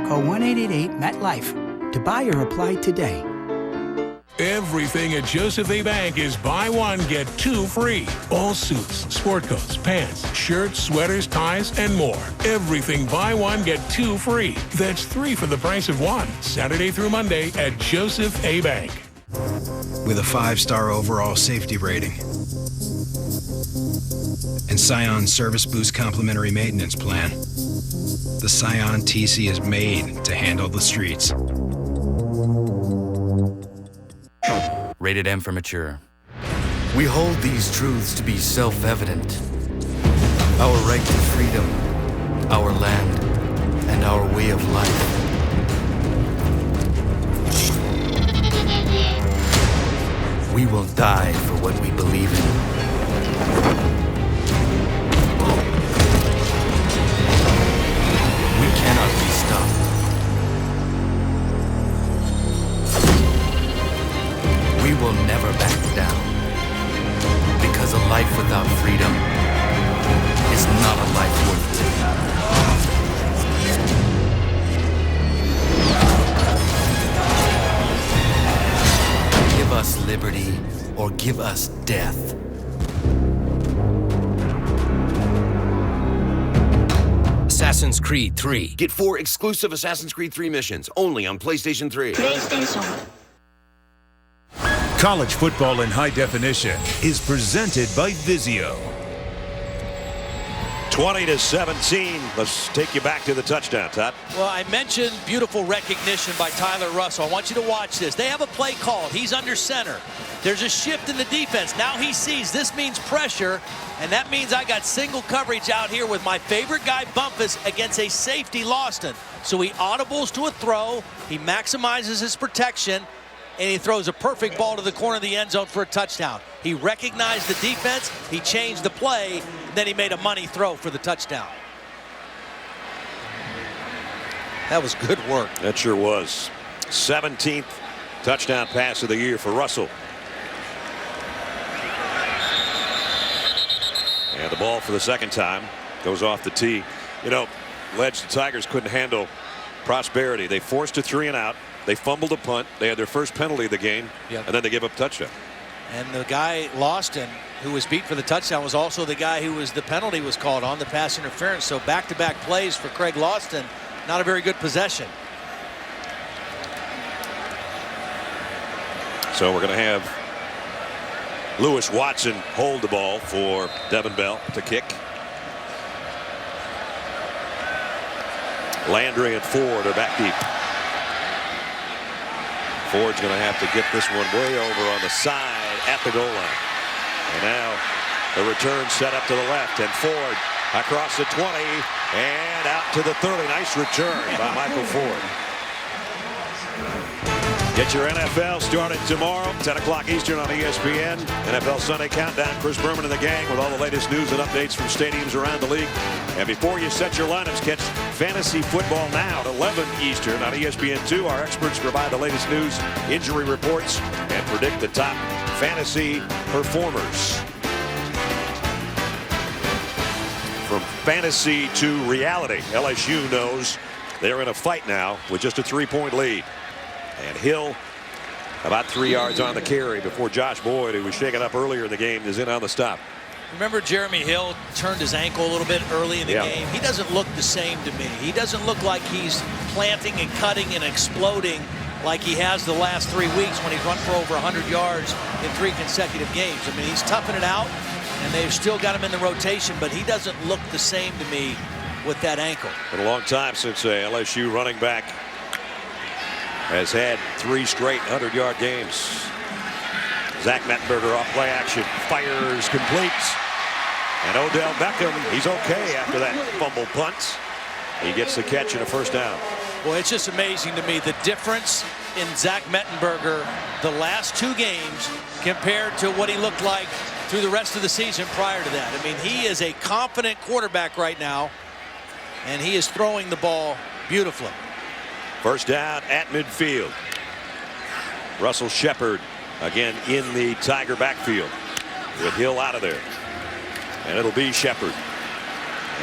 Call 1-888-MET-LIFE to buy or apply today. Everything at Joseph A. Bank is buy one, get two free. All suits, sport coats, pants, shirts, sweaters, ties, and more. Everything buy one, get two free. That's 3 for the price of 1. Saturday through Monday at Joseph A. Bank. With a 5-star overall safety rating and Scion Service Boost complimentary maintenance plan, the Scion TC is made to handle the streets. Rated M for mature. We hold these truths to be self-evident. Our right to freedom, our land, and our way of life. We will die for what we believe in. We cannot be stopped. We will never back down, because a life without freedom is not a life worth living. Give us liberty or give us death. Assassin's Creed 3. Get 4 exclusive Assassin's Creed 3 missions only on PlayStation 3. College football in high definition is presented by Vizio. 20-17. Let's take you back to the touchdown, Todd. Well, I mentioned beautiful recognition by Tyler Russell. I want you to watch this. They have a play called. He's under center. There's a shift in the defense. Now he sees this means pressure, and that means I got single coverage out here with my favorite guy, Bumpus, against a safety, Lawson. So he audibles to a throw. He maximizes his protection. and he throws a perfect ball to the corner of the end zone for a touchdown. He recognized the defense, he changed the play, and then he made a money throw for the touchdown. That was good work. That sure was. 17th touchdown pass of the year for Russell. And the ball for the second time goes off the tee. You know, Ledge, the Tigers couldn't handle Prosperity. They forced a 3-and-out. They fumbled a punt. They had their first penalty of the game. Yep. And then they gave up a touchdown. And the guy, Lawston, who was beat for the touchdown, was also the guy who was the penalty was called on, the pass interference. So back-to-back plays for Craig Lawston. Not a very good possession. So we're going to have Lewis Watson hold the ball for Devin Bell to kick. Landry and Ford are back deep. Ford's going to have to get this one way over on the side at the goal line. And now the return set up to the left, and Ford across the 20 and out to the 30. Nice return by Michael Ford. Get your NFL started tomorrow, 10 o'clock Eastern on ESPN. NFL Sunday Countdown. Chris Berman and the gang with all the latest news and updates from stadiums around the league. And before you set your lineups, catch Fantasy Football Now at 11 Eastern on ESPN2. Our experts provide the latest news, injury reports, and predict the top fantasy performers. From fantasy to reality, LSU knows they're in a fight now with just a 3-point lead. And Hill about 3 yards on the carry before Josh Boyd, who was shaken up earlier in the game, is in on the stop. Remember, Jeremy Hill turned his ankle a little bit early in the game. He doesn't look the same to me. He doesn't look like he's planting and cutting and exploding like he has the last 3 weeks when he's run for over 100 yards in 3 consecutive games. I mean, he's toughing it out, and they've still got him in the rotation, but he doesn't look the same to me with that ankle. Been a long time since LSU running back has had 3 straight 100-yard games. Zach Mettenberger off play action, fires, completes. And Odell Beckham, he's okay after that fumble punt. He gets the catch and a first down. Well, it's just amazing to me the difference in Zach Mettenberger the last 2 games compared to what he looked like through the rest of the season prior to that. I mean, he is a confident quarterback right now, and he is throwing the ball beautifully. First down at midfield. Russell Shepard again in the Tiger backfield with Hill out of there. And it'll be Shepard.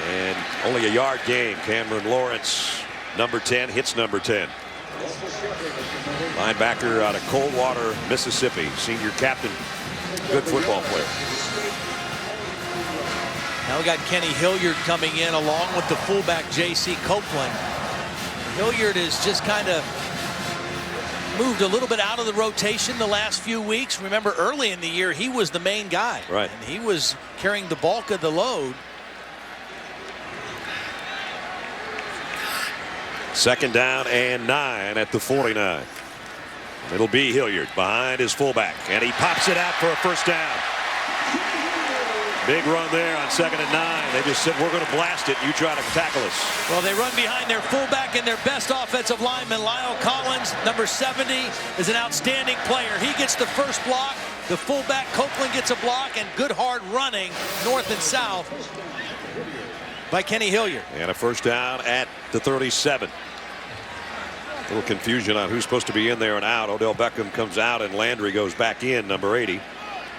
And only a yard gain. Cameron Lawrence, number 10, hits number 10. Linebacker out of Coldwater, Mississippi. Senior captain. Good football player. Now we got Kenny Hilliard coming in along with the fullback J.C. Copeland. Hilliard has just kind of moved a little bit out of the rotation the last few weeks. Remember, early in the year, he was the main guy. Right. And he was carrying the bulk of the load. Second down and 9 at the 49. It'll be Hilliard behind his fullback, and he pops it out for a first down. Big run there on 2nd and 9. They just said, we're going to blast it. You try to tackle us. Well, they run behind their fullback and their best offensive lineman, Lyle Collins, number 70, is an outstanding player. He gets the first block. The fullback, Copeland, gets a block, and good hard running north and south by Kenny Hilliard. And a first down at the 37. A little confusion on who's supposed to be in there and out. Odell Beckham comes out, and Landry goes back in, number 80.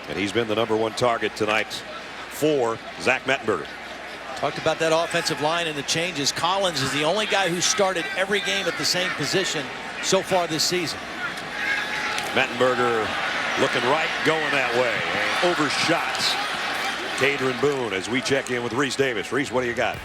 And he's been the number 1 target tonight for Zach Mettenberger. Talked about that offensive line and the changes. Collins is the only guy who started every game at the same position so far this season. Mettenberger looking right, going that way, and overshot Cadron Boone as we check in with Reese Davis. Reese, what do you got?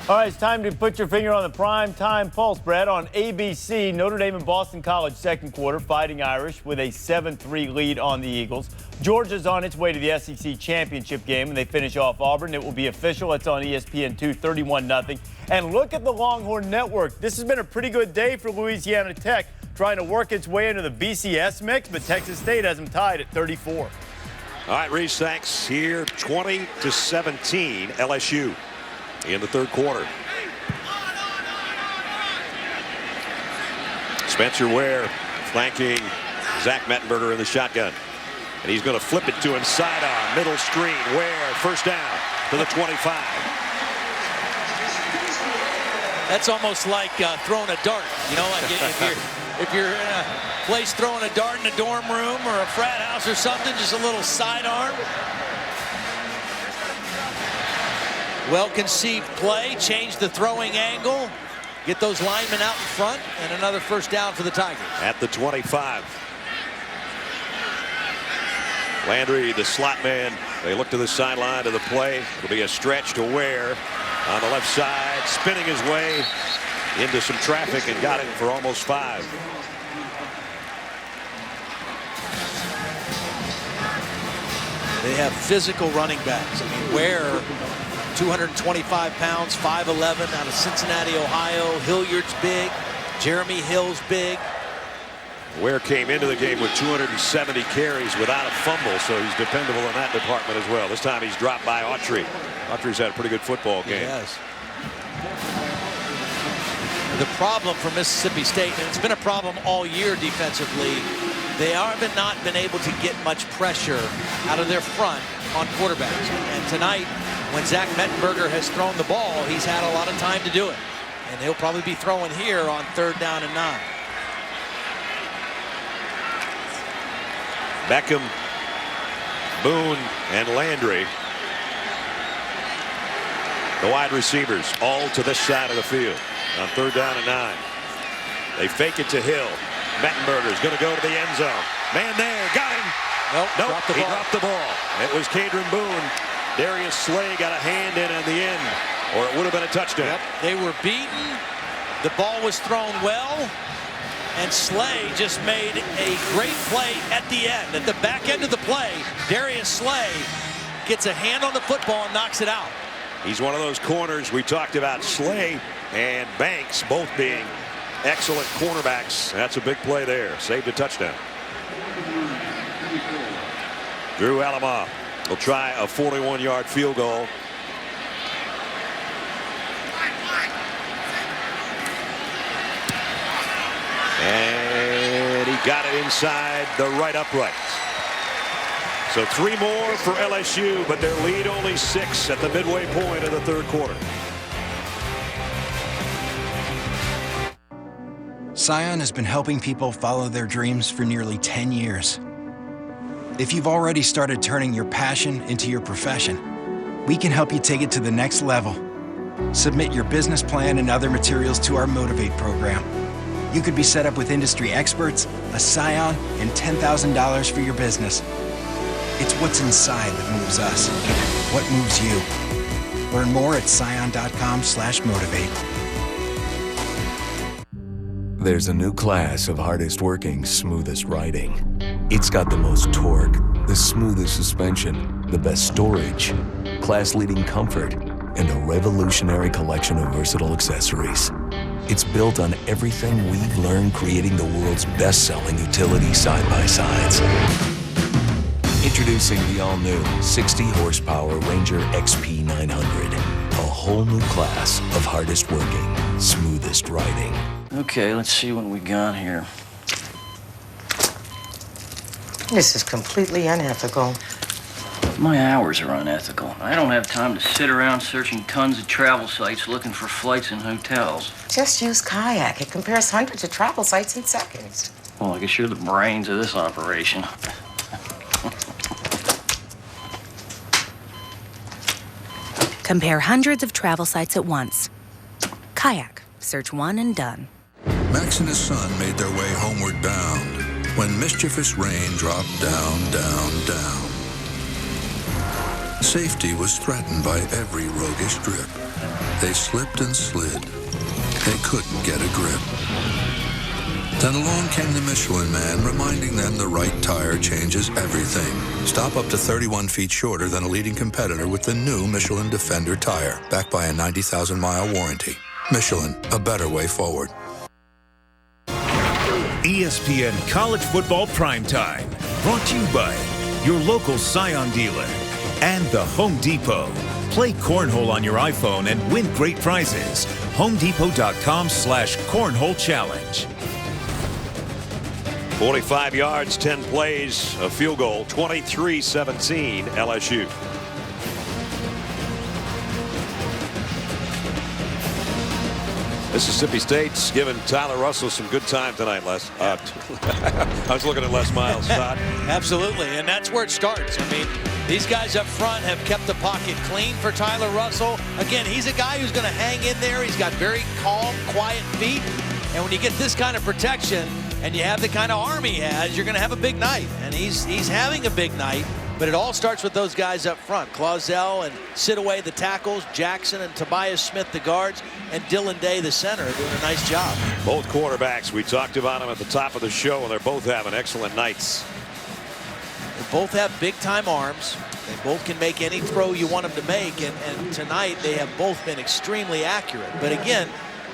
All right, it's time to put your finger on the prime time pulse, Brad. On ABC, Notre Dame and Boston College second quarter, Fighting Irish with a 7-3 lead on the Eagles. Georgia's on its way to the SEC championship game, and they finish off Auburn. It will be official. It's on ESPN2, 31-0. And look at the Longhorn Network. This has been a pretty good day for Louisiana Tech, trying to work its way into the BCS mix, but Texas State has them tied at 34. All right, Reese, thanks. Here, 20-17, LSU. In the third quarter. Spencer Ware Flanking Zach Mettenberger in the shotgun. And he's going to flip it to him sidearm, middle screen. Ware, first down to the 25. That's almost like throwing a dart. You know, like if you're in a place throwing a dart in a dorm room or a frat house or something, just a little sidearm. Well-conceived play, change the throwing angle, get those linemen out in front, and another first down for the Tigers. At the 25. Landry, the slot man. They look to the sideline to the play. It'll be a stretch to Ware on the left side, spinning his way into some traffic and got it for almost 5. They have physical running backs. I mean, Ware, 225 pounds, 5'11", out of Cincinnati, Ohio. Hilliard's big. Jeremy Hill's big. Ware came into the game with 270 carries without a fumble, so he's dependable in that department as well. This time he's dropped by Autry. Autry's had a pretty good football game. Yes. The problem for Mississippi State, and it's been a problem all year defensively, they have not been able to get much pressure out of their front on quarterbacks. And tonight, when Zach Mettenberger has thrown the ball, he's had a lot of time to do it. And he'll probably be throwing here on 3rd down and 9. Beckham, Boone, and Landry. The wide receivers all to this side of the field on 3rd down and 9. They fake it to Hill. Mettenberger's going to go to the end zone. Man there, got him. Nope, he dropped the ball. It was Cadron Boone. Darius Slay got a hand in the end, or it would have been a touchdown. Yep, they were beaten. The ball was thrown well. And Slay just made a great play at the end. At the back end of the play, Darius Slay gets a hand on the football and knocks it out. He's one of those corners we talked about. Slay and Banks both being excellent cornerbacks. That's a big play there. Saved a touchdown. Drew Alama will try a 41-yard field goal. And he got it inside the right upright. So 3 more for LSU, but their lead only 6 at the midway point of the 3rd quarter. Scion has been helping people follow their dreams for nearly 10 years. If you've already started turning your passion into your profession, we can help you take it to the next level. Submit your business plan and other materials to our Motivate program. You could be set up with industry experts, a Scion, and $10,000 for your business. It's what's inside that moves us. What moves you? Learn more at scion.com/motivate. There's a new class of hardest working, smoothest riding. It's got the most torque, the smoothest suspension, the best storage, class-leading comfort, and a revolutionary collection of versatile accessories. It's built on everything we've learned creating the world's best-selling utility side-by-sides. Introducing the all-new 60-horsepower Ranger XP 900. A whole new class of hardest working, smoothest riding. Okay, let's see what we got here. This is completely unethical. My hours are unethical. I don't have time to sit around searching tons of travel sites looking for flights and hotels. Just use Kayak. It compares hundreds of travel sites in seconds. Well, I guess you're the brains of this operation. Compare hundreds of travel sites at once. Kayak. Search one and done. Max and his son made their way homeward bound when mischievous rain dropped down, down, down. Safety was threatened by every roguish drip. They slipped and slid. They couldn't get a grip. Then along came the Michelin Man, reminding them the right tire changes everything. Stop up to 31 feet shorter than a leading competitor with the new Michelin Defender tire, backed by a 90,000-mile warranty. Michelin, a better way forward. ESPN College Football Primetime, brought to you by your local Scion dealer and the Home Depot. Play cornhole on your iPhone and win great prizes. HomeDepot.com/cornhole challenge. 45 yards, 10 plays, a field goal, 23-17 LSU. Mississippi State's given Tyler Russell some good time tonight, Les. I was looking at Les Miles. Absolutely, and that's where it starts. I mean, these guys up front have kept the pocket clean for Tyler Russell. Again, he's a guy who's going to hang in there. He's got very calm, quiet feet. And when you get this kind of protection and you have the kind of arm he has, you're going to have a big night. And he's having a big night. But it all starts with those guys up front. Clausell and Sidaway, the tackles, Jackson and Tobias Smith, the guards, and Dylan Day, the center, doing a nice job. Both quarterbacks, we talked about them at the top of the show, and they're both having excellent nights. They both have big-time arms. They both can make any throw you want them to make, and tonight they have both been extremely accurate. But again,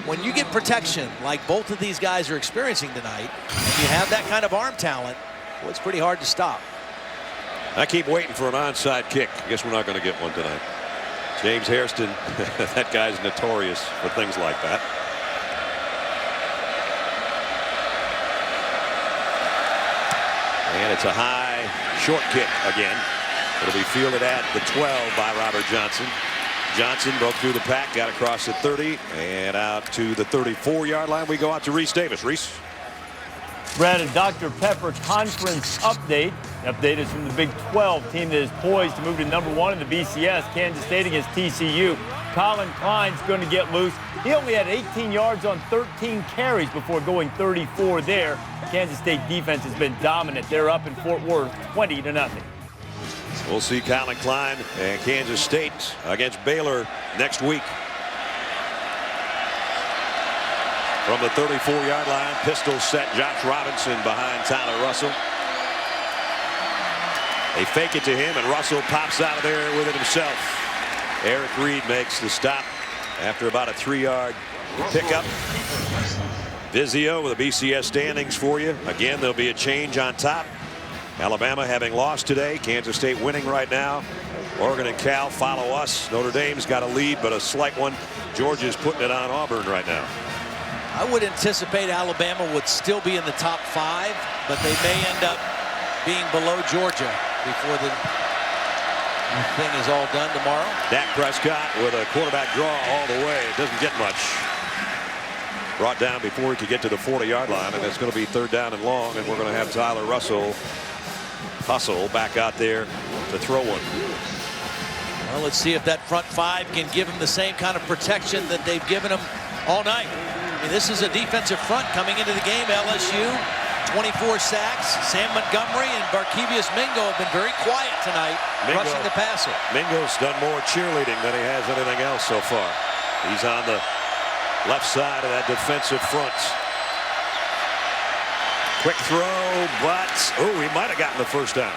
when you get protection like both of these guys are experiencing tonight, and you have that kind of arm talent, well, it's pretty hard to stop. I keep waiting for an onside kick. I guess we're not going to get one tonight. James Hairston, that guy's notorious for things like that. And it's a high, short kick again. It'll be fielded at the 12 by Robert Johnson. Johnson broke through the pack, got across the 30, and out to the 34-yard line. We go out to Reese Davis. Reese. Brad, a Dr. Pepper conference update. The update is from the Big 12 team that is poised to move to #1 in the BCS. Kansas State against TCU. Colin Klein's going to get loose. He only had 18 yards on 13 carries before going 34 there. Kansas State defense has been dominant. They're up in Fort Worth 20-0. We'll see Colin Klein and Kansas State against Baylor next week. From the 34-yard line, pistol set, Josh Robinson behind Tyler Russell. They fake it to him, and Russell pops out of there with it himself. Eric Reed makes the stop after about a 3-yard pickup. Vizio with the BCS standings for you. Again, there'll be a change on top. Alabama having lost today. Kansas State winning right now. Oregon and Cal follow us. Notre Dame's got a lead, but a slight one. Georgia's putting it on Auburn right now. I would anticipate Alabama would still be in the top 5, but they may end up being below Georgia before the thing is all done tomorrow. Dak Prescott with a quarterback draw all the way. It doesn't get much. Brought down before he could get to the 40-yard line, and it's going to be 3rd down and long, and we're going to have Tyler Russell hustle back out there to throw one. Well, let's see if that front 5 can give him the same kind of protection that they've given him all night. I mean, this is a defensive front coming into the game. LSU, 24 sacks. Sam Montgomery and Barkevious Mingo have been very quiet tonight, rushing the passer. Mingo's done more cheerleading than he has anything else so far. He's on the left side of that defensive front. Quick throw, but he might have gotten the first down.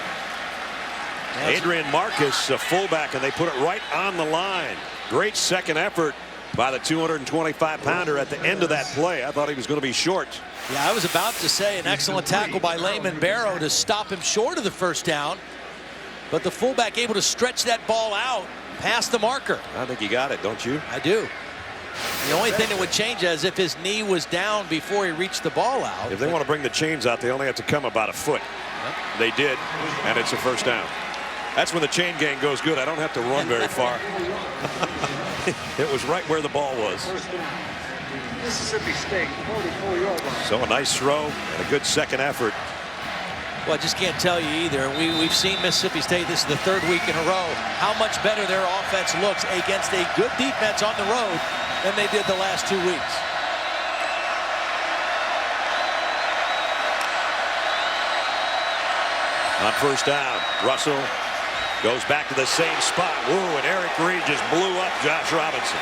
Adrian Marcus, a fullback, and they put it right on the line. Great second effort by the 225-pounder at the end of that play. I thought he was going to be short. Yeah, I was about to say an excellent tackle by Layman Barrow to stop him short of the first down. But the fullback able to stretch that ball out past the marker. I think he got it, don't you? I do. The only thing that would change is if his knee was down before he reached the ball out. If they want to bring the chains out, they only have to come about a foot. Yep. They did, and it's a first down. That's when the chain gang goes good. I don't have to run very far. It was right where the ball was. Mississippi State, 44-yard line. So a nice throw and a good second effort. Well, I just can't tell you either. We've seen Mississippi State, this is the 3rd week in a row, how much better their offense looks against a good defense on the road than they did the last 2 weeks. On first down, Russell goes back to the same spot. Woo, and Eric Reed just blew up Josh Robinson.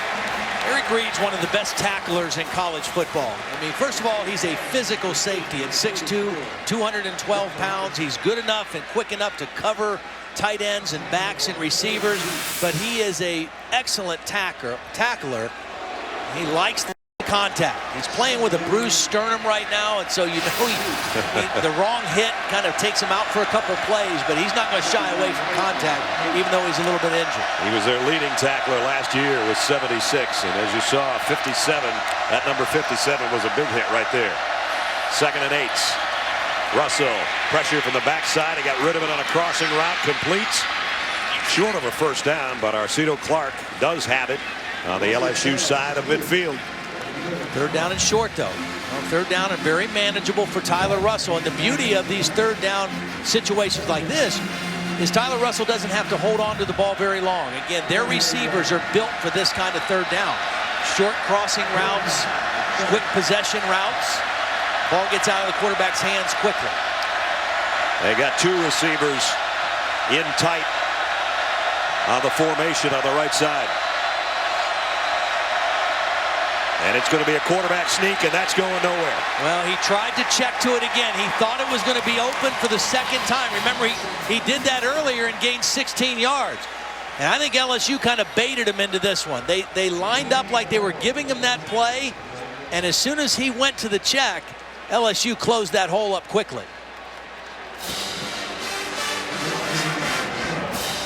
Eric Reed's one of the best tacklers in college football. I mean, first of all, he's a physical safety at 6'2", 212 pounds. He's good enough and quick enough to cover tight ends and backs and receivers, but he is an excellent tackler. He likes the contact. He's playing with a bruised sternum right now, and so you know the wrong hit kind of takes him out for a couple plays, but he's not going to shy away from contact, even though he's a little bit injured. He was their leading tackler last year with 76, and as you saw, 57, that number 57 was a big hit right there. 2nd and 8. Russell, pressure from the backside. He got rid of it on a crossing route. Completes. Short of a first down, but Arcito Clark does have it on the LSU side of midfield. Third down and short, though. Well, third down and very manageable for Tyler Russell. And the beauty of these third down situations like this is Tyler Russell doesn't have to hold on to the ball very long. Again, their receivers are built for this kind of third down. Short crossing routes, quick possession routes. Ball gets out of the quarterback's hands quickly. They got two receivers in tight on the formation on the right side. And it's going to be a quarterback sneak, and that's going nowhere. Well, he tried to check to it again. He thought it was going to be open for the second time. Remember, he did that earlier and gained 16 yards. And I think LSU kind of baited him into this one. They lined up like they were giving him that play, and as soon as he went to the check, LSU closed that hole up quickly.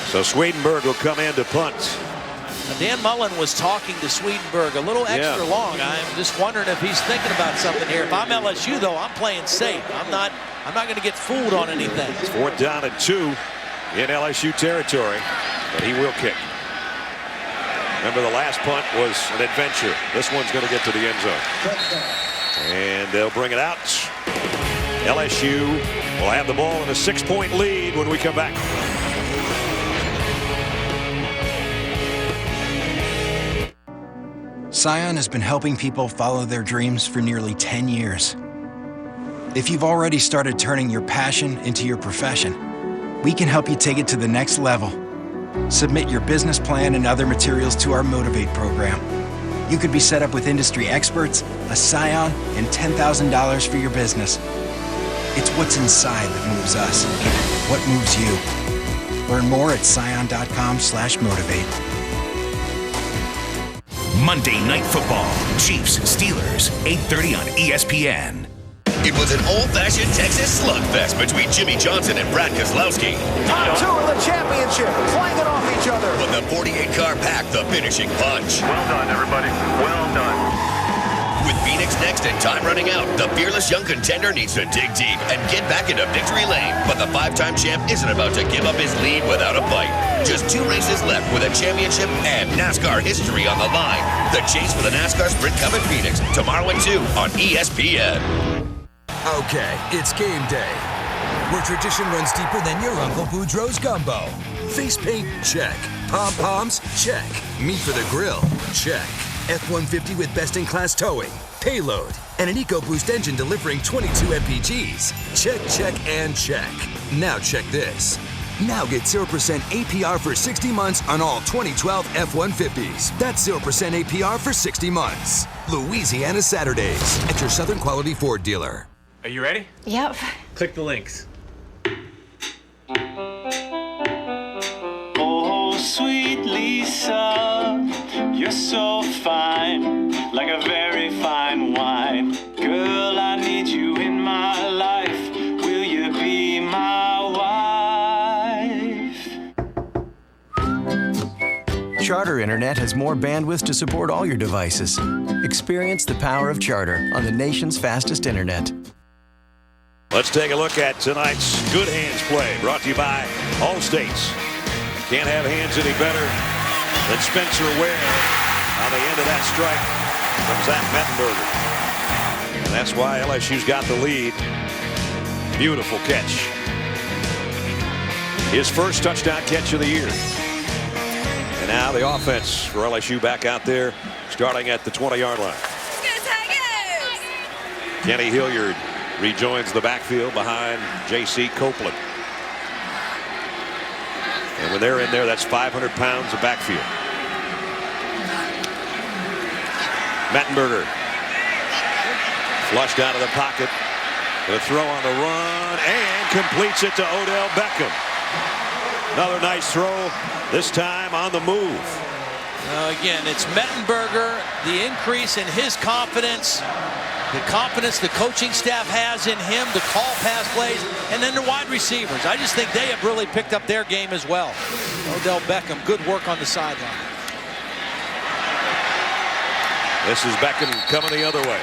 So Swedenberg will come in to punt. Now, Dan Mullen was talking to Swedenberg a little extra long. I'm just wondering if he's thinking about something here. If I'm LSU, though, I'm playing safe. I'm not going to get fooled on anything. It's 4th down and 2 in LSU territory, but he will kick. Remember, the last punt was an adventure. This one's going to get to the end zone. And they'll bring it out. LSU will have the ball in a 6-point lead when we come back. Scion has been helping people follow their dreams for nearly 10 years. If you've already started turning your passion into your profession, we can help you take it to the next level. Submit your business plan and other materials to our Motivate program. You could be set up with industry experts, a Scion, and $10,000 for your business. It's what's inside that moves us. What moves you? Learn more at scion.com/motivate. Monday Night Football, Chiefs, Steelers, 8:30 on ESPN. It was an old-fashioned Texas slugfest between Jimmy Johnson and Brad Keselowski. Top two of the championship, clanging off each other. But the 48-car packed the finishing punch. Well done, everybody. Well done. With Phoenix next and time running out, the fearless young contender needs to dig deep and get back into victory lane. But the 5-time champ isn't about to give up his lead without a fight. Just 2 races left with a championship and NASCAR history on the line. The chase for the NASCAR Sprint Cup at Phoenix, tomorrow at 2 on ESPN. Okay, it's game day. Where tradition runs deeper than your Uncle Boudreaux's gumbo. Face paint? Check. Pom-poms? Check. Meat for the grill? Check. F-150 with best-in-class towing, payload, and an EcoBoost engine delivering 22 mpgs. Check, check, and check. Now check this. Now get 0% APR for 60 months on all 2012 F-150s. That's 0% APR for 60 months. Louisiana Saturdays at your Southern Quality Ford dealer. Are you ready? Yep. Click the links. Oh, sweet Lisa, you're so fine, like a very fine wine. Girl, I need you in my life. Will you be my wife? Charter Internet has more bandwidth to support all your devices. Experience the power of Charter on the nation's fastest internet. Let's take a look at tonight's Good Hands play, brought to you by Allstates. Can't have hands any better than Spencer Ware on the end of that strike from Zach Mettenberger. And that's why LSU's got the lead. Beautiful catch. His first touchdown catch of the year. And now the offense for LSU back out there, starting at the 20-yard line. Kenny Hilliard rejoins the backfield behind J.C. Copeland. And when they're in there, that's 500 pounds of backfield. Mettenberger flushed out of the pocket. The throw on the run and completes it to Odell Beckham. Another nice throw, this time on the move. Again, it's Mettenberger, the increase in his confidence, the confidence the coaching staff has in him to call pass plays, and then the wide receivers. I just think they have really picked up their game as well. Odell Beckham, good work on the sideline. This is Beckham coming the other way.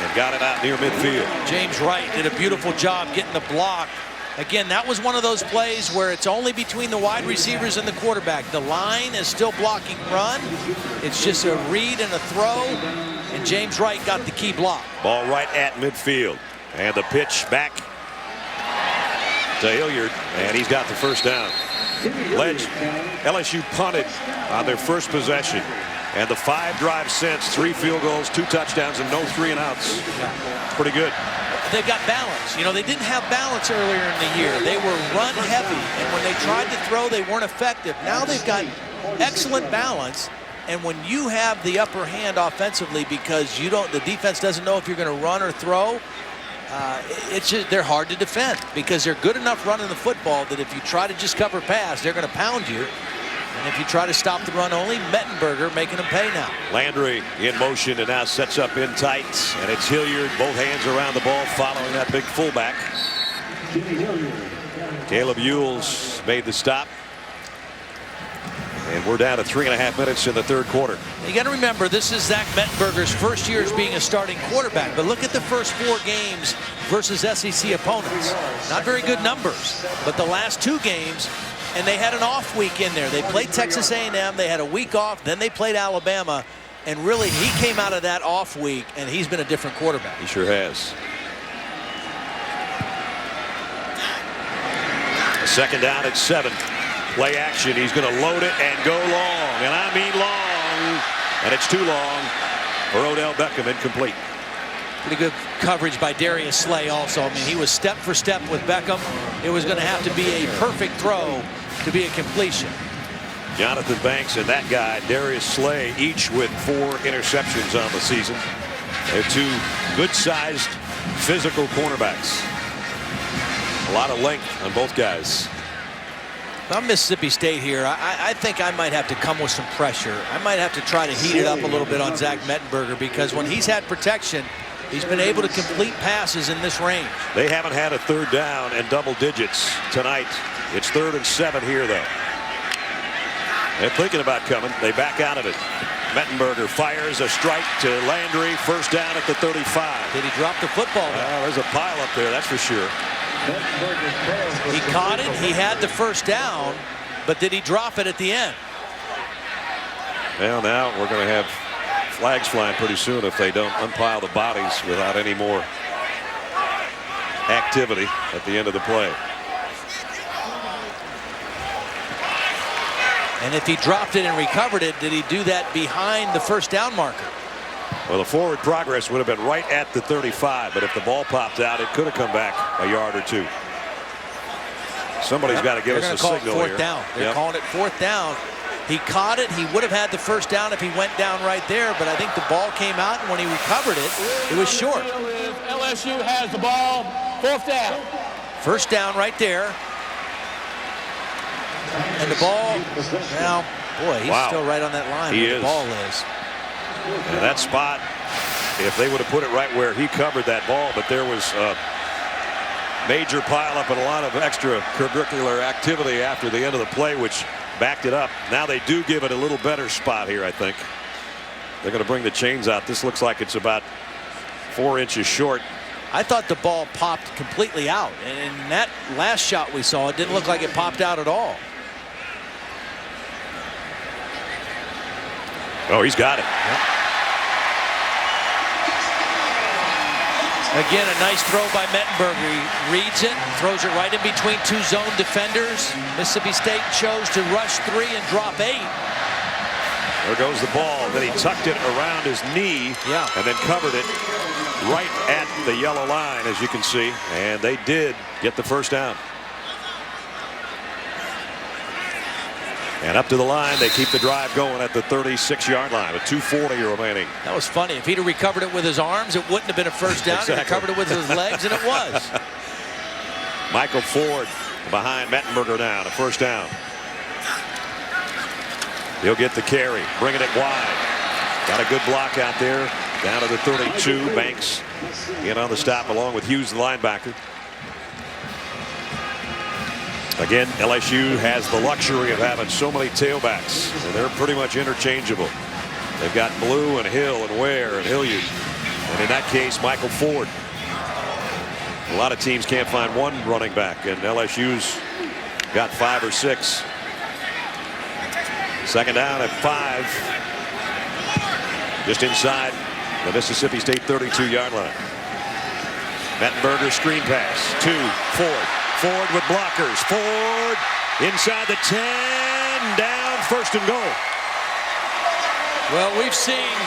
and got it out near midfield. James Wright did a beautiful job getting the block. Again, that was one of those plays where it's only between the wide receivers and the quarterback. The line is still blocking run. It's just a read and a throw, and James Wright got the key block. Ball right at midfield, and the pitch back to Hilliard, and he's got the first down. LSU punted on their first possession, and the 5 drives since, 3 field goals, 2 touchdowns, and no 3-and-outs. Pretty good. They've got balance. You know, they didn't have balance earlier in the year. They were run heavy, and when they tried to throw, they weren't effective. Now they've got excellent balance, and when you have the upper hand offensively because the defense doesn't know if you're going to run or throw, they're hard to defend because they're good enough running the football that if you try to just cover pass, they're going to pound you. And if you try to stop the run only, Mettenberger making them pay now. Landry in motion and now sets up in tight, and it's Hilliard, both hands around the ball, following that big fullback. Caleb Ewells made the stop. And we're down to 3.5 minutes in the third quarter. You got to remember, this is Zach Mettenberger's first year as being a starting quarterback. But look at the first 4 games versus SEC opponents. Not very good numbers. But the last 2 games, and they had an off week in there. They played Texas A&M. They had a week off. Then they played Alabama. And really, he came out of that off week, and he's been a different quarterback. He sure has. A second down at 7. Play action. He's going to load it and go long. And I mean long. And it's too long for Odell Beckham, incomplete. Pretty good coverage by Darius Slay also. I mean, he was step for step with Beckham. It was going to have to be a perfect throw to be a completion. Jonathan Banks and that guy, Darius Slay, each with 4 interceptions on the season. They're 2 good-sized, physical cornerbacks. A lot of length on both guys. If I'm Mississippi State here, I think I might have to come with some pressure. I might have to try to heat it up a little bit on Zach Mettenberger because when he's had protection, he's been able to complete passes in this range. They haven't had a third down in double digits tonight. It's 3rd and 7 here, though. They're thinking about coming. They back out of it. Mettenberger fires a strike to Landry. First down at the 35. Did he drop the football? Well, there's a pile up there, that's for sure. He caught it. He had the first down, but did he drop it at the end? Well, now we're going to have flags flying pretty soon if they don't unpile the bodies without any more activity at the end of the play. And if he dropped it and recovered it, did he do that behind the first down marker? Well, the forward progress would have been right at the 35, but if the ball popped out, it could have come back a yard or 2. Somebody's got to give us a signal here. Fourth down. They're calling it 4th down. He caught it. He would have had the first down if he went down right there, but I think the ball came out, and when he recovered it, it was short. LSU has the ball. 4th down. First down right there. And the ball, now, boy, he's still right on that line where the ball is. And that spot, if they would have put it right where he covered that ball, but there was a major pileup and a lot of extracurricular activity after the end of the play, which backed it up. Now they do give it a little better spot here, I think. They're going to bring the chains out. This looks like it's about 4 inches short. I thought the ball popped completely out. And in that last shot we saw, it didn't look like it popped out at all. Oh, he's got it. Yep. Again, a nice throw by Mettenberger. He reads it, throws it right in between 2 zone defenders. Mississippi State chose to rush 3 and drop 8. There goes the ball. Then he tucked it around his knee and then covered it right at the yellow line, as you can see. And they did get the first down. And up to the line, they keep the drive going at the 36-yard line with 2:40 remaining. That was funny. If he'd have recovered it with his arms, it wouldn't have been a first down. Exactly. He recovered it with his legs, and it was. Michael Ford behind Mettenberger now, the first down. He'll get the carry, bringing it wide. Got a good block out there, down to the 32. Banks in on the stop along with Hughes, the linebacker. Again, LSU has the luxury of having so many tailbacks, and they're pretty much interchangeable. They've got Blue and Hill and Ware and Hilliard. And in that case, Michael Ford. A lot of teams can't find one running back, and LSU's got 5 or 6. Second down at 5. Just inside the Mississippi State 32-yard line. Mettenberger screen pass to Ford. Ford with blockers. Ford inside the 10. Down, first and goal. Well, we've seen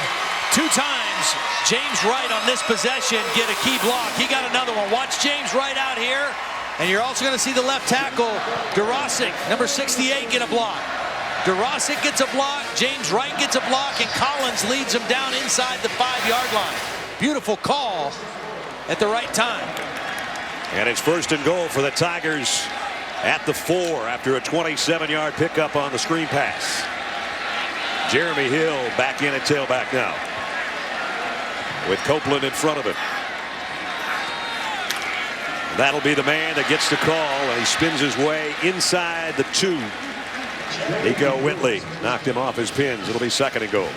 2 times James Wright on this possession get a key block. He got another one. Watch James Wright out here. And you're also going to see the left tackle, Durasic, number 68, get a block. Durasic gets a block, James Wright gets a block, and Collins leads him down inside the 5-yard line. Beautiful call at the right time. And it's first and goal for the Tigers at the 4 after a 27-yard pickup on the screen pass. Jeremy Hill back in at tailback now, with Copeland in front of him. That'll be the man that gets the call, and he spins his way inside the 2. Nico Whitley knocked him off his pins. It'll be second and goal.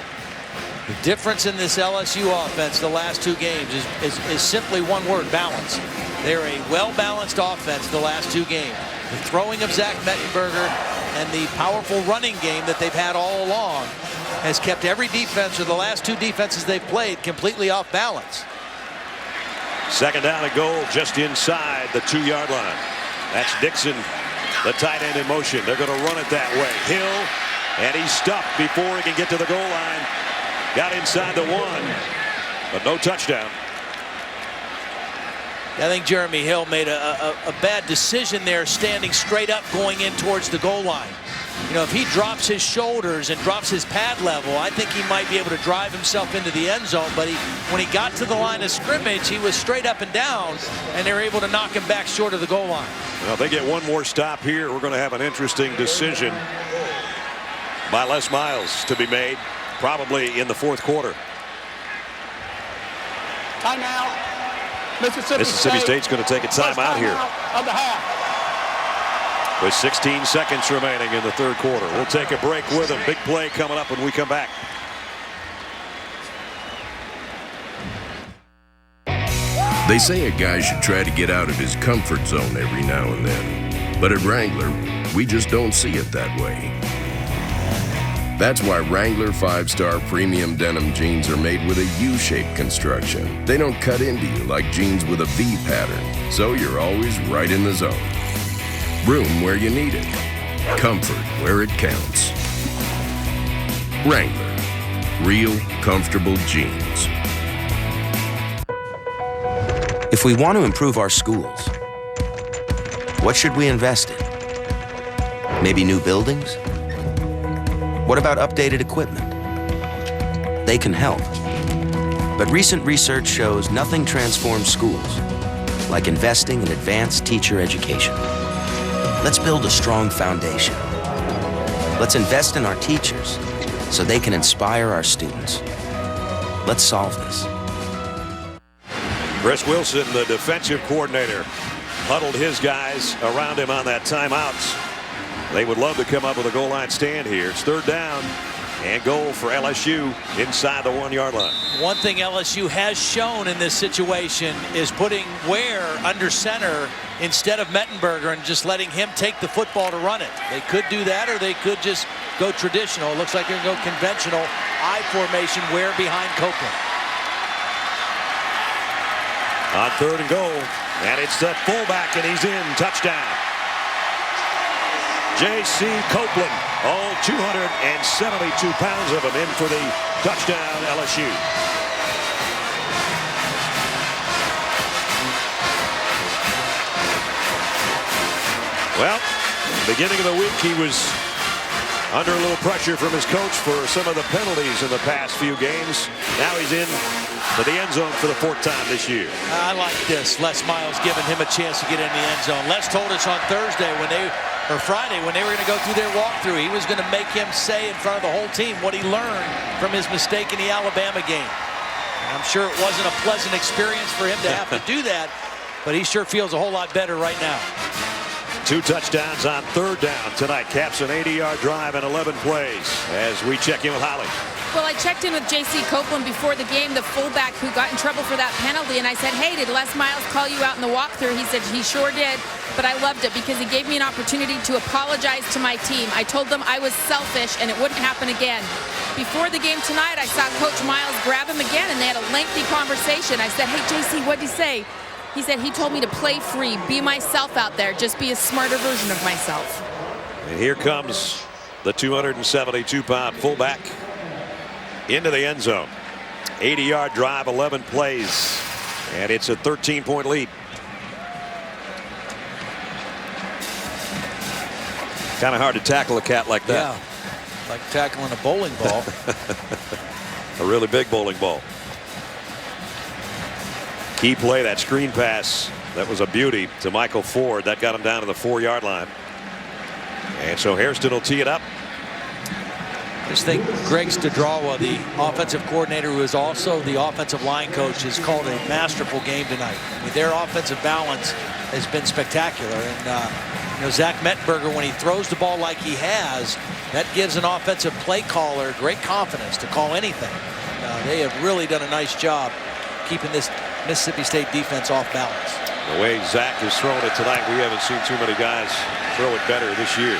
The difference in this LSU offense the last 2 games is simply one word: balance. They're a well-balanced offense the last 2 games. The throwing of Zach Mettenberger and the powerful running game that they've had all along has kept every defense, or the last 2 defenses they've played, completely off balance. Second down and goal just inside the 2-yard line. That's Dixon, the tight end, in motion. They're going to run it that way. Hill, and he's stuffed before he can get to the goal line. Got inside the 1, but no touchdown. I think Jeremy Hill made a bad decision there, standing straight up going in towards the goal line. You know, if he drops his shoulders and drops his pad level, I think he might be able to drive himself into the end zone. But when he got to the line of scrimmage, he was straight up and down, and they were able to knock him back short of the goal line. Well, if they get one more stop here, we're going to have an interesting decision by Les Miles to be made, probably in the 4th quarter. Timeout. Mississippi State's going to take a timeout here. Of the half. With 16 seconds remaining in the 3rd quarter. We'll take a break with them. Big play coming up when we come back. They say a guy should try to get out of his comfort zone every now and then. But at Wrangler, we just don't see it that way. That's why Wrangler 5-Star Premium Denim jeans are made with a U-shaped construction. They don't cut into you like jeans with a V pattern, so you're always right in the zone. Room where you need it. Comfort where it counts. Wrangler. Real comfortable jeans. If we want to improve our schools, what should we invest in? Maybe new buildings? What about updated equipment? They can help. But recent research shows nothing transforms schools like investing in advanced teacher education. Let's build a strong foundation. Let's invest in our teachers so they can inspire our students. Let's solve this. Chris Wilson, the defensive coordinator, huddled his guys around him on that timeout. They would love to come up with a goal line stand here. It's 3rd down and goal for LSU inside the 1-yard line. One thing LSU has shown in this situation is putting Ware under center instead of Mettenberger and just letting him take the football to run it. They could do that, or they could just go traditional. It looks like they're going to go conventional I formation, Ware behind Copeland. On 3rd and goal, and it's the fullback, and he's in. Touchdown. J.C. Copeland, all 272 pounds of him, in for the touchdown, LSU. Well, beginning of the week, he was under a little pressure from his coach for some of the penalties in the past few games. Now he's in to the end zone for the 4th time this year. I like this. Les Miles giving him a chance to get in the end zone. Les told us on Friday when they were going to go through their walkthrough, he was going to make him say in front of the whole team what he learned from his mistake in the Alabama game. And I'm sure it wasn't a pleasant experience for him to have to do that, but he sure feels a whole lot better right now. 2 touchdowns on 3rd down tonight. Caps an 80-yard drive and 11 plays. As we check in with Holly. Well, I checked in with J.C. Copeland before the game, the fullback who got in trouble for that penalty, and I said, hey, did Les Miles call you out in the walkthrough? He said he sure did, but I loved it because he gave me an opportunity to apologize to my team. I told them I was selfish and it wouldn't happen again. Before the game tonight, I saw Coach Miles grab him again, and they had a lengthy conversation. I said, hey, J.C., what'd he say? He said he told me to play free, be myself out there, just be a smarter version of myself. And here comes the 272-pound fullback into the end zone. 80-yard drive, 11 plays, and it's a 13-point lead. Kind of hard to tackle a cat like that. Yeah, like tackling a bowling ball. A really big bowling ball. Key play, that screen pass. That was a beauty to Michael Ford. That got him down to the 4-yard line. And so Hairston will tee it up. I just think Greg Stadrawa, the offensive coordinator, who is also the offensive line coach, has called a masterful game tonight. I mean, their offensive balance has been spectacular. And Zach Mettenberger, when he throws the ball like he has, that gives an offensive play caller great confidence to call anything. They have really done a nice job keeping this Mississippi State defense off balance. The way Zach has thrown it tonight, we haven't seen too many guys throw it better this year.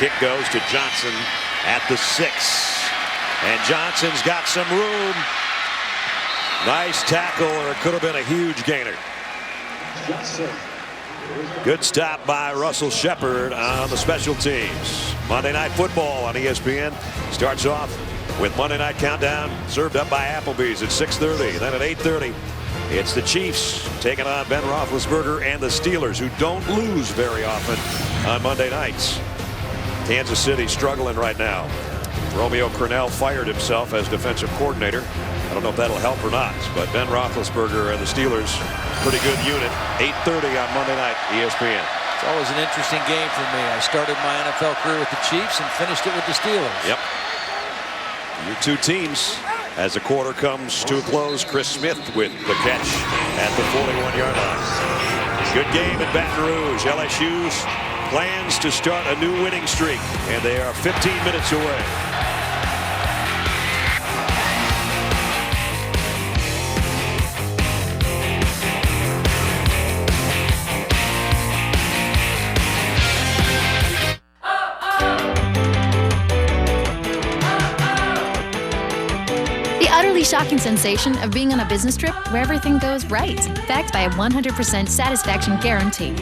Kick goes to Johnson at the 6. And Johnson's got some room. Nice tackle, or it could have been a huge gainer. Good stop by Russell Shepard on the special teams. Monday Night Football on ESPN starts off with Monday Night Countdown, served up by Applebee's at 6:30. Then at 8:30, it's the Chiefs taking on Ben Roethlisberger and the Steelers, who don't lose very often on Monday nights. Kansas City struggling right now. Romeo Crennel fired himself as defensive coordinator. I don't know if that'll help or not, but Ben Roethlisberger and the Steelers, pretty good unit. 8:30 on Monday night, ESPN. It's always an interesting game for me. I started my NFL career with the Chiefs and finished it with the Steelers. Yep. Your two teams. As the quarter comes to a close, Chris Smith with the catch at the 41-yard line. Good game at Baton Rouge. LSU's plans to start a new winning streak, and they are 15 minutes away. The utterly shocking sensation of being on a business trip where everything goes right, backed by a 100% satisfaction guarantee.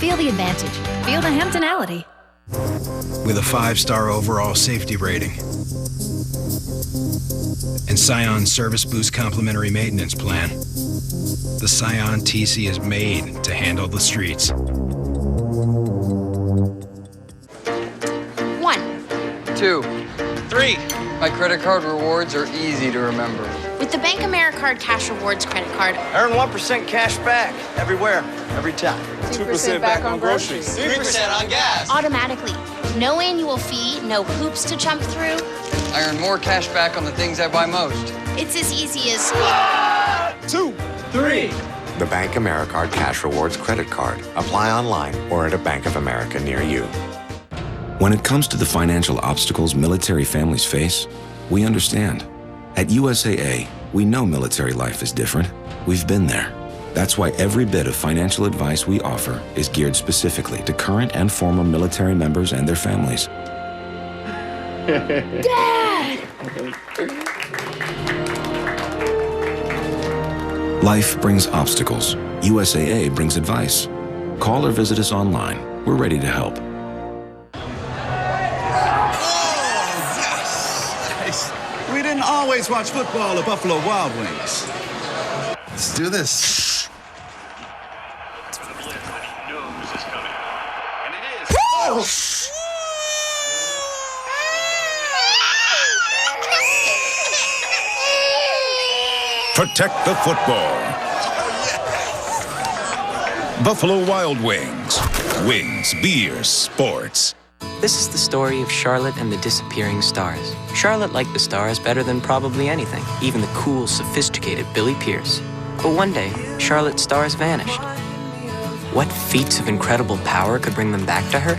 Feel the advantage. Feel the Hamptonality. With a 5-star overall safety rating and Scion Service Boost complimentary maintenance plan, the Scion TC is made to handle the streets. 1, 2, 3. My credit card rewards are easy to remember. With the Bank AmeriCard Cash Rewards credit card, Earn 1% cash back everywhere, every time. 2% back on groceries. 3% on gas. Automatically. No annual fee, no hoops to jump through. I earn more cash back on the things I buy most. It's as easy as 2, 3. The Bank AmeriCard Cash Rewards credit card. Apply online or at a Bank of America near you. When it comes to the financial obstacles military families face, we understand. At USAA, we know military life is different. We've been there. That's why every bit of financial advice we offer is geared specifically to current and former military members and their families. Dad! Life brings obstacles. USAA brings advice. Call or visit us online. We're ready to help. We didn't always watch football at Buffalo Wild Wings. Let's do this. Oh! Protect the football. Buffalo Wild Wings. Wings, beer, sports. This is the story of Charlotte and the Disappearing Stars. Charlotte liked the stars better than probably anything, even the cool, sophisticated Billy Pierce. But one day, Charlotte's stars vanished. What feats of incredible power could bring them back to her?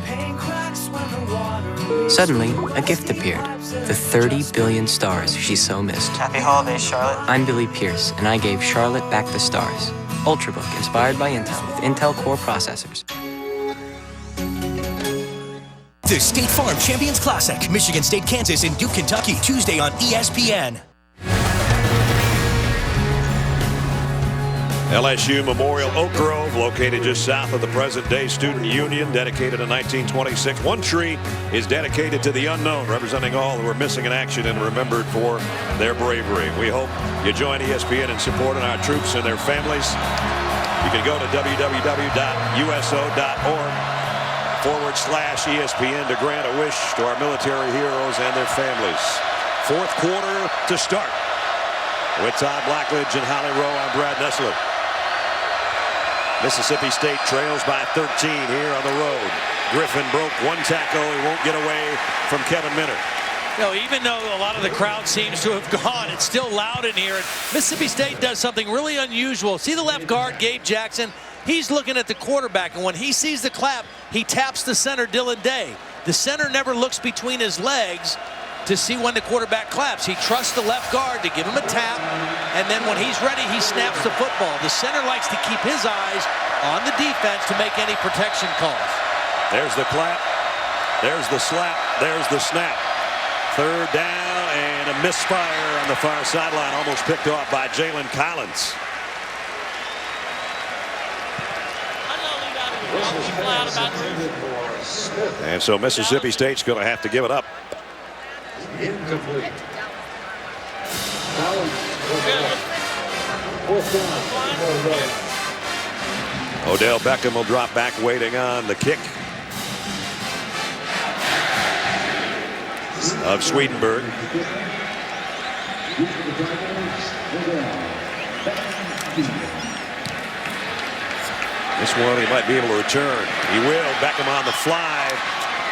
Suddenly, a gift appeared. The 30 billion stars she so missed. Happy holidays, Charlotte. I'm Billy Pierce, and I gave Charlotte back the stars. Ultrabook, inspired by Intel, with Intel Core processors. The State Farm Champions Classic, Michigan State, Kansas, and Duke, Kentucky, Tuesday on ESPN. LSU Memorial Oak Grove, located just south of the present-day Student Union, dedicated in 1926. One tree is dedicated to the unknown, representing all who are missing in action and remembered for their bravery. We hope you join ESPN in supporting our troops and their families. You can go to www.uso.org/ESPN to grant a wish to our military heroes and their families. Fourth quarter to start. With Todd Blackledge and Holly Rowe, I'm Brad Nessler. Mississippi State trails by 13 here on the road. Griffin broke one tackle. He won't get away from Kevin Minter. You know, even though a lot of the crowd seems to have gone, it's still loud in here. And Mississippi State does something really unusual. See the left guard, Gabe Jackson? He's looking at the quarterback, and when he sees the clap, he taps the center, Dylan Day. The center never looks between his legs to see when the quarterback claps. He trusts the left guard to give him a tap, and then when he's ready, he snaps the football. The center likes to keep his eyes on the defense to make any protection calls. There's the clap. There's the slap. There's the snap. Third down and a misfire on the far sideline, almost picked off by Jalen Collins. And so Mississippi State's going to have to give it up. Incomplete. Odell Beckham will drop back, waiting on the kick of Swedenberg. This one he might be able to return. He will. Beckham on the fly.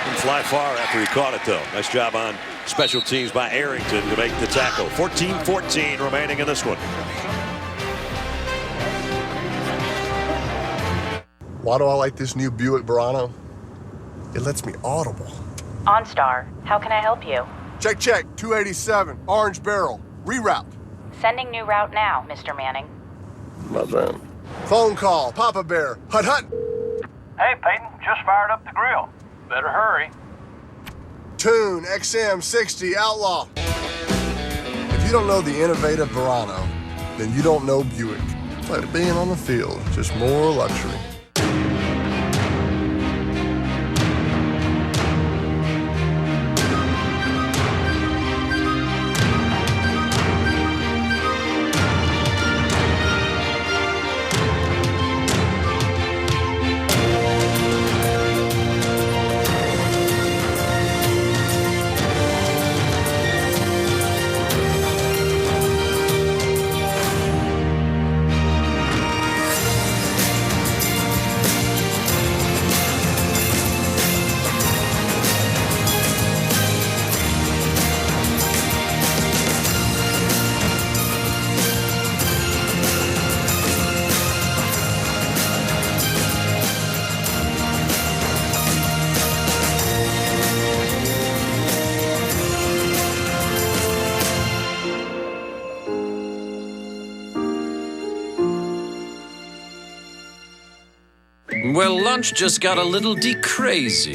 Didn't fly far after he caught it, though. Nice job on special teams by Arrington to make the tackle. 14-14 remaining in this one. Why do I like this new Buick Verano? It lets me audible. OnStar, how can I help you? Check, 287, orange barrel, reroute. Sending new route now, Mr. Manning. My bad. Phone call, Papa Bear, hut. Hey, Peyton, just fired up the grill. Better hurry. Tune XM60 Outlaw. If you don't know the innovative Verano, then you don't know Buick. It's like being on the field, just more luxury. Well, lunch just got a little crazy.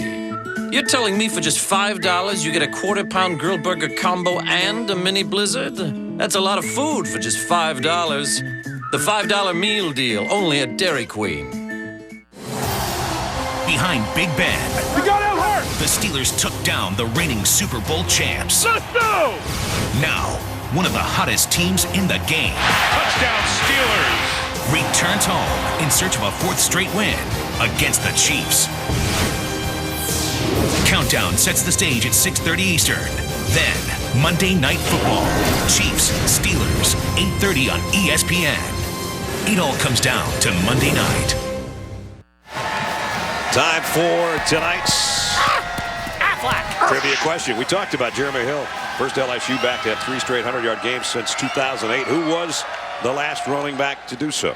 You're telling me for just $5 you get a quarter-pound grilled burger combo and a mini blizzard? That's a lot of food for just $5. The $5 meal deal, only at Dairy Queen. Behind Big Ben, We got out hurt! the Steelers took down the reigning Super Bowl champs. Let's go! Now, one of the hottest teams in the game Touchdown Steelers! returns home in search of a fourth straight win against the Chiefs. Countdown sets the stage at 6:30 Eastern. Then, Monday Night Football. Chiefs, Steelers, 8:30 on ESPN. It all comes down to Monday night. Time for tonight's trivia question. We talked about Jeremy Hill. First LSU back to have 3 straight 100-yard games since 2008. Who was the last running back to do so?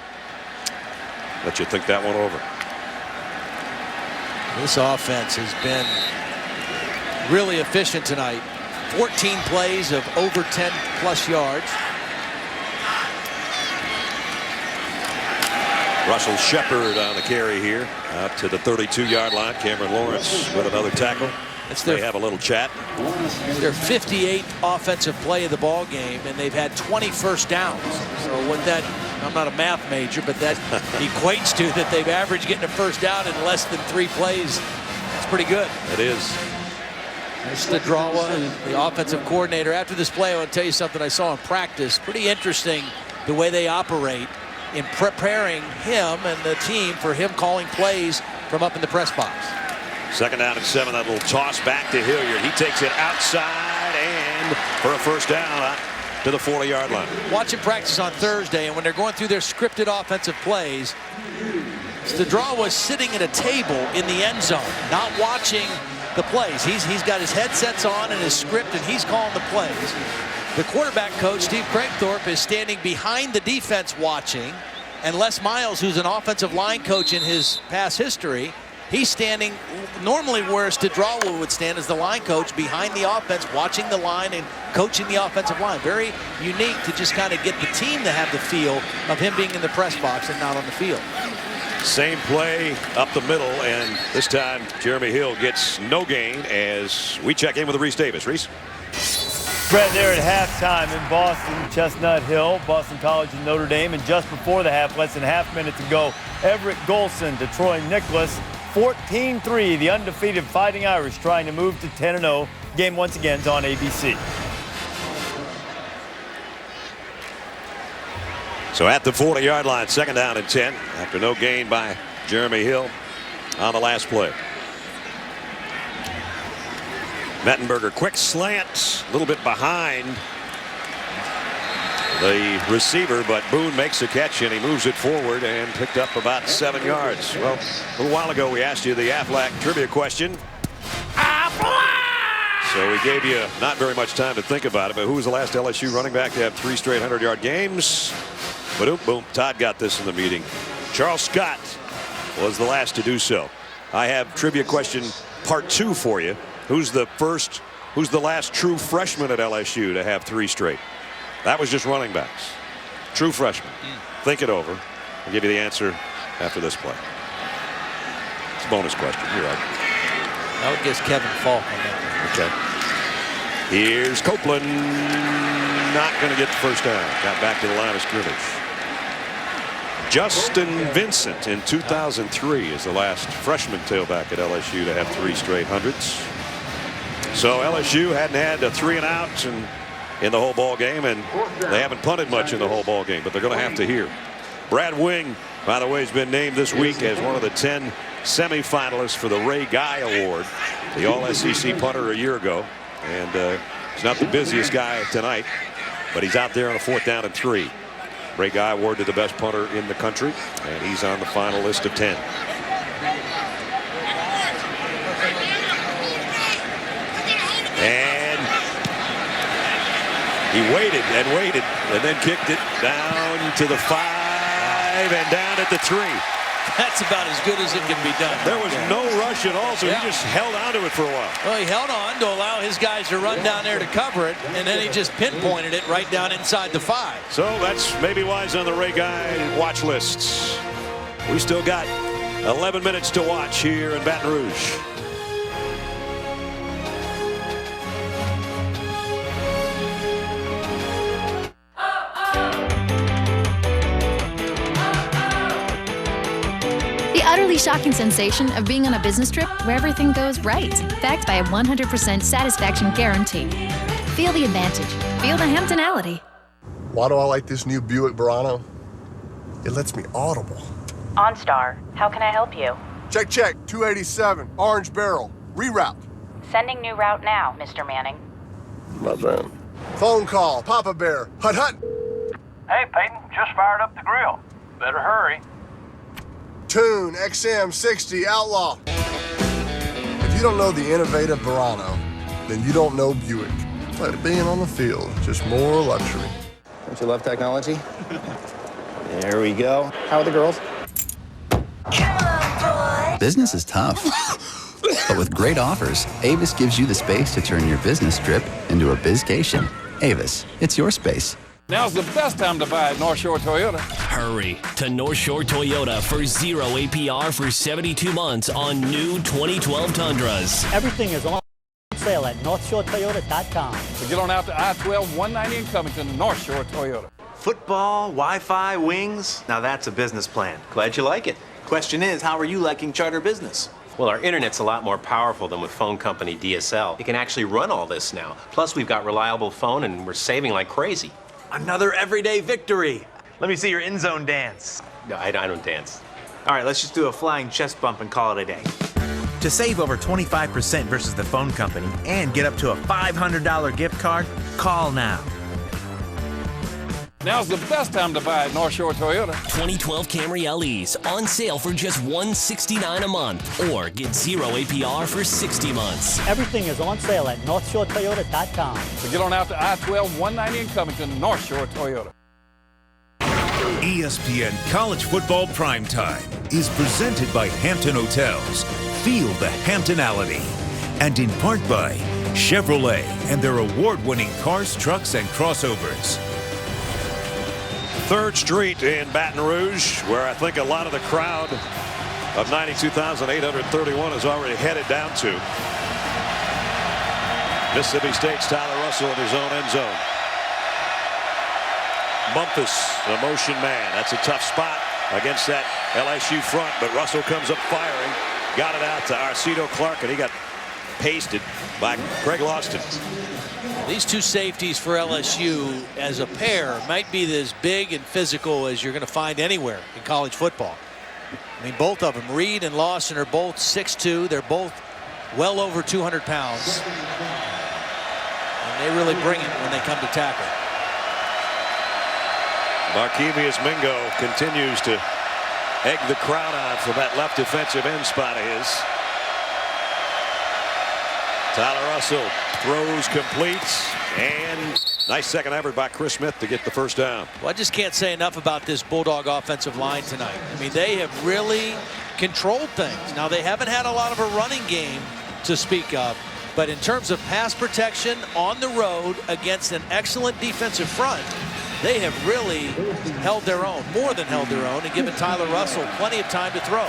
Let you think that one over. This offense has been really efficient tonight. 14 plays of over 10+ yards. Russell Shepard on the carry here out to the 32-yard line. Cameron Lawrence with another tackle. They have a little chat. Their 58th offensive play of the ball game, and they've had 20 first downs. So what that, I'm not a math major, but that equates to that they've averaged getting a first down in less than 3 plays. That's pretty good. It is. Stadrawa, the offensive coordinator. After this play, I want to tell you something I saw in practice. Pretty interesting the way they operate in preparing him and the team for him calling plays from up in the press box. 2nd down and 7. That little toss back to Hilliard. He takes it outside and for a first down to the 40-yard line. Watching practice on Thursday, and when they're going through their scripted offensive plays, Stadrawa was sitting at a table in the end zone, not watching the plays. He's got his headsets on and his script, and he's calling the plays. The quarterback coach, Steve Craigthorpe, is standing behind the defense watching, and Les Miles, who's an offensive line coach in his past history, he's standing normally where Stadrawa would stand as the line coach behind the offense, watching the line and coaching the offensive line. Very unique to just kind of get the team to have the feel of him being in the press box and not on the field. Same play up the middle, and this time Jeremy Hill gets no gain as we check in with Reese Davis. Reese? Brett, there at halftime in Boston, Chestnut Hill, Boston College and Notre Dame, and just before the half, less than a half minute to go, Everett Golson to Troy Nicholas, 14-3, the undefeated Fighting Irish trying to move to 10-0. Game once again is on ABC. So at the 40-yard line, 2nd down and 10 after no gain by Jeremy Hill on the last play. Mettenberger, quick slant, a little bit behind the receiver, but Boone makes a catch and he moves it forward and picked up about 7 yards. Well, a little while ago we asked you the Aflac trivia question. So we gave you not very much time to think about it, but who was the last LSU running back to have 3 straight 100-yard games? Boom, boom. Todd got this in the meeting. Charles Scott was the last to do so. I have trivia question part 2 for you. Who's the last true freshman at LSU to have 3 straight? That was just running backs. True freshman. Think it over. I'll give you the answer after this play. It's a bonus question. You're right. I would guess Kevin Falk on that. Okay. Here's Copeland. Not going to get the first down. Got back to the line of scrimmage. Justin Vincent in 2003 is the last freshman tailback at LSU to have 3 straight hundreds. So LSU hadn't had a 3 and outs in the whole ball game, and they haven't punted much in the whole ball game, but they're going to have to here. Brad Wing, by the way, has been named this week as one of the 10 semifinalists for the Ray Guy Award, the All-SEC punter a year ago. And he's not the busiest guy tonight, but he's out there on a 4th down and 3. Ray Guy awarded the best punter in the country, and he's on the final list of 10. And he waited and then kicked it down to the 5 and down at the 3. That's about as good as it can be done. There was no rush at all, so he just held on to it for a while. Well, he held on to allow his guys to run down there to cover it, and then he just pinpointed it right down inside the 5. So that's maybe why he's on the Ray Guy watch lists. We still got 11 minutes to watch here in Baton Rouge. The utterly shocking sensation of being on a business trip where everything goes right, backed by a 100% satisfaction guarantee. Feel the advantage. Feel the Hamptonality. Why do I like this new Buick Verano? It lets me audible. OnStar, how can I help you? Check, 287, orange barrel, reroute. Sending new route now, Mr. Manning. My bad. Phone call, Papa Bear, hut. Hey, Peyton, just fired up the grill. Better hurry. Tune XM60 Outlaw. If you don't know the innovative Verano, then you don't know Buick. It's like being on the field, just more luxury. Don't you love technology? There we go. How are the girls? Business is tough. But with great offers, Avis gives you the space to turn your business trip into a bizcation. Avis, it's your space. Now's the best time to buy at North Shore Toyota. Hurry to North Shore Toyota for 0 APR for 72 months on new 2012 Tundras. Everything is on sale at NorthShoreToyota.com. So get on out to I-12, 190 in Covington, North Shore Toyota. Football, Wi-Fi, wings. Now that's a business plan. Glad you like it. Question is, how are you liking charter business? Well, our internet's a lot more powerful than with phone company DSL. It can actually run all this now. Plus, we've got reliable phone and we're saving like crazy. Another everyday victory. Let me see your end zone dance. No, I don't dance. All right, let's just do a flying chest bump and call it a day. To save over 25% versus the phone company and get up to a $500 gift card, call now. Now's the best time to buy at North Shore Toyota. 2012 Camry LEs on sale for just $169 a month, or get 0 APR for 60 months. Everything is on sale at NorthShoreToyota.com. So get on out to I-12, 190 in Covington, North Shore Toyota. ESPN College Football Primetime is presented by Hampton Hotels. Feel the Hamptonality. And in part by Chevrolet and their award-winning cars, trucks, and crossovers. 3rd Street in Baton Rouge, where I think a lot of the crowd of 92,831 is already headed down to. Mississippi State's Tyler Russell in his own end zone. Bumpus, the motion man. That's a tough spot against that LSU front, but Russell comes up firing. Got it out to Arcito Clark, and he got pasted by Craig Lawston. These two safeties for LSU as a pair might be as big and physical as you're going to find anywhere in college football. I mean, both of them, Reed and Lawson, are both 6'2". They're both well over 200 pounds. And they really bring it when they come to tackle. Markevius Mingo continues to egg the crowd on from that left defensive end spot of his. Tyler Russell throws, completes, and nice second effort by Chris Smith to get the first down. Well, I just can't say enough about this Bulldog offensive line tonight. I mean, they have really controlled things. Now, they haven't had a lot of a running game to speak of, but in terms of pass protection on the road against an excellent defensive front, they have really held their own, more than held their own, and given Tyler Russell plenty of time to throw.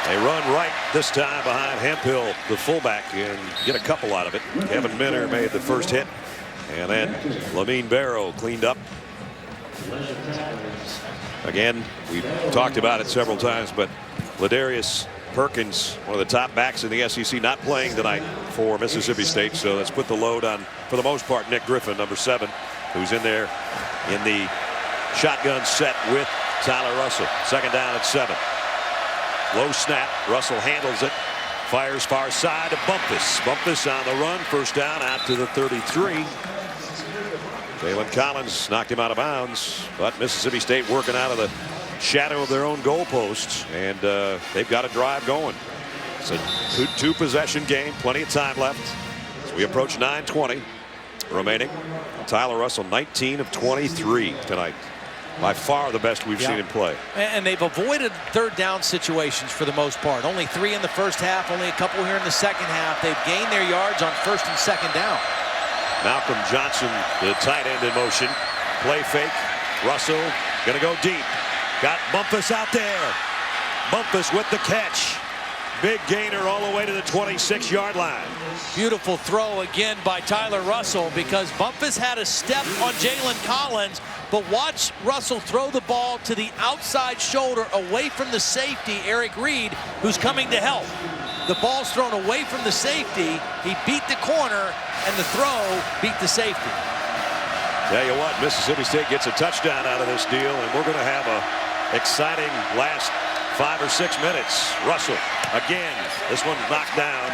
They run right this time behind Hemphill, the fullback, and get a couple out of it. Kevin Minner made the first hit, and then Lamine Barrow cleaned up. Again, we've talked about it several times, but Ladarius Perkins, one of the top backs in the SEC, not playing tonight for Mississippi State. So let's put the load on, for the most part, Nick Griffin, number 7, who's in there in the shotgun set with Tyler Russell. Second down at 7. Low snap. Russell handles it. Fires far side to Bumpus. Bumpus on the run. First down out to the 33. Jalen Collins knocked him out of bounds, but Mississippi State working out of the shadow of their own goalposts, and they've got a drive going. It's a two-possession game, plenty of time left as we approach 9:20 remaining. Tyler Russell, 19 of 23 tonight. By far the best we've seen him play. And they've avoided third down situations for the most part. Only 3 in the first half, only a couple here in the second half. They've gained their yards on first and second down. Malcolm Johnson, the tight end in motion. Play fake. Russell going to go deep. Got Bumpus out there. Bumpus with the catch. Big gainer all the way to the 26-yard line. Beautiful throw again by Tyler Russell, because Bumpus had a step on Jalen Collins, but watch Russell throw the ball to the outside shoulder away from the safety, Eric Reed, who's coming to help. The ball's thrown away from the safety. He beat the corner, and the throw beat the safety. Tell you what, Mississippi State gets a touchdown out of this deal, and we're going to have a exciting last 5 or 6 minutes. Russell again. This one's knocked down.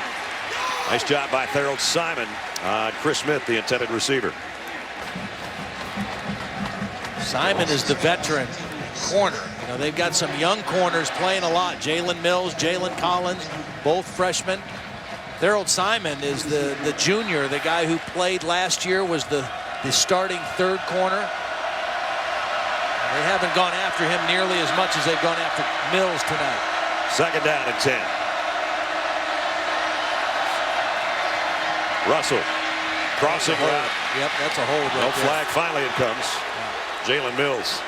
Nice job by Harold Simon. Chris Smith, the intended receiver. Simon is the veteran corner. You know, they've got some young corners playing a lot. Jalen Mills, Jalen Collins, both freshmen. Harold Simon is the junior, the guy who played last year, was the starting third corner. They haven't gone after him nearly as much as they've gone after Mills tonight. 2nd down and 10. Russell. Crossing route. Yep, that's a hold. No flag. Finally it comes. Jalen Mills.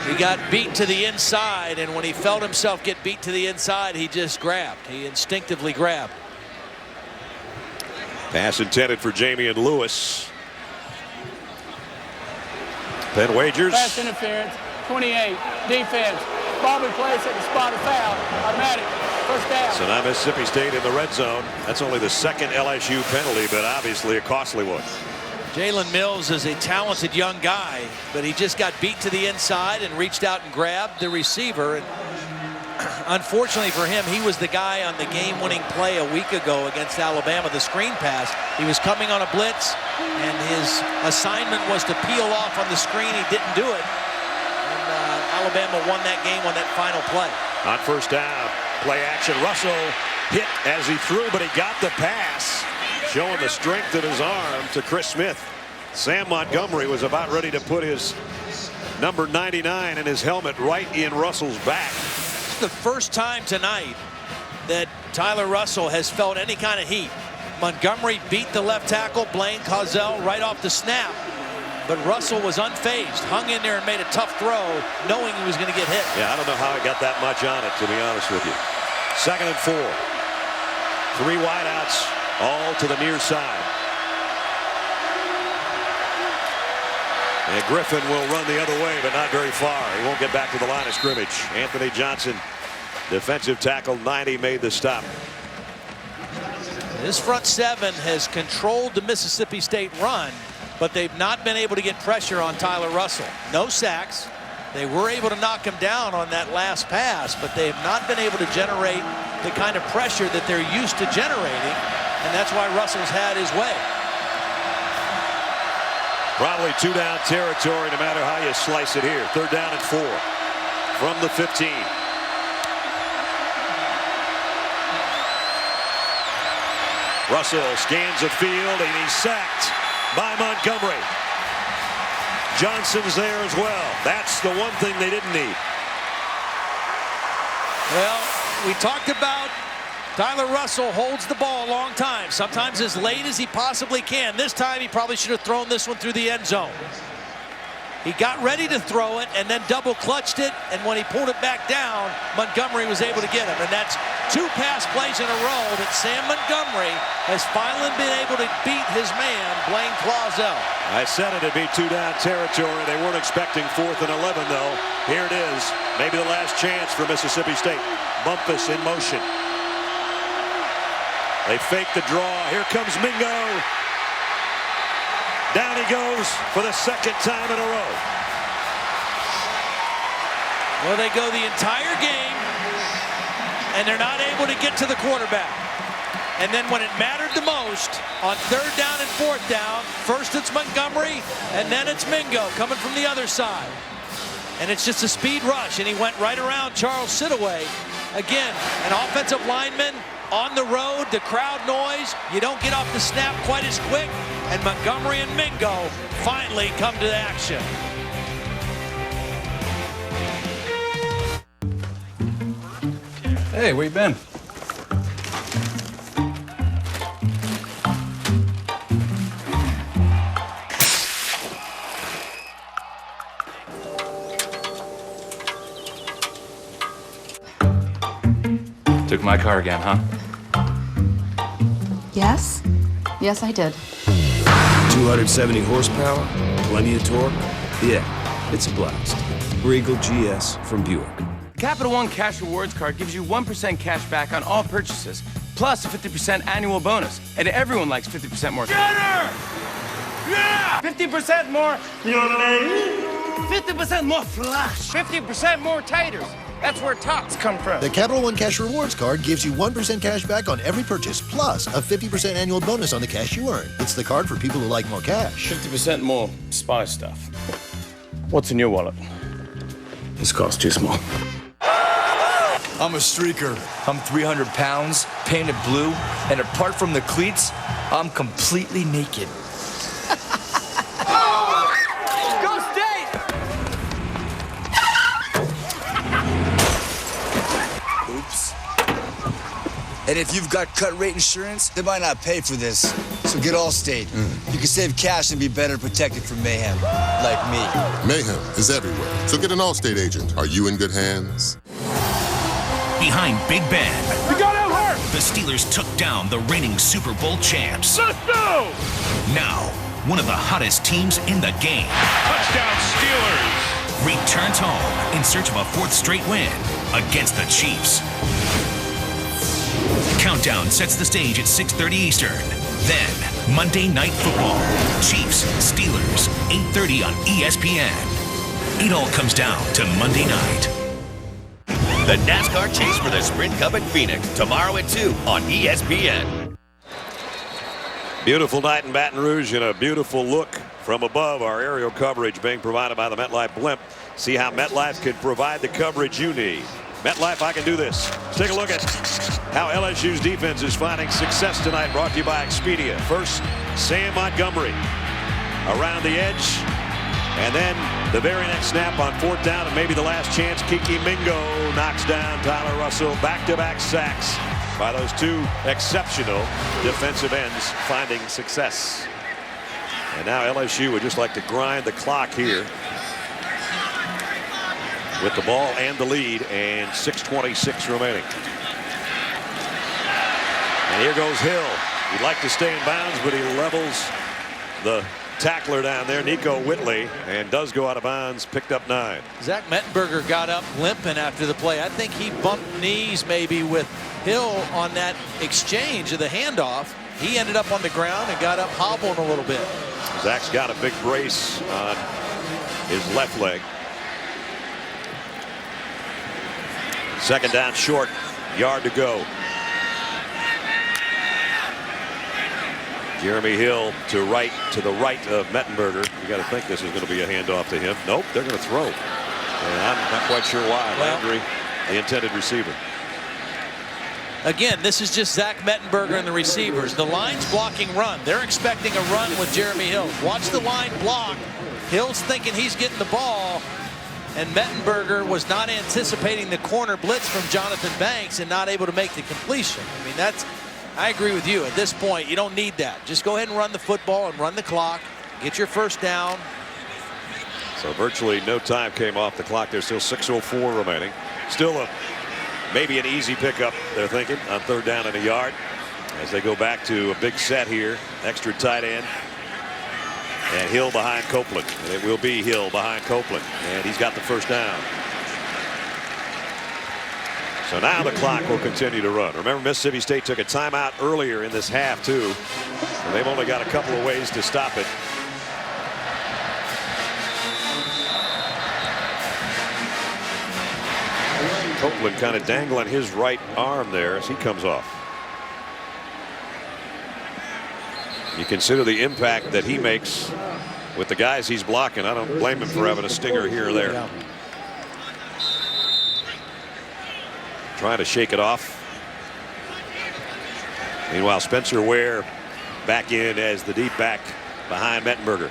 He got beat to the inside, and when he felt himself get beat to the inside, he just grabbed. He instinctively grabbed. Pass intended for Jamian Lewis. Penn Wagers. Pass interference, 28. Defense. Ball be placed at the spot of foul. Automatic. First down. So now Mississippi State in the red zone. That's only the 2nd LSU penalty, but obviously a costly one. Jalen Mills is a talented young guy, but he just got beat to the inside and reached out and grabbed the receiver. And unfortunately for him, he was the guy on the game-winning play a week ago against Alabama, the screen pass. He was coming on a blitz, and his assignment was to peel off on the screen. He didn't do it. And Alabama won that game on that final play. On 1st down, play action. Russell hit as he threw, but he got the pass, showing the strength of his arm to Chris Smith. Sam Montgomery was about ready to put his number 99 in his helmet right in Russell's back. It's the first time tonight that Tyler Russell has felt any kind of heat. Montgomery beat the left tackle, Blaine Causell, right off the snap. But Russell was unfazed, hung in there and made a tough throw, knowing he was going to get hit. Yeah, I don't know how he got that much on it, to be honest with you. 2nd and 4. 3 wideouts, all to the near side. And Griffin will run the other way, but not very far. He won't get back to the line of scrimmage. Anthony Johnson, defensive tackle, 90, made the stop. This front 7 has controlled the Mississippi State run, but they've not been able to get pressure on Tyler Russell. No sacks. They were able to knock him down on that last pass, but they have not been able to generate the kind of pressure that they're used to generating, and that's why Russell's had his way. Probably 2-down territory no matter how you slice it here. 3rd down and 4 from the 15. Russell scans the field and he's sacked by Montgomery. Johnson's there as well. That's the one thing they didn't need. Well, we talked about Tyler Russell holds the ball a long time, sometimes as late as he possibly can. This time he probably should have thrown this one through the end zone. He got ready to throw it and then double clutched it, and when he pulled it back down, Montgomery was able to get him. And that's 2 pass plays in a row that Sam Montgomery has finally been able to beat his man, Blaine Clausell. I said it'd be 2-down territory. They weren't expecting 4th and 11, though. Here it is. Maybe the last chance for Mississippi State. Bumpus in motion. They fake the draw. Here comes Mingo. Down he goes for the 2nd time in a row. Well, they go the entire game, and they're not able to get to the quarterback. And then when it mattered the most, on 3rd down and 4th down, first it's Montgomery, and then it's Mingo coming from the other side. And it's just a speed rush, and he went right around Charles Sidaway. Again, an offensive lineman on the road, the crowd noise, you don't get off the snap quite as quick, and Montgomery and Mingo finally come to action. Hey, where you been? Took my car again, huh? Yes? Yes, I did. 270 horsepower, plenty of torque. Yeah, it's a blast. Regal GS from Buick. Capital One Cash Rewards card gives you 1% cash back on all purchases, plus a 50% annual bonus. And everyone likes 50% more. Cheddar! Yeah! 50% more. 50% more flush. 50% more taters. That's where tots come from. The Capital One Cash Rewards card gives you 1% cash back on every purchase, plus a 50% annual bonus on the cash you earn. It's the card for people who like more cash. 50% more spy stuff. What's in your wallet? This costs too small. I'm a streaker. I'm 300 pounds, painted blue, and apart from the cleats, I'm completely naked. And if you've got cut rate insurance, they might not pay for this. So get Allstate. You can save cash and be better protected from mayhem, like me. Mayhem is everywhere, so get an Allstate agent. Are you in good hands? Behind Big Ben, You got him hurt! the Steelers took down the reigning Super Bowl champs. Let's go! Now, one of the hottest teams in the game Touchdown Steelers! returns home in search of a fourth straight win against the Chiefs. Countdown sets the stage at 6:30 Eastern. Then, Monday Night Football. Chiefs, Steelers, 8:30 on ESPN. It all comes down to Monday night. The NASCAR Chase for the Sprint Cup at Phoenix, tomorrow at 2 on ESPN. Beautiful night in Baton Rouge and a beautiful look from above. Our aerial coverage being provided by the MetLife Blimp. See how MetLife can provide the coverage you need. MetLife, I can do this. Let's take a look at how LSU's defense is finding success tonight, brought to you by Expedia. First, Sam Montgomery around the edge. And then the very next snap on fourth down and maybe the last chance, Kiki Mingo knocks down Tyler Russell. Back-to-back sacks by those two exceptional defensive ends finding success. And now LSU would just like to grind the clock here with the ball and the lead and 6:26 remaining. And here goes Hill. He'd like to stay in bounds, but he levels the tackler down there, Nico Whitley, and does go out of bounds, picked up 9. Zach Mettenberger got up limping after the play. I think he bumped knees maybe with Hill on that exchange of the handoff. He ended up on the ground and got up hobbling a little bit. Zach's got a big brace on his left leg. Second down short, yard to go. Jeremy Hill to the right of Mettenberger. You got to think this is going to be a handoff to him. Nope, they're going to throw. And I'm not quite sure why. Landry, the intended receiver. Again, this is just Zach Mettenberger and the receivers. The line's blocking run. They're expecting a run with Jeremy Hill. Watch the line block. Hill's thinking he's getting the ball. And Mettenberger was not anticipating the corner blitz from Jonathan Banks and not able to make the completion. I mean, I agree with you. At this point, you don't need that. Just go ahead and run the football and run the clock. Get your first down. So virtually no time came off the clock. There's still 6:04 remaining. Still maybe an easy pickup, they're thinking, on third down and a yard. As they go back to a big set here. Extra tight end. And Hill behind Copeland. And it will be Hill behind Copeland. And he's got the first down. So now the clock will continue to run. Remember, Mississippi State took a timeout earlier in this half, too. And they've only got a couple of ways to stop it. Copeland kind of dangling his right arm there as he comes off. You consider the impact that he makes with the guys he's blocking. I don't blame him for having a stinger here or there. Trying to shake it off. Meanwhile, Spencer Ware back in as the deep back behind Mettenberger.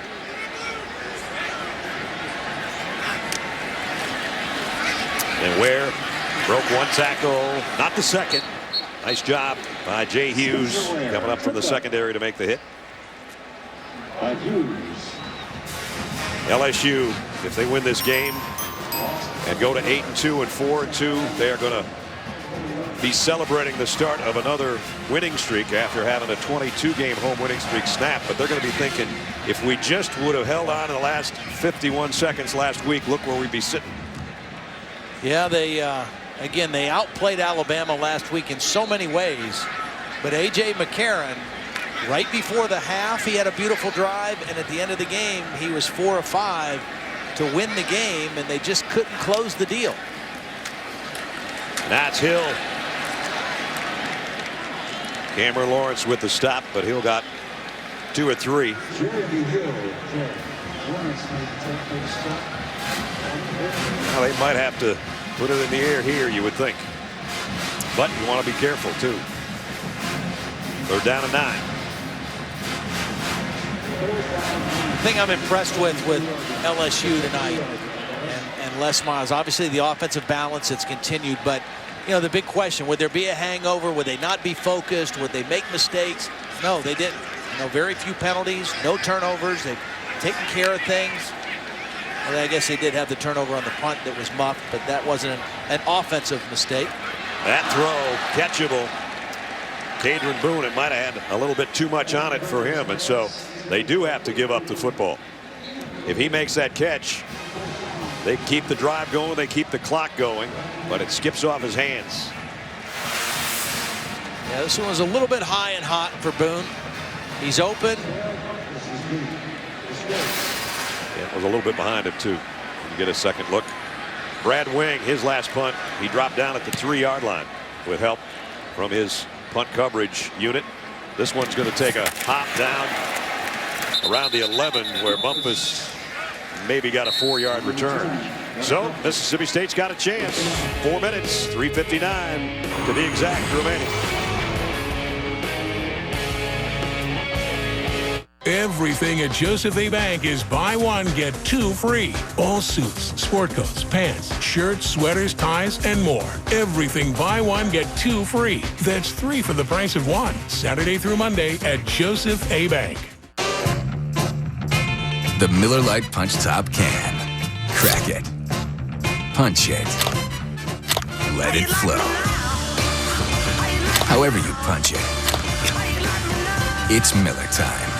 And Ware broke one tackle, not the second. Nice job by Jay Hughes coming up from the secondary to make the hit. LSU, if they win this game and go to 8-2 and 4-2, they are going to be celebrating the start of another winning streak after having a 22-game home winning streak snap. But they're going to be thinking, if we just would have held on in the last 51 seconds last week, look where we'd be sitting. Yeah, again, they outplayed Alabama last week in so many ways. But A.J. McCarron, right before the half, he had a beautiful drive. And at the end of the game, he was 4 of 5 to win the game. And they just couldn't close the deal. That's Hill. Cameron Lawrence with the stop, but Hill got 2 or 3. Well, they might have to put it in the air here, you would think. But you want to be careful, too. They're down to 9. The thing I'm impressed with LSU tonight and Les Miles, obviously the offensive balance, it's continued, but you know, the big question, would there be a hangover? Would they not be focused? Would they make mistakes? No, they didn't. You know, very few penalties, no turnovers. They've taken care of things. And I guess they did have the turnover on the punt that was muffed, but that wasn't an offensive mistake. That throw, catchable. Cadron Boone, it might have had a little bit too much on it for him, and so they do have to give up the football. If he makes that catch, they keep the drive going, they keep the clock going, but it skips off his hands. Yeah, this one was a little bit high and hot for Boone. He's open. Yeah, it was a little bit behind him, too. You get a second look. Brad Wing, his last punt, he dropped down at the 3-yard line with help from his punt coverage unit. This one's going to take a hop down around the 11 where Bumpus maybe got a 4-yard return. So Mississippi State's got a chance. 4 minutes, 3:59 to be exact remaining. Everything at Joseph A. Bank is buy one, get two free. All suits, sport coats, pants, shirts, sweaters, ties, and more. Everything buy one, get two free. That's 3 for the price of 1. Saturday through Monday at Joseph A. Bank. The Miller Lite Punch Top can. Crack it. Punch it. Let it flow. However you punch it. It's Miller time.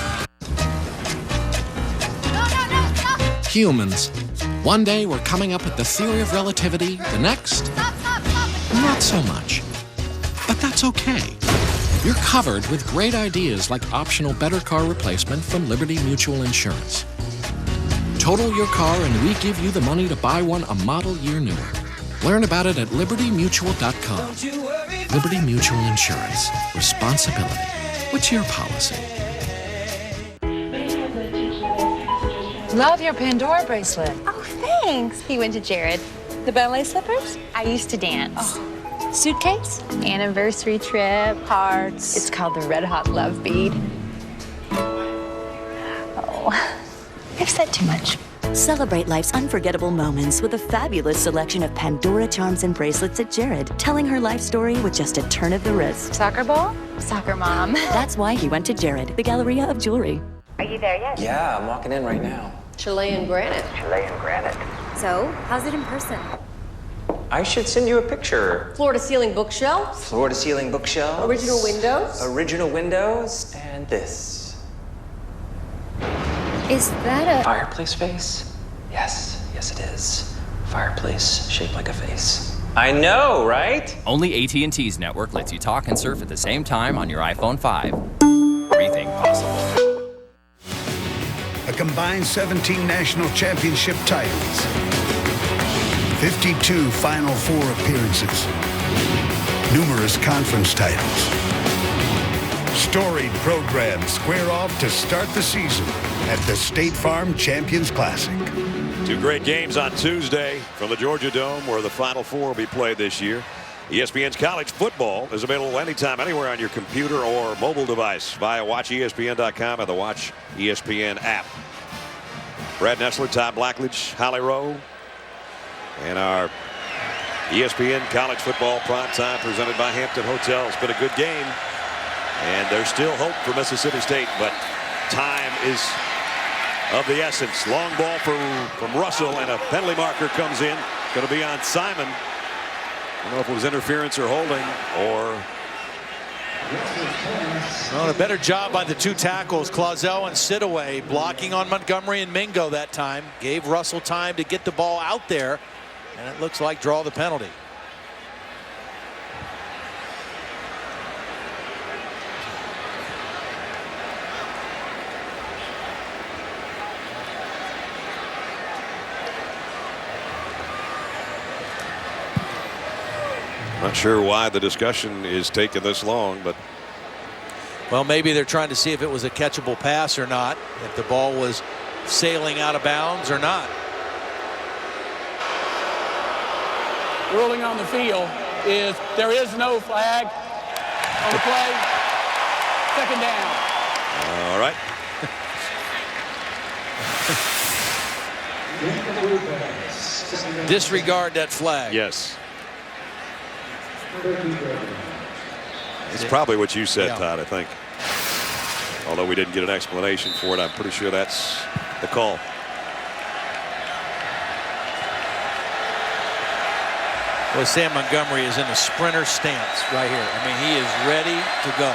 Humans. One day we're coming up with the theory of relativity, the next, not so much. But that's okay. You're covered with great ideas like optional better car replacement from Liberty Mutual Insurance. Total your car and we give you the money to buy one a model year newer. Learn about it at libertymutual.com. Liberty Mutual Insurance. Responsibility. What's your policy? Love your Pandora bracelet. Oh, thanks. He went to Jared. The ballet slippers? I used to dance. Oh. Suitcase? Anniversary trip, hearts. It's called the Red Hot Love Bead. Oh, I've said too much. Celebrate life's unforgettable moments with a fabulous selection of Pandora charms and bracelets at Jared, telling her life story with just a turn of the wrist. Soccer ball? Soccer mom. That's why he went to Jared, the Galleria of Jewelry. Are you there yet? Yeah, I'm walking in right now. Chilean granite. Chilean granite. So, how's it in person? I should send you a picture. Floor to ceiling bookshelves? Floor to ceiling bookshelves. Original windows? Original windows, and this. Is that a Fireplace face? Yes, yes it is. Fireplace shaped like a face. I know, right? Only AT&T's network lets you talk and surf at the same time on your iPhone 5. Everything possible. A combined 17 national championship titles, 52 Final Four appearances, numerous conference titles. Storied programs square off to start the season at the State Farm Champions Classic. 2 great games on Tuesday from the Georgia Dome where the Final Four will be played this year. ESPN's college football is available anytime, anywhere on your computer or mobile device via WatchESPN.com and the Watch ESPN app. Brad Nessler, Todd Blackledge, Holly Rowe, and our ESPN College Football Prime Time presented by Hampton Hotel. It's been a good game, and there's still hope for Mississippi State, but time is of the essence. Long ball from Russell, and a penalty marker comes in. Going to be on Simon. I don't know if it was interference or holding or. Well, a better job by the 2 tackles, Clausell and Sidaway, blocking on Montgomery and Mingo that time. Gave Russell time to get the ball out there, and it looks like draw the penalty. Not sure why the discussion is taking this long, but. Well, maybe they're trying to see if it was a catchable pass or not, if the ball was sailing out of bounds or not. Ruling on the field is there is no flag on the play. Second down. All right. Disregard that flag. Yes. It's probably what you said, Todd, I think. Although we didn't get an explanation for it, I'm pretty sure that's the call. Well, Sam Montgomery is in a sprinter stance right here. I mean, he is ready to go.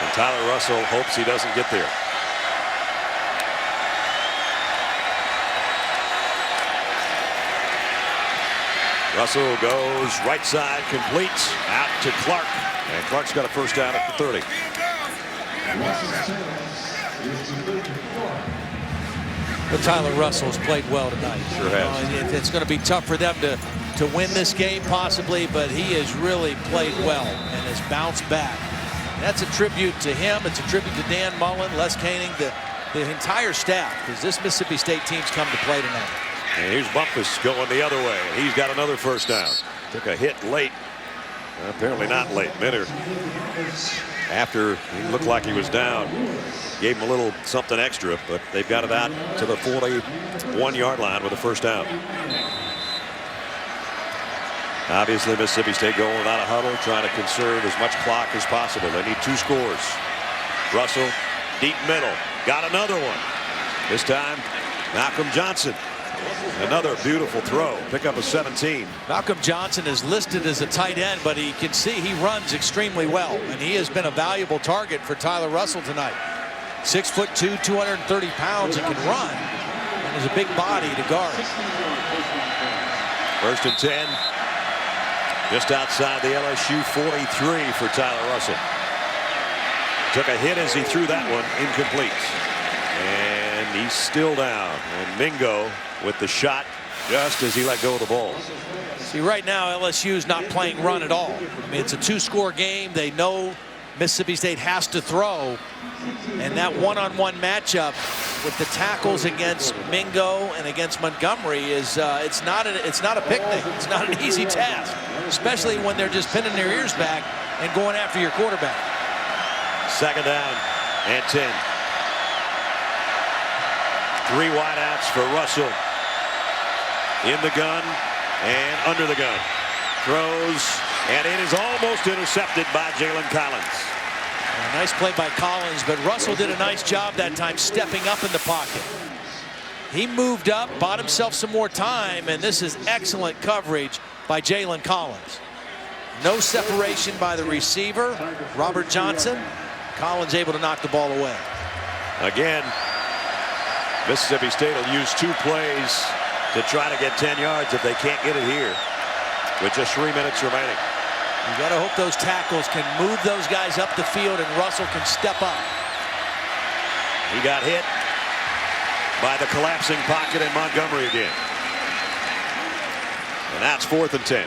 And Tyler Russell hopes he doesn't get there. Russell goes right side, completes out to Clark. And Clark's got a first down at the 30. But Tyler Russell has played well tonight. Sure has. It's going to be tough for them to win this game possibly, but he has really played well and has bounced back. That's a tribute to him. It's a tribute to Dan Mullen, Les Koenig, the entire staff, because this Mississippi State team's come to play tonight. And here's Bumpus going the other way. He's got another first down. Took a hit late. Apparently not late. Minter, after he looked like he was down, gave him a little something extra, but they've got it out to the 41-yard line with a first down. Obviously, Mississippi State going without a huddle, trying to conserve as much clock as possible. They need 2 scores. Russell, deep middle, got another one. This time, Malcolm Johnson. Another beautiful throw. Pick up a 17. Malcolm Johnson is listed as a tight end, but he can see he runs extremely well, and he has been a valuable target for Tyler Russell tonight. 6'2", 230 pounds, and can run, and is a big body to guard. First and 10. Just outside the LSU 43 for Tyler Russell. Took a hit as he threw that one, incomplete. And he's still down. And Mingo with the shot just as he let go of the ball. See, right now LSU's not playing run at all. I mean, it's a 2-score game. They know Mississippi State has to throw, and that one-on-one matchup with the tackles against Mingo and against Montgomery is it's not a picnic. It's not an easy task, especially when they're just pinning their ears back and going after your quarterback. Second down and 10. 3 wideouts for Russell. In the gun and under the gun. Throws, and it is almost intercepted by Jalen Collins. A nice play by Collins, but Russell did a nice job that time stepping up in the pocket. He moved up, bought himself some more time, and this is excellent coverage by Jalen Collins. No separation by the receiver, Robert Johnson. Collins able to knock the ball away. Again, Mississippi State will use 2 plays to try to get 10 yards if they can't get it here with just 3 minutes remaining. You got to hope those tackles can move those guys up the field and Russell can step up. He got hit by the collapsing pocket in Montgomery again. And that's 4th and 10.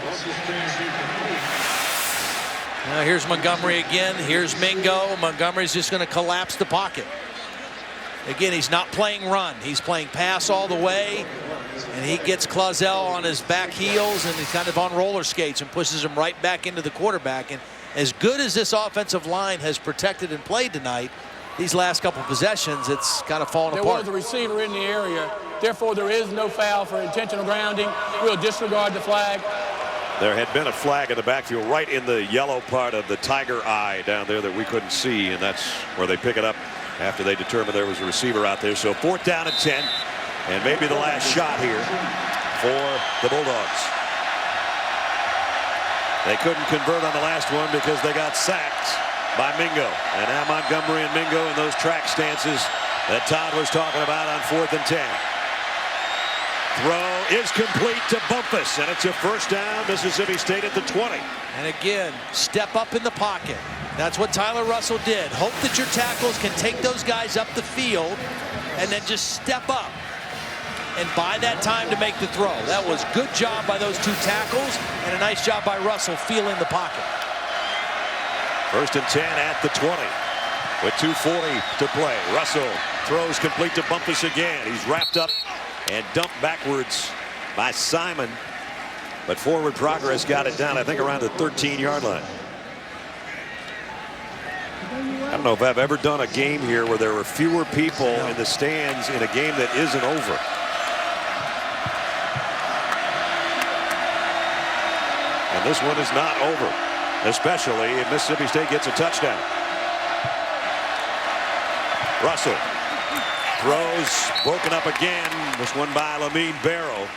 Now here's Montgomery again. Here's Mingo. Montgomery's just going to collapse the pocket. Again, he's not playing run. He's playing pass all the way. And he gets Clausell on his back heels, and he's kind of on roller skates and pushes him right back into the quarterback. And as good as this offensive line has protected and played tonight, these last couple possessions, it's kind of fallen apart. There was a receiver in the area. Therefore, there is no foul for intentional grounding. We'll disregard the flag. There had been a flag in the backfield right in the yellow part of the tiger eye down there that we couldn't see, and that's where they pick it up after they determined there was a receiver out there. So 4th down and 10, and maybe the last shot here for the Bulldogs. They couldn't convert on the last one because they got sacked by Mingo. And now Montgomery and Mingo in those track stances that Todd was talking about on 4th and 10. Throw is complete to Bumpus, and it's a first down, Mississippi State at the 20. And again, step up in the pocket. That's what Tyler Russell did. Hope that your tackles can take those guys up the field and then just step up and buy that time to make the throw. That was good job by those 2 tackles and a nice job by Russell feeling the pocket. First and 10 at the 20 with 2:40 to play. Russell throws complete to Bumpus again. He's wrapped up and dumped backwards by Simon, but forward progress got it down, I think, around the 13-yard line. I don't know if I've ever done a game here where there were fewer people in the stands in a game that isn't over. And this one is not over, especially if Mississippi State gets a touchdown. Russell throws, broken up again. This one by Lamine Barrow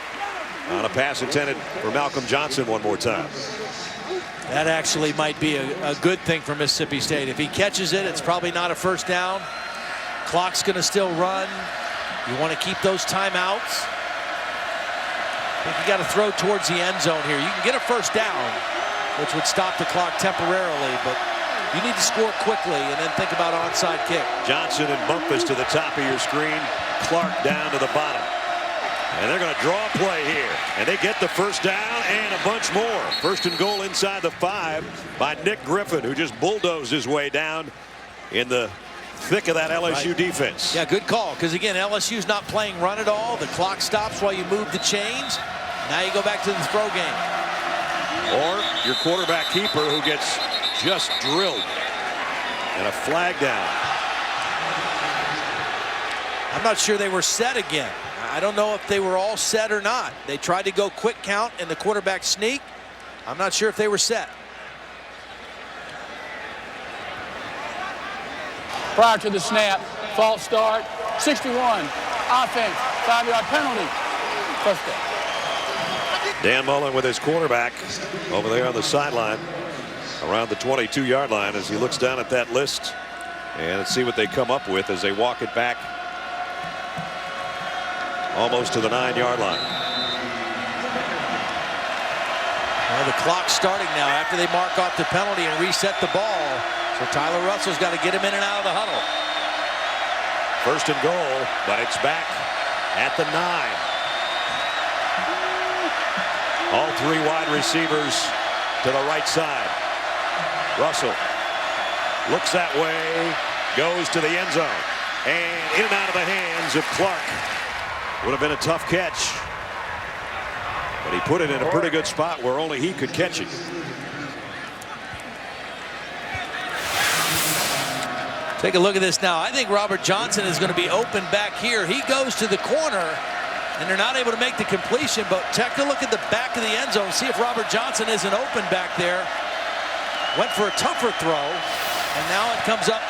on a pass intended for Malcolm Johnson one more time. That actually might be a good thing for Mississippi State. If he catches it, it's probably not a first down. Clock's going to still run. You want to keep those timeouts. I think you got to throw towards the end zone here. You can get a first down, which would stop the clock temporarily, but you need to score quickly and then think about onside kick. Johnson and Bumpus to the top of your screen. Clark down to the bottom. And they're going to draw a play here. And they get the first down and a bunch more. First and goal inside the 5 by Nick Griffin, who just bulldozed his way down in the thick of that LSU defense. Yeah, good call, because again, LSU's not playing run at all. The clock stops while you move the chains. Now you go back to the throw game. Or your quarterback keeper who gets just drilled. And a flag down. I'm not sure they were set again. I don't know if they were all set or not. They tried to go quick count and the quarterback sneak. I'm not sure if they were set. Prior to the snap, false start, 61, offense, 5-yard penalty, first down. Dan Mullen with his quarterback over there on the sideline around the 22-yard line as he looks down at that list. And let's see what they come up with as they walk it back almost to the 9-yard line. Well, the clock's starting now after they mark off the penalty and reset the ball. So Tyler Russell's got to get him in and out of the huddle. First and goal, but it's back at the 9. All 3 wide receivers to the right side. Russell looks that way, goes to the end zone, and in and out of the hands of Clark. Would have been a tough catch, but he put it in a pretty good spot where only he could catch it. Take a look at this now. I think Robert Johnson is going to be open back here. He goes to the corner, and they're not able to make the completion, but take a look at the back of the end zone. See if Robert Johnson isn't open back there. Went for a tougher throw, and now it comes up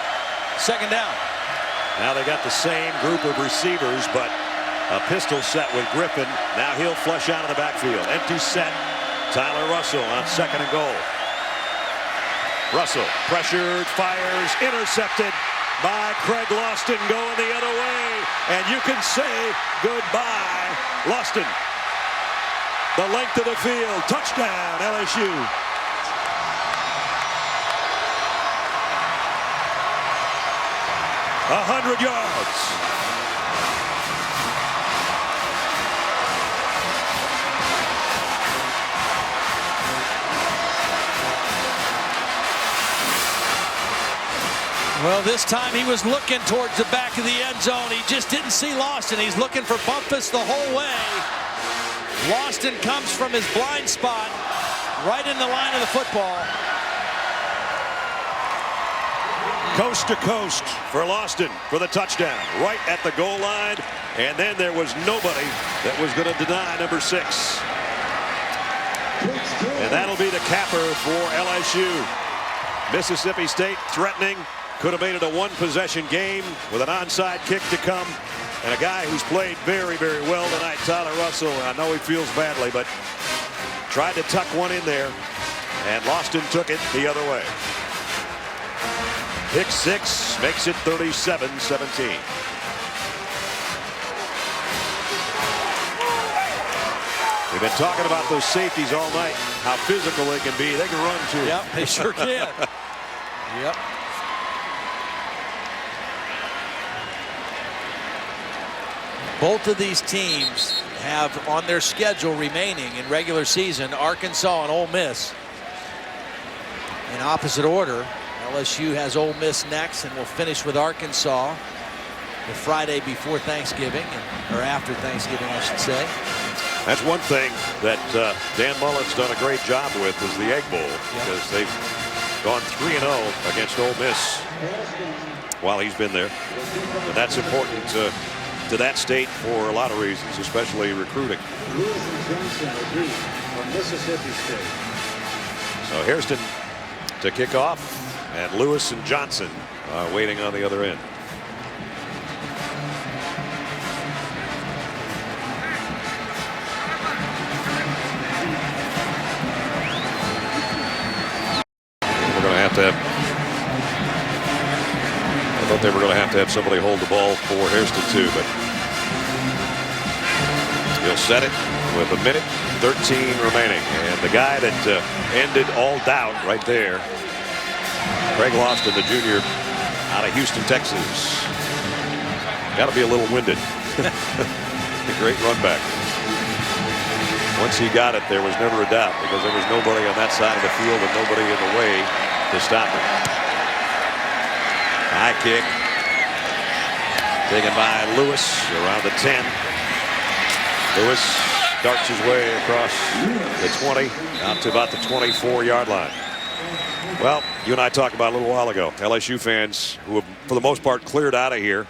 second down. Now they got the same group of receivers, but a pistol set with Griffin. Now he'll flush out of the backfield. Empty set. Tyler Russell on second and goal. Russell pressured, fires, intercepted by Craig Loston, going the other way. And you can say goodbye, Loston. The length of the field. Touchdown, LSU. A 100 yards. Well, this time he was looking towards the back of the end zone. He just didn't see Loston. He's looking for Bumpus the whole way. Loston comes from his blind spot right in the line of the football. Coast to coast for Loston for the touchdown right at the goal line. And then there was nobody that was going to deny number 6. And that'll be the capper for LSU. Mississippi State threatening. Could have made it a 1-possession game with an onside kick to come. And a guy who's played very, very well tonight, Tyler Russell. I know he feels badly, but tried to tuck one in there. And Loston took it the other way. Pick 6 makes it 37-17. We've been talking about those safeties all night, how physical they can be. They can run too. Yep, they sure can. Yep. Both of these teams have on their schedule remaining in regular season Arkansas and Ole Miss in opposite order. LSU has Ole Miss next, and we'll finish with Arkansas the Friday before Thanksgiving, or after Thanksgiving, I should say. That's one thing that Dan Mullen's done a great job with is the Egg Bowl, because they've gone 3-0 against Ole Miss while he's been there. And that's important to that state for a lot of reasons, especially recruiting. From Mississippi State. So Hairston to kick off, and Lewis and Johnson waiting on the other end. We're going to have to have. I thought they were going to have somebody hold the ball for Hairston too, but he'll set it with 1:13 remaining, and the guy that ended all doubt right there, Craig Lofton, the junior out of Houston, Texas. Got to be a little winded. A great run back. Once he got it, there was never a doubt, because there was nobody on that side of the field and nobody in the way to stop him. High kick taken by Lewis around the 10. Lewis darts his way across the 20 out to about the 24-yard line. Well, you and I talked about a little while ago, LSU fans who have, for the most part, cleared out of here,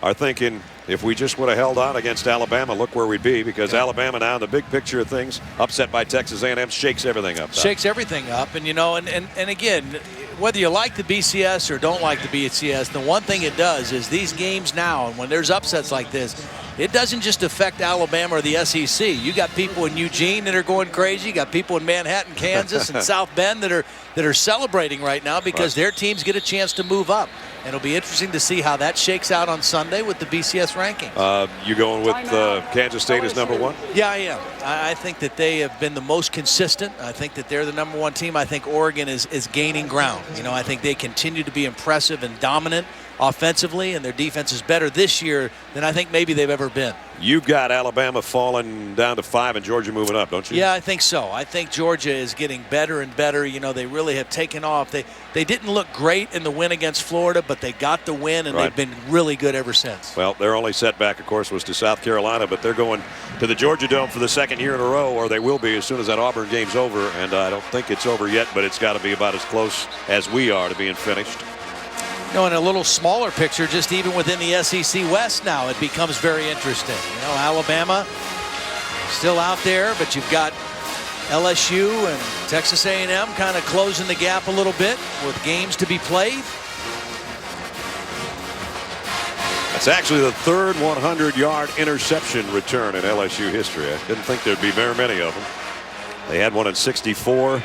are thinking, if we just would have held on against Alabama, look where we'd be, because Alabama now in the big picture of things, upset by Texas A&M, shakes everything up. Shakes everything up. And, you know, and again, whether you like the BCS or don't like the BCS, the one thing it does is these games now, and when there's upsets like this, it doesn't just affect Alabama or the SEC. You got people in Eugene that are going crazy. You got people in Manhattan, Kansas, and South Bend that are celebrating right now because their teams get a chance to move up. And it'll be interesting to see how that shakes out on Sunday with the BCS rankings. You going with Kansas State as number one? Yeah, I am. I think that they have been the most consistent. I think that they're the number one team. I think Oregon is gaining ground. You know, I think they continue to be impressive and dominant offensively, and their defense is better this year than I think maybe they've ever been. You've got Alabama falling down to 5 and Georgia moving up, don't you? Yeah, I think so. I think Georgia is getting better and better. You know, they really have taken off. They didn't look great in the win against Florida, but they got the win, and they've been really good ever since. Well, their only setback, of course, was to South Carolina, but they're going to the Georgia Dome for the second year in a row, or they will be as soon as that Auburn game's over, and I don't think it's over yet, but it's got to be about as close as we are to being finished. You know, in a little smaller picture, just even within the SEC West now, it becomes very interesting. You know, Alabama still out there, but you've got LSU and Texas A&M kind of closing the gap a little bit with games to be played. That's actually the third 100-yard interception return in LSU history. I didn't think there'd be very many of them. They had one in '64.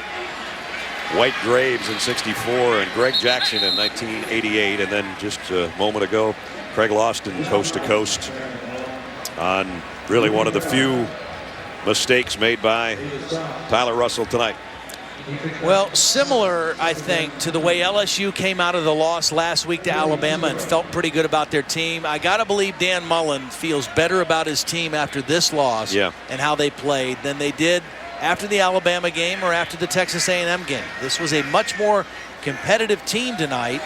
White Graves in '64 and Greg Jackson in 1988, and then just a moment ago, Craig Lofton coast to coast on really one of the few mistakes made by Tyler Russell tonight. Well, similar, I think, to the way LSU came out of the loss last week to Alabama and felt pretty good about their team. I got to believe Dan Mullen feels better about his team after this loss and how they played than they did after the Alabama game or after the Texas A&M game. This was a much more competitive team tonight.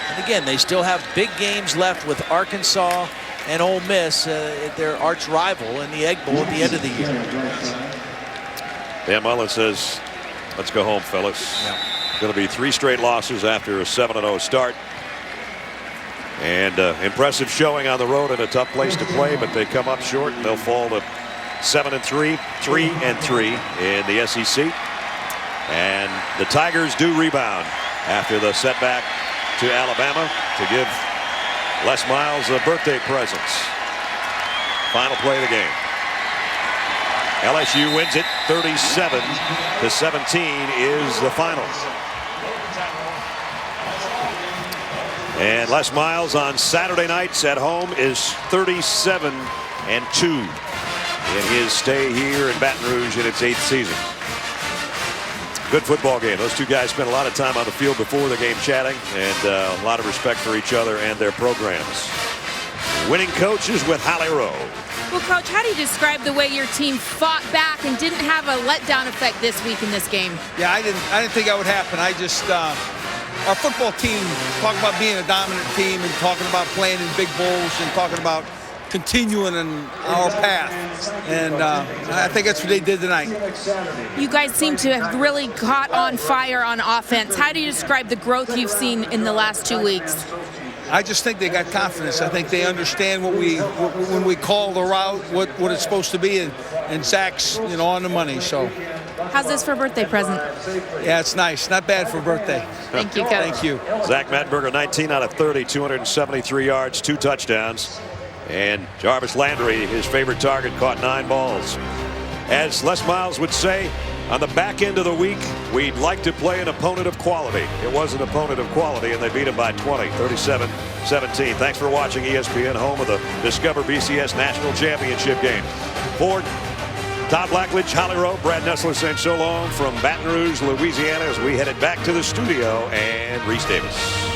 And again, they still have big games left with Arkansas and Ole Miss, their arch rival in the Egg Bowl at the end of the year. Dan Mullen says, let's go home, fellas. Going to be 3 straight losses after a 7-0 start. And impressive showing on the road in a tough place to play, but they come up short and they'll fall to 7-3, 3-3 in the SEC. And the Tigers do rebound after the setback to Alabama to give Les Miles a birthday present. Final play of the game. LSU wins it 37-17 is the final. And Les Miles on Saturday nights at home is 37-2 in his stay here in Baton Rouge in its 8th season. Good football game. Those two guys spent a lot of time on the field before the game chatting, and a lot of respect for each other and their programs. Winning coaches with Holly Rowe. Well, Coach, how do you describe the way your team fought back and didn't have a letdown effect this week in this game? Yeah, I didn't think that would happen. I just our football team talking about being a dominant team and talking about playing in big bowls and talking about continuing on our path, and I think that's what they did tonight. You guys seem to have really caught on fire on offense. How do you describe the growth you've seen in the last 2 weeks? I just think they got confidence. I think they understand when we call the route, what it's supposed to be, and Zach's on the money. So How's this for a birthday present? Yeah, it's nice. Not bad for a birthday. Thank you, Coach. Thank you. Zach Mettenberger, 19 out of 30, 273 yards, 2 touchdowns. And Jarvis Landry, his favorite target, caught 9 balls. As Les Miles would say, on the back end of the week, we'd like to play an opponent of quality. It was an opponent of quality, and they beat him by 20, 37-17. Thanks for watching ESPN, home of the Discover BCS National Championship game. For Todd Blackledge, Holly Rowe, Brad Nessler saying so long from Baton Rouge, Louisiana, as we headed back to the studio, and Reese Davis.